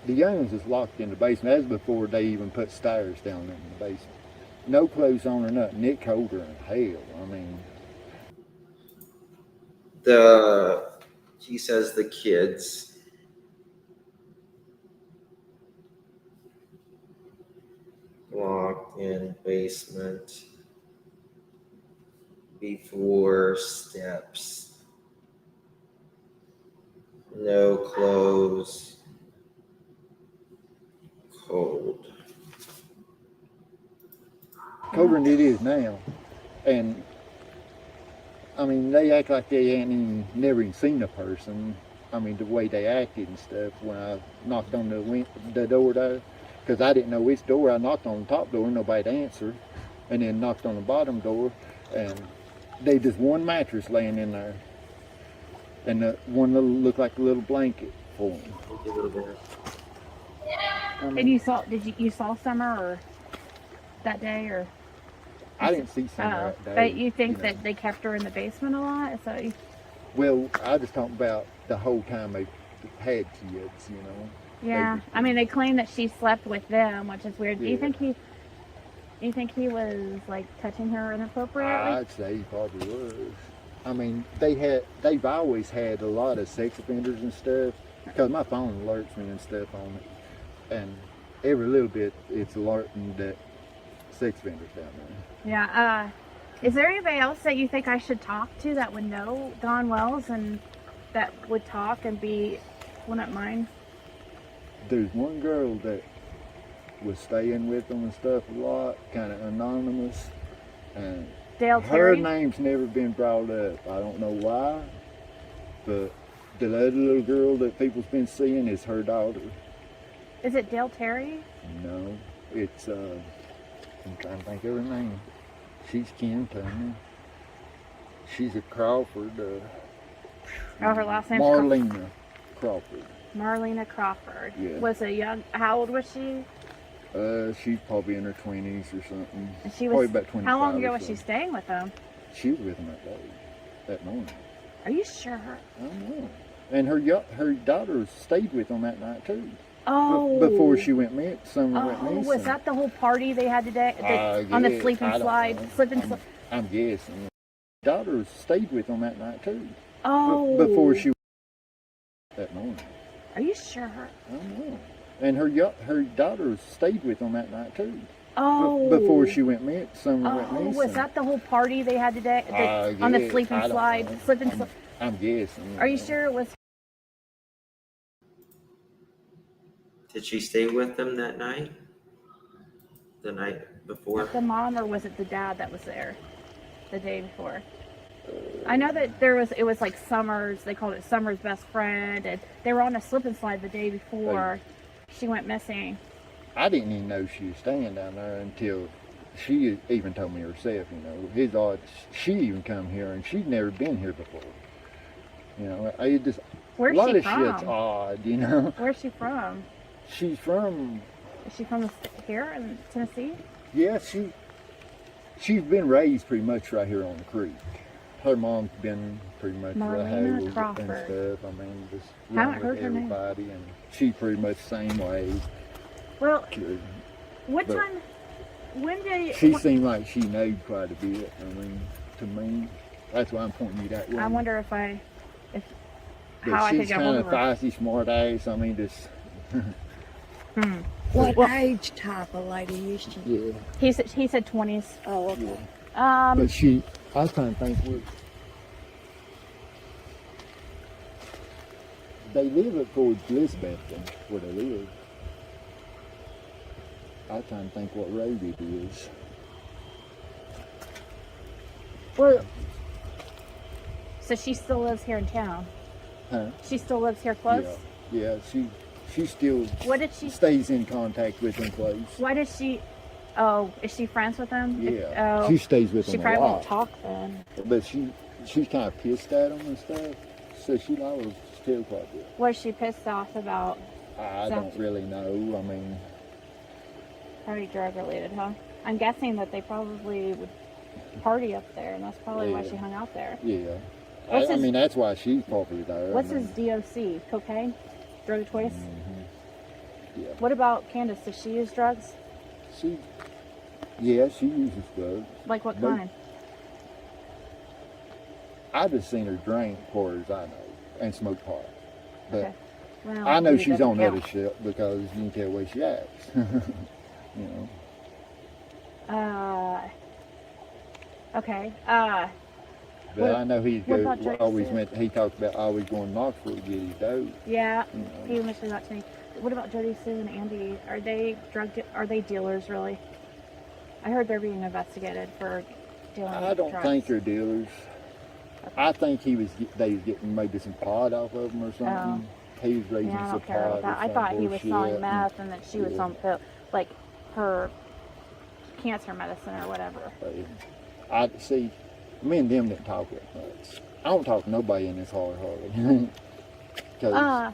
the young ones was locked in the basement. That was before they even put stairs down in the basement. No clothes on or nothing. It colder than hell. I mean, He says the kids locked in basement before steps. No clothes. Cold. colder than it is now. And I mean, they act like they ain't never even seen a person. I mean, the way they acted and stuff when I knocked on the door there, because I didn't know which door. I knocked on the top door, nobody'd answer, and then knocked on the bottom door, and they just one mattress laying in there, and one little looked like a little blanket for them. And you saw? You saw Summer or that day or? I didn't see Summer that day. But you think that they kept her in the basement a lot? So. Well, I just talking about the whole time they had kids, you know. Yeah, I mean, they claim that she slept with them, which is weird. Yeah. Do you think he was like touching her inappropriately? I'd say he probably was. I mean, they've always had a lot of sex offenders and stuff, because my phone alerts me and stuff on it, and every little bit it's alerting that sex offenders down there. Yeah. Is there anybody else that you think I should talk to that would know Dawn Wells and that would talk and wouldn't mind? There's one girl that was staying with them and stuff a lot, kind of anonymous, and Dale her Terry? name's never been brought up. I don't know why, but the other little girl that people's been seeing is her daughter. Is it Dale Terry? No, it's I'm trying to think of her name. She's Kim Turner. She's a Crawford. Her last name's Marlena Crawford. Marlena Crawford. Yeah. Was a young. How old was she? She's probably in her 20s or something. And she probably was. about 25. How long ago or was she so. staying with them? She was with them that day, that morning. Are you sure? I don't know. And her daughter stayed with them that night too. Oh. Before she went Summer went missing. Was that the whole party they had today? On the slip and slide? I'm guessing. Daughter stayed with them that night too. Oh. Before she that morning. Are you sure? I don't know. And her daughter stayed with them that night too. Oh. Before she went Summer went missing. Was that the whole party they had today? On the slip and slide? I'm guessing. Are you sure it was? Did she stay with them that night? The night before? The mom, or was it the dad that was there the day before? I know that it was like Summer's, they called it Summer's best friend, and they were on a slip and slide the day before she went missing. I didn't even know she was staying down there until she even told me herself, you know. She even come here, and she'd never been here before. You know, Where's a lot she of from? shit's odd, you know. Where's she from? She's from... Is she from here in Tennessee? Yeah, she's been raised pretty much right here on the creek. Her mom's been pretty much Marlena right Crawford. and stuff. I mean, just Haven't run heard with her name. everybody, and she pretty much the same way. Well, But when did she seemed like she knows quite a bit. I mean, to me, that's why I'm pointing you that way. I wonder if But how I could she's get kind hold of of her. feisty, smart ass. I mean, just What age type of lady is she? yeah. He said 20s. Oh, okay. But I was trying to think they live up towards Elizabethton, where they live. I was trying to think what road it is. Well, so she still lives here in town. Huh? She still lives here close. Yeah, she still What did she? stays in contact with them close. Why does she? Oh, is she friends with them? Yeah, she stays with She them a probably lot. won't talk then. But she's kind of pissed at them and stuff. So she knows still quite a bit. What is she pissed off about? I don't really know. I mean, Probably drug related, huh? I'm guessing that they probably would party up there, and that's probably why Yeah. she hung out there. yeah. What's I his- mean, that's why she's popular there. What's I mean, his DOC? Cocaine? Drug of choice? Yeah. What about Candace? Does she use drugs? She uses drugs. Like what But- kind? I just seen her drink, far as I know, and smoke pot. But Okay. Well, I know maybe she's doesn't on count. other shit because you can tell the way she acts. You know. Okay. But What- I know he what about Drake always Sue? went. He talked about always going to Knoxville to get his dope. Yeah, You know. he mentioned that to me. What about Jody Sue and Andy? Are they are they dealers really? I heard they're being investigated for dealing I with don't drugs. think they're dealers. I think they was getting maybe some pot off of them or something. He was raising Yeah, I some don't care about pot. that. or I some thought he was bullshit, selling and- meth and that she was Yeah. on pill, like her cancer medicine or whatever. I see. Me and them didn't talk that much. I don't talk to nobody in this hard hardly. Because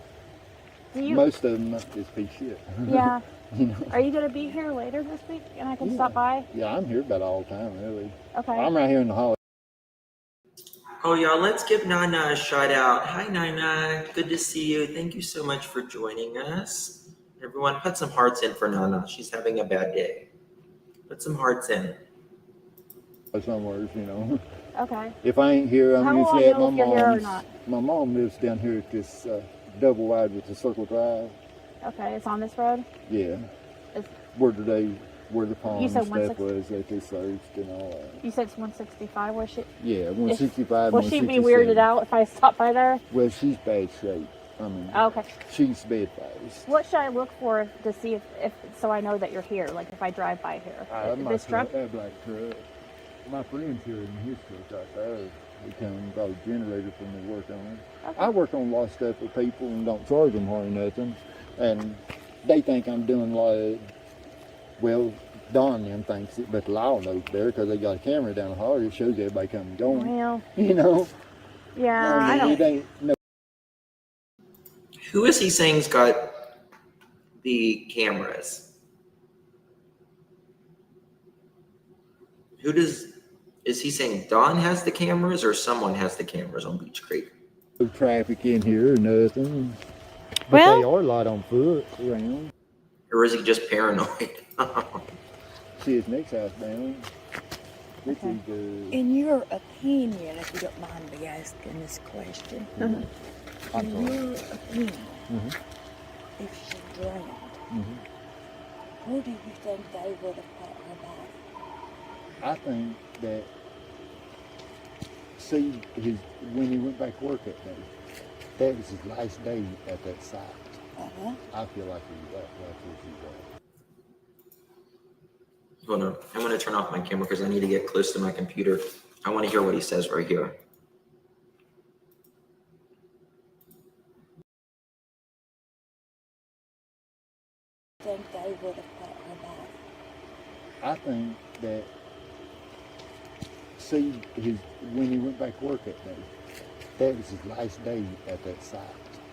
Do you? most of them is piece of shit. Yeah. You know? Are you gonna be here later this week, and I can Yeah. stop by? Yeah, I'm here about all the time, really. Okay. I'm right here in the hall. Oh, y'all, let's give Nana a shout out. Hi, Nana. Good to see you. Thank you so much for joining us. Everyone, put some hearts in for Nana. She's having a bad day. Put some hearts in. Somewhere, you know. Okay. If I ain't here, I'm How will usually I at know my if you're here or mom's. not? My mom lives down here at this double wide with the circle drive. Okay, it's on this road. Yeah. It's- Where the pond said and stuff was that they searched and all that. You said it's 165. Where she? Yeah, 165, Will she be 167. weirded out if I stop by there? Well, she's bad shape. I mean, Okay. she's bed-faced. What should I look for to see if so I know that you're here? Like if I drive by here, this truck. That black truck. My friend's here in his truck right there. He come and brought a generator for me to work on. Okay. I work on a lot of stuff with people and don't charge them hardly nothing. And they think I'm doing like, well, Don and them thinks it, but the law knows better because they got a camera down the hall. It shows everybody coming and going. Well, You know? yeah, I mean, don't. it ain't no. Who is he saying's got the cameras? Is he saying Don has the cameras or someone has the cameras on Beach Creek? No traffic in here or nothing. But Well- they are a lot on foot around. Or is he just paranoid? See his next house down. This Okay. is the. In your opinion, if you don't mind me asking this question, I'm in sorry. your opinion, Mhm. if she drowned, Mhm. who do you think they would have put her body? I think that, see, when he went back to work that day, that was his last day at that site. Uh-huh. I feel like that's where he was. Hold on. I'm going to turn off my camera because I need to get close to my computer. I want to hear what he says right here. Think they would have put her body? I think that, see, when he went back to work that day, that was his last day at that site.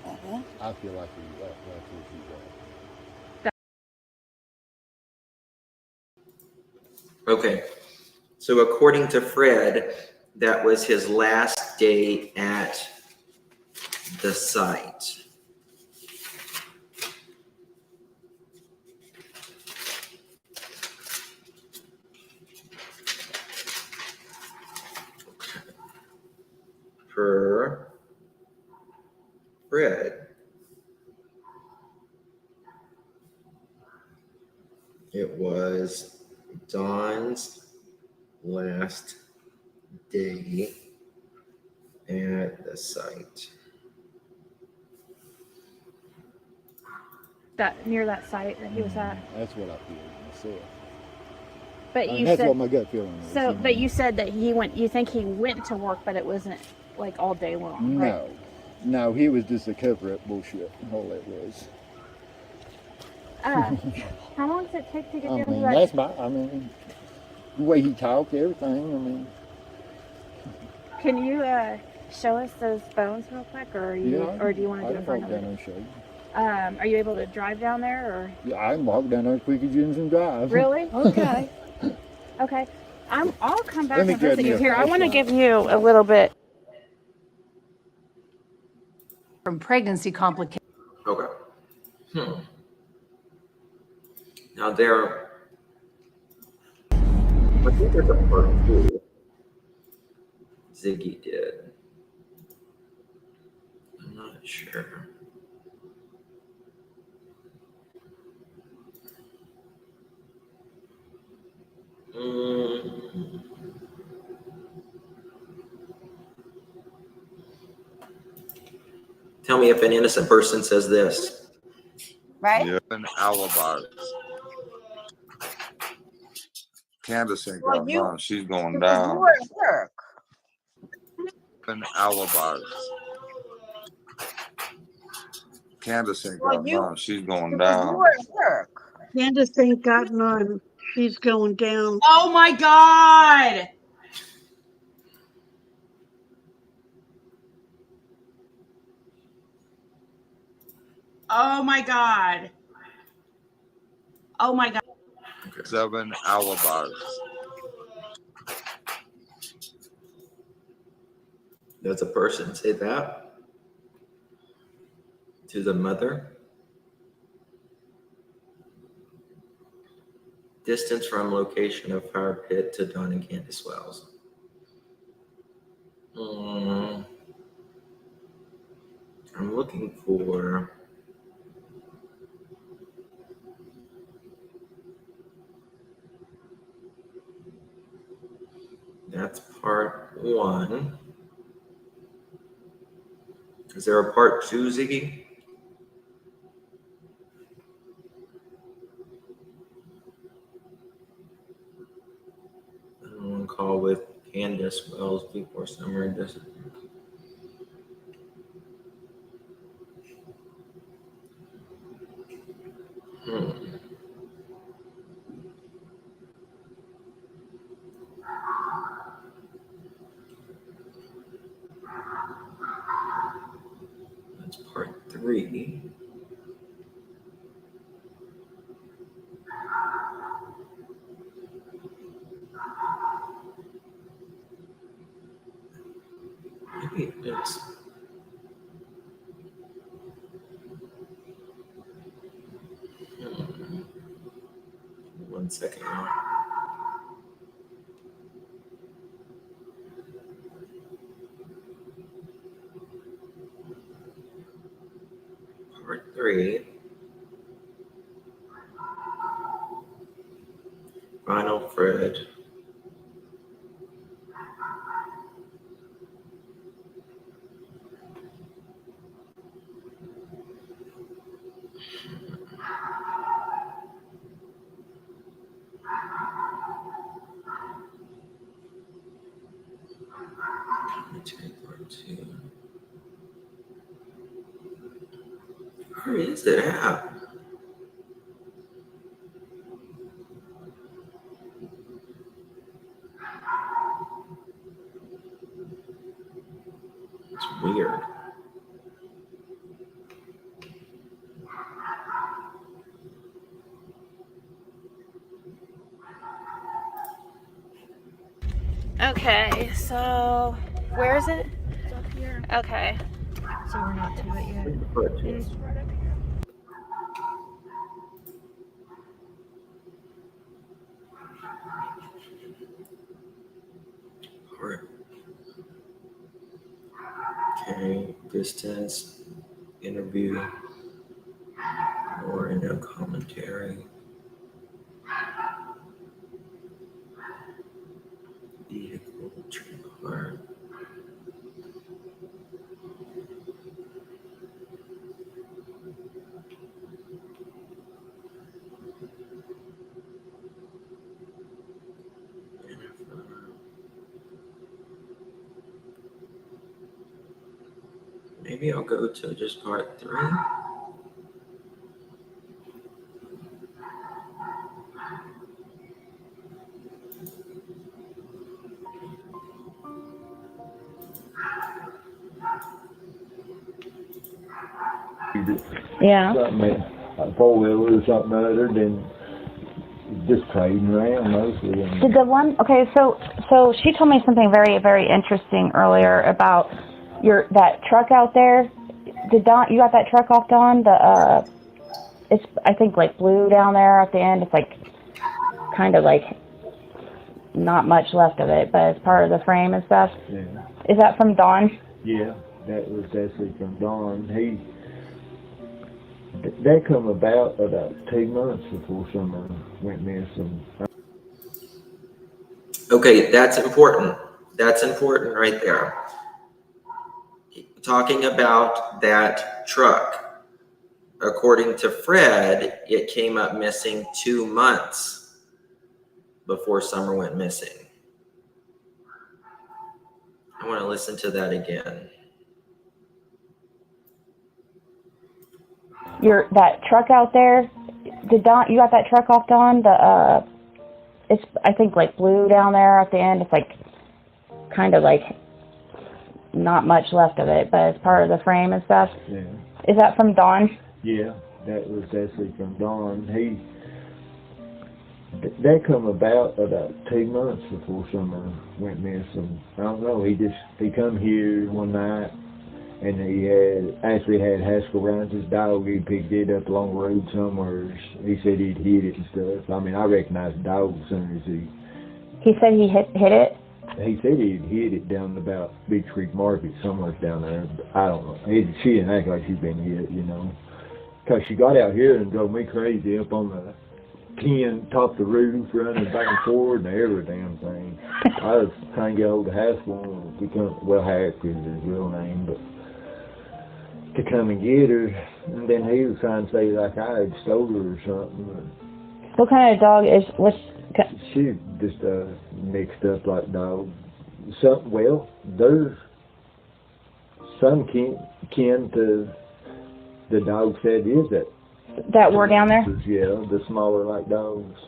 Uh-huh. I feel like that's where he was. Okay. So according to Fred, that was his last day at the site. Per Fred, it was Don's last day at the site. That near that site that he was at. That's what I feel myself. But I mean, you that's said what my gut feeling is. so. you know. But you said that he went. You think he went to work, but it wasn't like all day long. Right? No, he was just a cover-up bullshit. All that was. How long does it take to get down to mean, that? that's my. I mean, the way he talked, everything. I mean. Can you show us those bones real quick, or do you want to do it for another? Down there and show you. Are you able to drive down there, or? Yeah, I can walk down there as quick as you can drive. Really? Okay. Okay. I'll come back Let me and visit grab you me a here. I want to flashlight. give you a little bit. From pregnancy complications. Okay. Now I think there's a part 2 Ziggy did. I'm not sure. Tell me if an innocent person says this. Right? Yeah, an alibi. Candace ain't got none. She's going down. You were at work. An alibi. Candace ain't got none. She's going You down. were at work. Candace ain't got none. She's going down. Oh my God. Oh my God. Oh my God. 7 alibis. Does a person say that to the mother? Distance from location of fire pit to Don and Candace Wells. I'm looking for that's part 1. Is there a part 2, Ziggy? I'm on call with Candace Wells before summer and doesn't. That's part 3. Maybe it's 1 second now. Part 3. Final Fred. Commentary part 2. Where is it at? It's weird. Okay, so where is it? It's up here. Okay. So we're not to it yet. It's right up here. Okay, distance, interview, or no commentary. Vehicle, trailer. Maybe I'll go to just part 3. Yeah. Something a 4-wheeler or something other than just trading around mostly. Did the one? Okay, so she told me something very, very interesting earlier about that truck out there. Did Don? You got that truck off, Don? It's I think like blue down there at the end. It's like kind of like not much left of it, but it's part of the frame and stuff. Yeah. Is that from Don? Yeah, that was actually from Don. That come about 2 months before summer went missing. Okay, that's important. That's important right there. Talking about that truck, according to Fred, it came up missing 2 months before Summer went missing. I want to listen to that again. That truck out there. Did Don? You got that truck off, Don? It's I think like blue down there at the end. It's like kind of like not much left of it, but it's part of the frame and stuff. Yeah. Is that from Don? Yeah, that was actually from Don. That come about 2 months before Summer went missing. I don't know. He come here one night and he had Haskell Ryan's dog. He picked it up along the road somewhere. He said he'd hit it and stuff. I mean, I recognized the dog as soon as He said he hit it. He said he'd hit it down about Beach Creek Market, somewhere down there. I don't know. She didn't act like she'd been hit, you know. Because she got out here and drove me crazy up on the top of the roof, running back and forward and every damn thing. I was trying to get hold of Haskell and Hack is his real name, but to come and get her. And then he was trying to say like I had stole her or something. What kind of dog is? She's just mixed up like dog. There's some kin to the dog said is that were down there. Yeah, the smaller like dogs.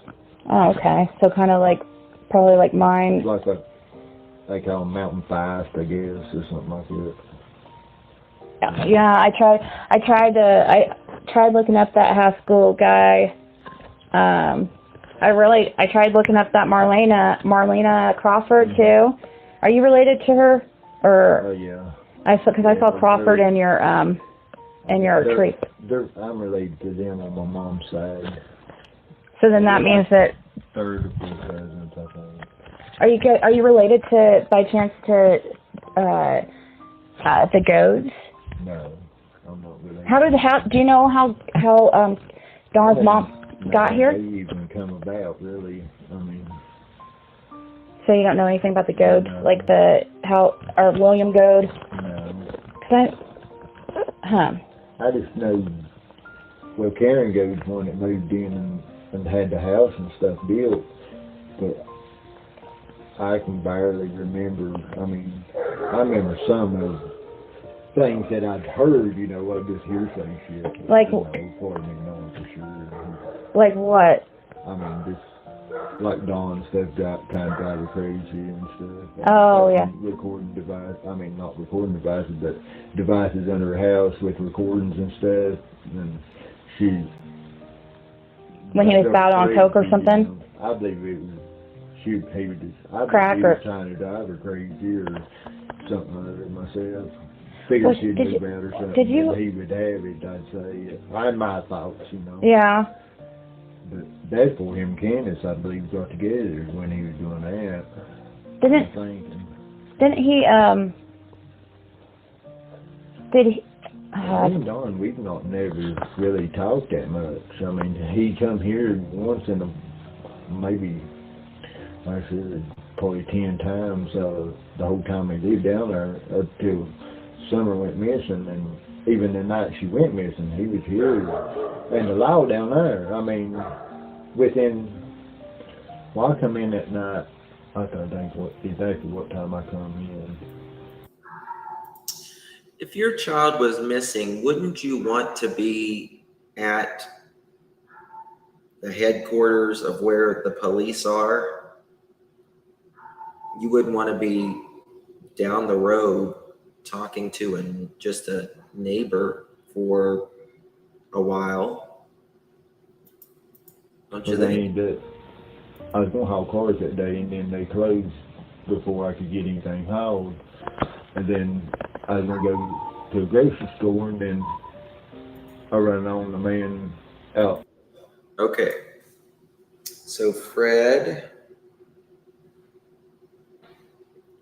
Oh, okay. So kind of like probably like mine. Like they call them mountain feist, I guess, or something like that. Yeah, I tried looking up that Haskell guy. I tried looking up that Marlena Crawford too. Are you related to her? Or yeah. I saw Crawford in your tree. I'm related to them on my mom's side. So then that means that third or fourth cousins, I think. Are you related to by chance to the Goads? No, I'm not related. Do you know how Don's mom got here? They even come about, really. I mean. So you don't know anything about the Goads, no. like or William Goad? No. I just know. Well, Karen Goad's one that moved in and had the house and stuff built, but I can barely remember. I mean, I remember some of things that I'd heard, you know, like this hearsay shit. Like, part of me knowing for sure. Like what? I mean, just like Dawn stuff got kind of drive her crazy and stuff. Oh, yeah. Recording device. I mean, not recording devices, but devices under her house with recordings and stuff. And when he was found on coke or something. You know, I believe he was just, I think he Cracker. was trying to drive her crazy or something other than myself. Figured she'd move out or something, and he would have it, I'd say. I my thoughts, you know. Yeah. But that's for him, Candace, I believe, got together when he was doing that. Didn't he, did he, me and Don, we've not never really talked that much. I mean, he come here once in a, maybe, like I said, probably 10 times the whole time he lived down there up till Summer went missing, and even the night she went missing, he was here. And the law down there, I mean, I come in that night, I can't think exactly what time I come in. If your child was missing, wouldn't you want to be at the headquarters of where the police are? You wouldn't want to be down the road talking to just a neighbor for a while. Don't you think? I was going to haul cars that day, and then they closed before I could get anything hauled. And then I was going to go to a grocery store, and then I ran on the man out. Okay. So Fred,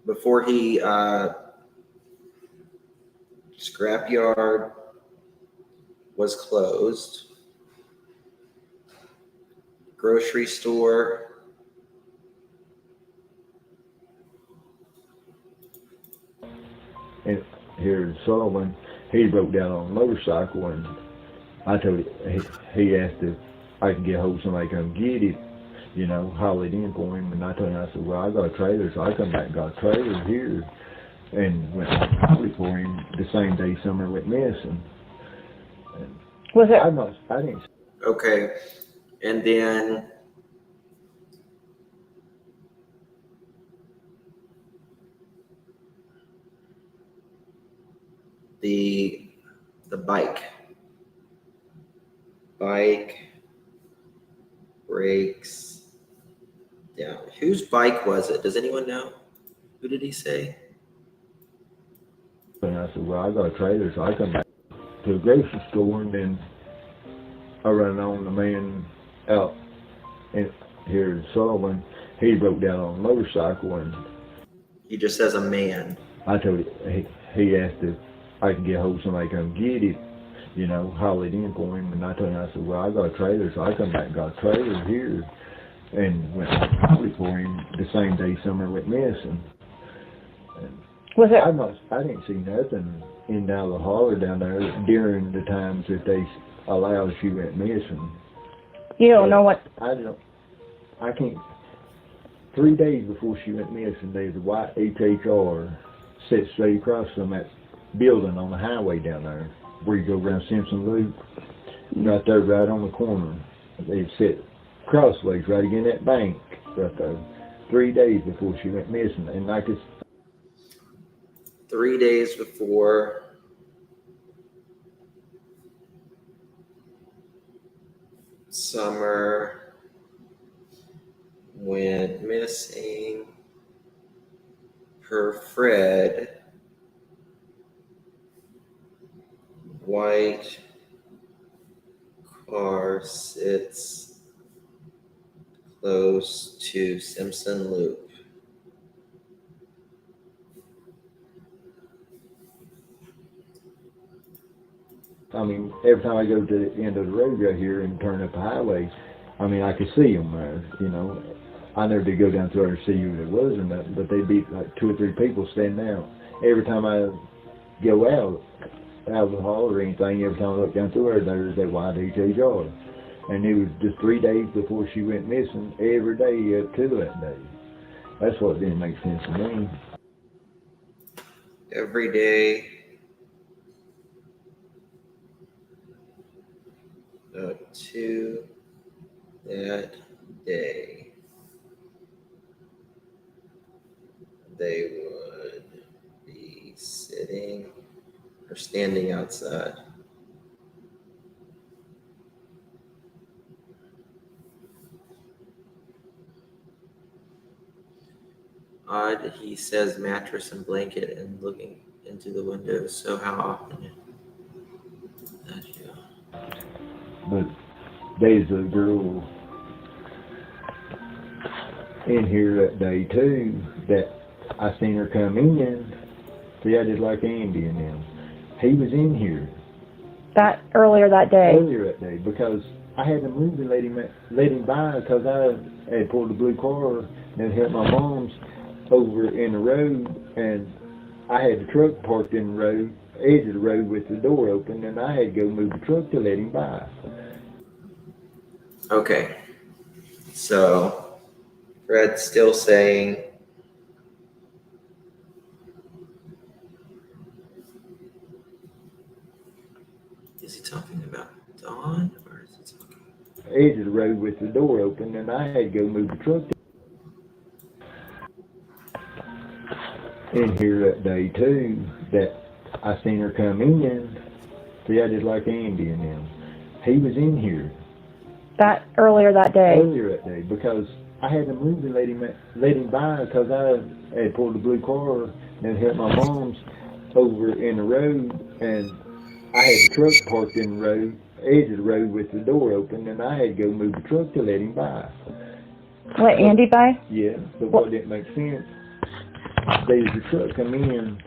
before he scrapyard was closed, grocery store, and here in Sullivan, he broke down on a motorcycle, and I told him, he asked if I could get hold of somebody to come get it, you know, haul it in for him. And I told him, I said, well, I got a trailer, so I come back and got a trailer here, and went and hauled it for him the same day Summer went missing. And was it? I didn't. Okay, and then the bike breaks down. Whose bike was it? Does anyone know? Who did he say? And I said, well, I got a trailer, so I come back to the grocery store, and then I ran on the man out and here in Sullivan. He broke down on a motorcycle, and He just says a man. I told him, he asked if I could get hold of somebody to come get it, you know, haul it in for him. And I told him, I said, well, I got a trailer, so I come back and got a trailer here, and went and hauled it for him the same day Summer went missing. And was it? I didn't see nothing in down the holler down there during the times that they allowed she went missing. You don't know what? I can't. 3 days before she went missing, there's a white HHR set straight across from that building on the highway down there, where you go around Simpson Loop, right there, right on the corner. They sit crossways right again that bank right there. 3 days before she went missing, and like it's 3 days before Summer went missing, her Fred, white car sits close to Simpson Loop. I mean, every time I go to the end of the road right here and turn up the highway, I mean, I could see them there, you know. I never did go down through there to see who it was, and that, but they'd be like 2 or 3 people standing out. Every time I go out of the hall or anything, every time I look down through there's that white HHR. And it was just 3 days before she went missing, every day up to that day. That's what didn't make sense to me. Every day up to that day, they would be sitting or standing outside. Odd, he says mattress and blanket and looking into the windows. So how often? But there's a girl in here that day too that I seen her come in. See, I just like Andy and them. He was in here. That earlier that day. Earlier that day, because I had to move and let him by because I had pulled the blue car and helped my mom's over in the road, and I had the truck parked in the road, edge of the road with the door open, and I had to go move the truck to let him by. Okay. So Fred's still saying is he talking about Dawn or is he talking edge of the road with the door open, and I had to go move the truck in here that day too that I seen her come in. See, I just like Andy and them. He was in here. That earlier that day. Earlier that day, because I had to move and let him by because I had pulled the blue car and helped my mom's over in the road, and I had the truck parked in the road, edge of the road with the door open, and I had to go move the truck to let him by. Let Andy by? Yeah, but what didn't make sense, there's the truck come in.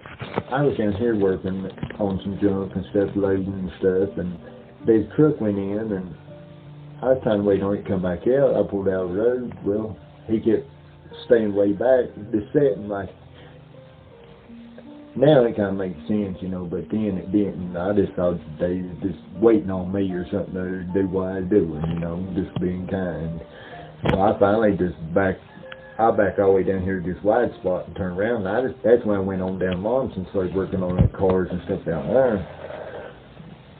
I was down here working on some junk and stuff, loading and stuff, and the truck went in, and I was trying to wait on it to come back out. I pulled out of the road. Well, he kept staying way back, just sitting like. Now it kind of makes sense, you know, but then it didn't. I just thought they were just waiting on me or something to do what I was doing, you know, just being kind. So I finally just backed all the way down here to this wide spot and turned around. And that's when I went on down Lawrence and started working on the cars and stuff down there.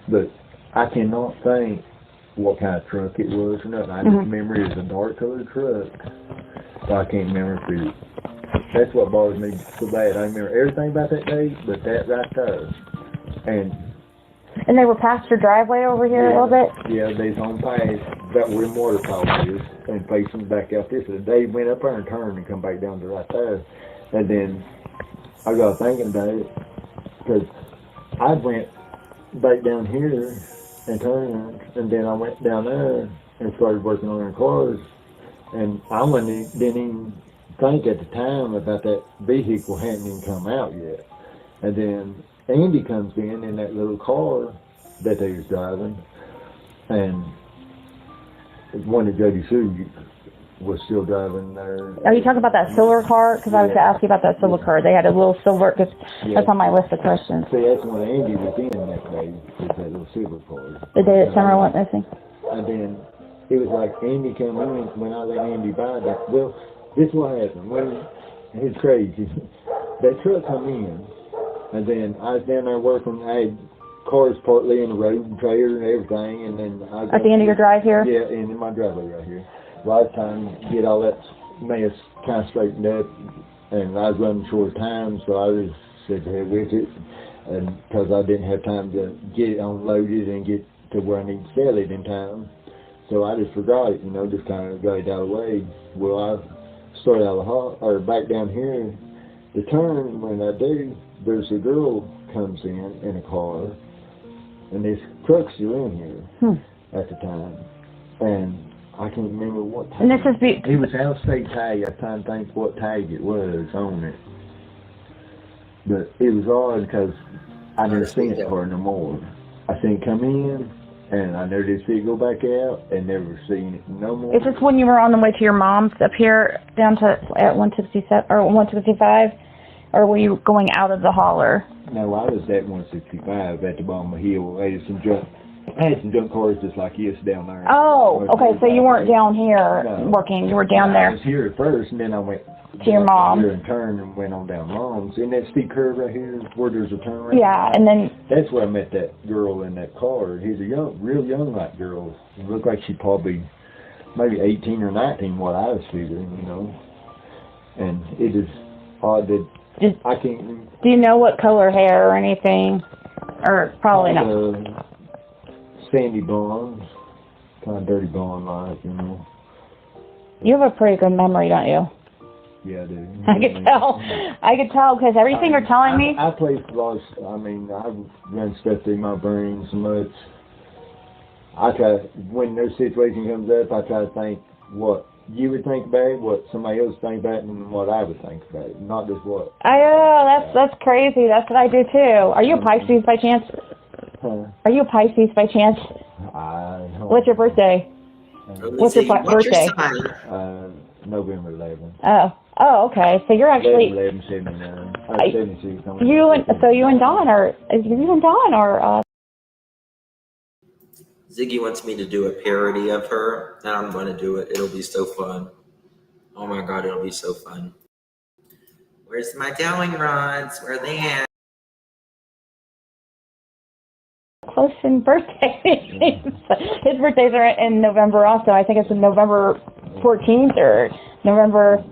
But I cannot think what kind of truck it was or nothing. I just remember it was a dark colored truck. So I can't remember if it. That's what bothers me so bad. I remember everything about that day, but that right there. And they were past your driveway over here a little bit? Yeah, they's on past about where the waterfall is and facing back out there. So they went up there and turned and come back down to right there. And then I got thinking about it because I went back down here and turned, and then I went down there and started working on their cars. And I didn't even think at the time about that vehicle hadn't even come out yet. And then Andy comes in that little car that they was driving, and one of Jody Sue was still driving there. Are you talking about that silver car? Because I was going to ask you about that silver car. They had a little silver, because that's on my list of questions. See, that's when Andy was in that day, with that little silver car. The day that Summer went missing? And then it was like Andy came in, when I let Andy by, well, this is what happened. It's crazy. That truck come in, and then I was down there working. I had cars partly in the road and trailer and everything, and then I at the end of your drive here? Yeah, and in my driveway right here. Well, I was trying to get all that mess kind of straightened up, and I was running short of time, so I just said, hey, with it, and because I didn't have time to get it unloaded and get to where I need to sell it in time. So I just forgot it, you know, just kind of got it out of the way. Well, I started out of back down here to turn. When I do, there's a girl comes in a car, and this truck's still in here at the time, and I can't remember what tag. And this is it was out of state tag. I'm trying to think what tag it was on it, but it was odd because I never seen that car no more. I seen it come in, and I never did see it go back out, and never seen it no more. Is this when you were on the way to your mom's up here down to at 167 or 165, or were you going out of the hauler? No, I was at 165 at the bottom of the hill. I had some junk cars just like this down there. Oh, okay. So you weren't down here working. You were down there. I was here at first, and then I went to your mom. Here and turned and went on down Mom's. Isn't that steep curve right here where there's a turnaround? Yeah, and then that's where I met that girl in that car. She's a real young like girl. It looked like she probably maybe 18 or 19, what I was figuring, you know. And it is odd that I can't. Do you know what color hair or anything? Or probably not. Sandy blonde, kind of dirty blonde like, you know. You have a pretty good memory, don't you? Yeah, I do. I could tell. I could tell because everything you're telling me. I place a lot of, I mean, I run stuff through my brain so much. I try, when there's a situation comes up, I try to think what you would think about it, what somebody else think about it, and what I would think about it, not just what. I know, that's crazy. That's what I do too. Are you a Pisces by chance? Huh? Are you a Pisces by chance? What's your birthday? What's your birthday? November 11th. Oh, okay. So you're actually 11/79. 76. You and Dawn are Ziggy wants me to do a parody of her, and I'm going to do it. It'll be so fun. Oh my God, it'll be so fun. Where's my dowling rods? Where are they at? close in birthday. His birthdays are in November also. I think it's November 14th or November.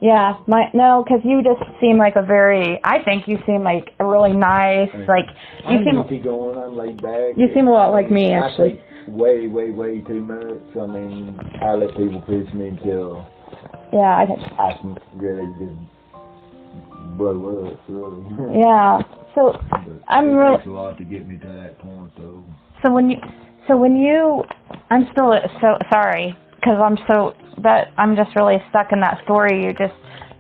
Yeah, because you just seem like I think you seem like a really nice, like, you seem. I'm easygoing, I'm laid back. You seem a lot like me, actually. I think way too much. I mean, I let people push me until. Yeah, I can really just blow up, really. Yeah, so I'm really. It takes a lot to get me to that point, though. So when you, I'm still so sorry because I'm just really stuck in that story.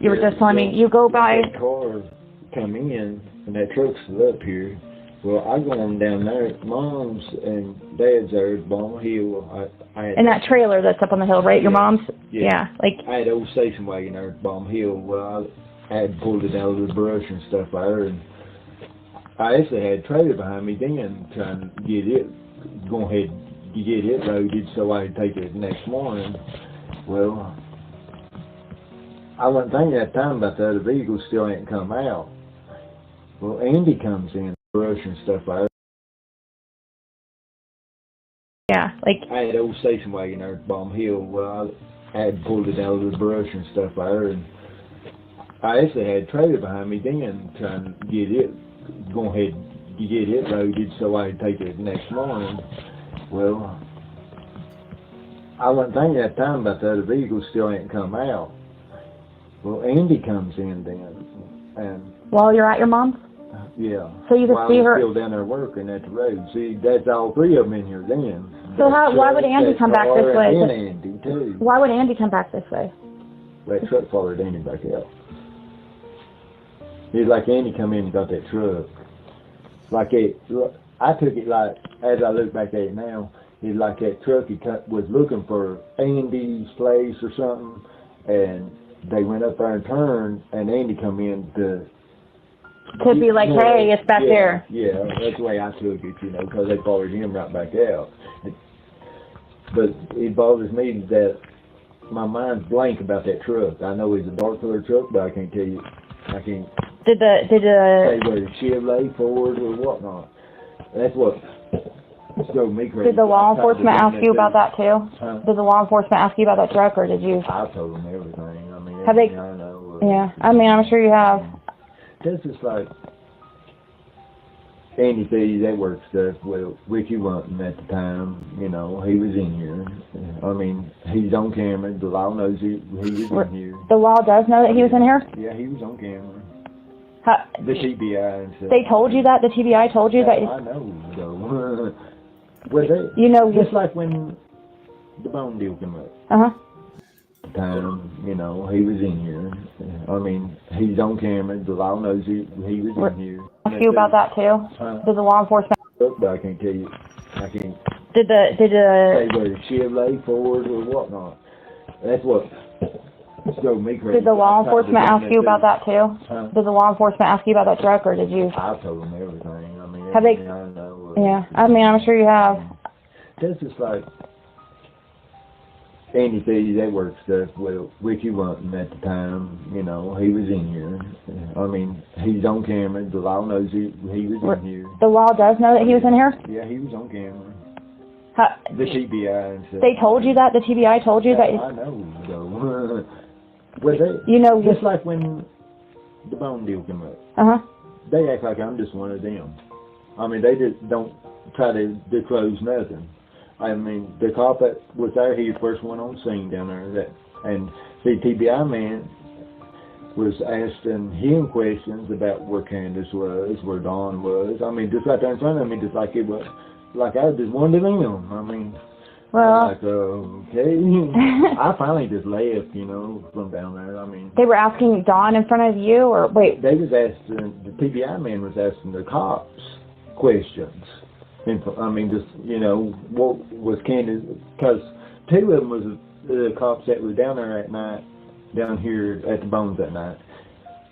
You were just telling me you go by. That car come in and that truck's up here. Well, I go on down there. Mom's and Dad's there at Ball Hill. In that trailer that's up on the hill, right? Your mom's. Yeah, like. I had an old station wagon there at Ball Hill. Well, I had pulled it out of the brush and stuff there, and I actually had a trailer behind me then trying to get it, go ahead and get it loaded so I could take it the next morning. Well, I wasn't thinking at the time about the other vehicle still ain't come out. Well, Andy comes in, brush and stuff like that. Yeah, like. I had an old station wagon there at Ball Hill. Well, I had pulled it out of the brush and stuff there, and I actually had a trailer behind me then trying to get it, go ahead and get it loaded so I could take it the next morning. Well, I wasn't thinking at the time about the other vehicle still ain't come out. Well, Andy comes in then, and. While you're at your mom's? Yeah. So you can see her. Still down there working at the road. See, that's all three of them in here then. So why would Andy come back this way? And Andy too. Why would Andy come back this way? That truck followed Andy back out. It's like Andy come in and got that truck. I took it like, as I look back at it now, it's like that truck was looking for Andy's place or something, and they went up there and turned, and Andy come in to. Could be like, hey, it's back there. Yeah, that's the way I took it, because they followed him right back out. But it bothers me that my mind's blank about that truck. I know it's a dark colored truck, but I can't tell you. I can't. Did say whether it's Chevrolet, Ford, or whatnot. That's what drove me crazy. Did the law enforcement ask you about that too? Huh? Did the law enforcement ask you about that truck, or did you? I told them everything. I mean, have they? I know. Yeah, I mean, I'm sure you have. That's just like Andy said that work stuff. Well, Ricky wasn't at the time. He was in here. I mean, he's on camera. The law knows he was in here. The law does know that he was in here? Yeah, he was on camera. The TBI and stuff. They told you that? The TBI told you that? I know, though. Well, just like when the bone deal came up. Uh-huh. Time, he was in here. I mean, he's on camera. The law knows he was in here. Ask you about that too? Did the law enforcement? But I can't tell you. I can't. Did say whether it's Chevrolet, Ford, or whatnot. That's what drove me crazy. Did the law enforcement ask you about that too? Did the law enforcement ask you about that truck, or did you? I told them everything. I mean, have they? I know. Yeah, I mean, I'm sure you have. That's just like Andy said that work stuff. Well, Ricky wasn't at the time. He was in here. I mean, he's on camera. The law knows he was in here. The law does know that he was in here? Yeah, he was on camera. The TBI and stuff. They told you that? The TBI told you that? I know, though. Well, just like when the bone deal came up. Uh-huh. They act like I'm just one of them. I mean, they just don't try to disclose nothing. I mean, the cop that was there, he was the first one on scene down there. And see, TBI man, was asking him questions about where Candace was, where Dawn was. I mean, just right there in front of me, just like it was, like I was just one of them. I mean, Well, like, okay. I finally just left, you know, from down there. I mean, they were asking Dawn in front of you, or wait? They was asking, the TBI man was asking the cops questions. And, I mean, just, you know, what was Candace, because two of them was the cops that were down there at night, down here at the Bones that night,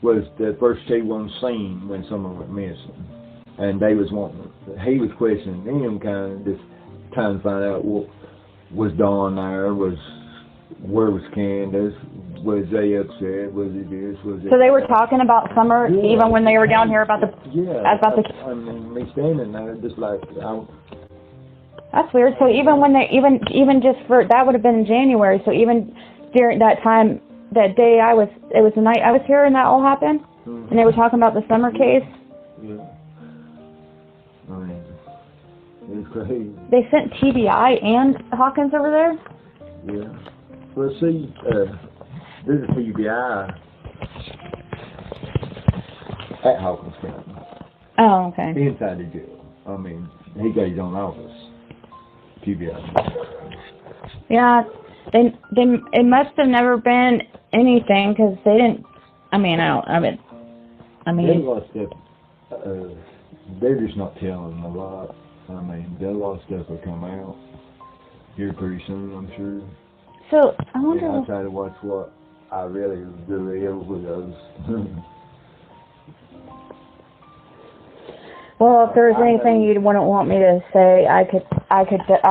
was the first two ones seen when someone went missing. And they was wanting, he was questioning them, kind of just trying to find out what was Dawn there, where was Candace, was they upset, was it this, was it So they were talking about Summer even when they were down here about the I mean, me standing there just like That's weird. So even when they even just for that would have been in January. So even during that time, that day it was the night I was here and that all happened, and they were talking about the Summer case. Yeah. I mean, it's crazy. They sent TBI and Hawkins over there. Yeah. Well, see, there's a TBI at Hawkins County. Oh, okay. Inside the jail. I mean, he got his own office. TBI. Yeah, they it must have never been anything because they didn't. I mean, There's a lot of stuff. They're just not telling a lot. I mean, there's a lot of stuff will come out here pretty soon, I'm sure. So I wonder. And I try to watch what I really do with those. Well, if there's anything you wouldn't want me to say, I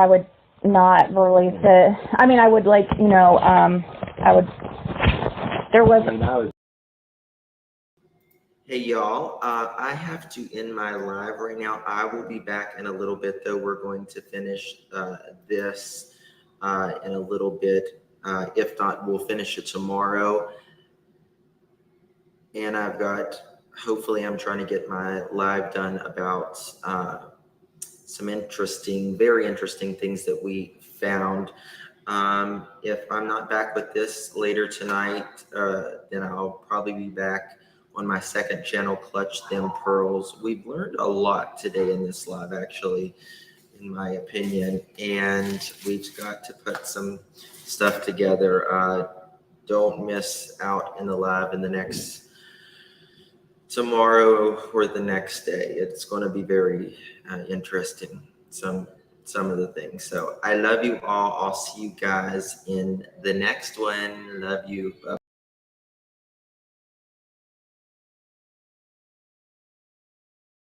would not release it. I mean, I would I would. There was. Hey y'all, I have to end my live right now. I will be back in a little bit though. We're going to finish this in a little bit. If not, we'll finish it tomorrow. And hopefully I'm trying to get my live done about some very interesting things that we found. If I'm not back with this later tonight, then I'll probably be back on my second channel, Clutch Them Pearls. We've learned a lot today in this live, actually, in my opinion, and we've got to put some stuff together. Don't miss out in the live in the next tomorrow or the next day. It's going to be very interesting, some of the things. So I love you all. I'll see you guys in the next one. Love you. Bye.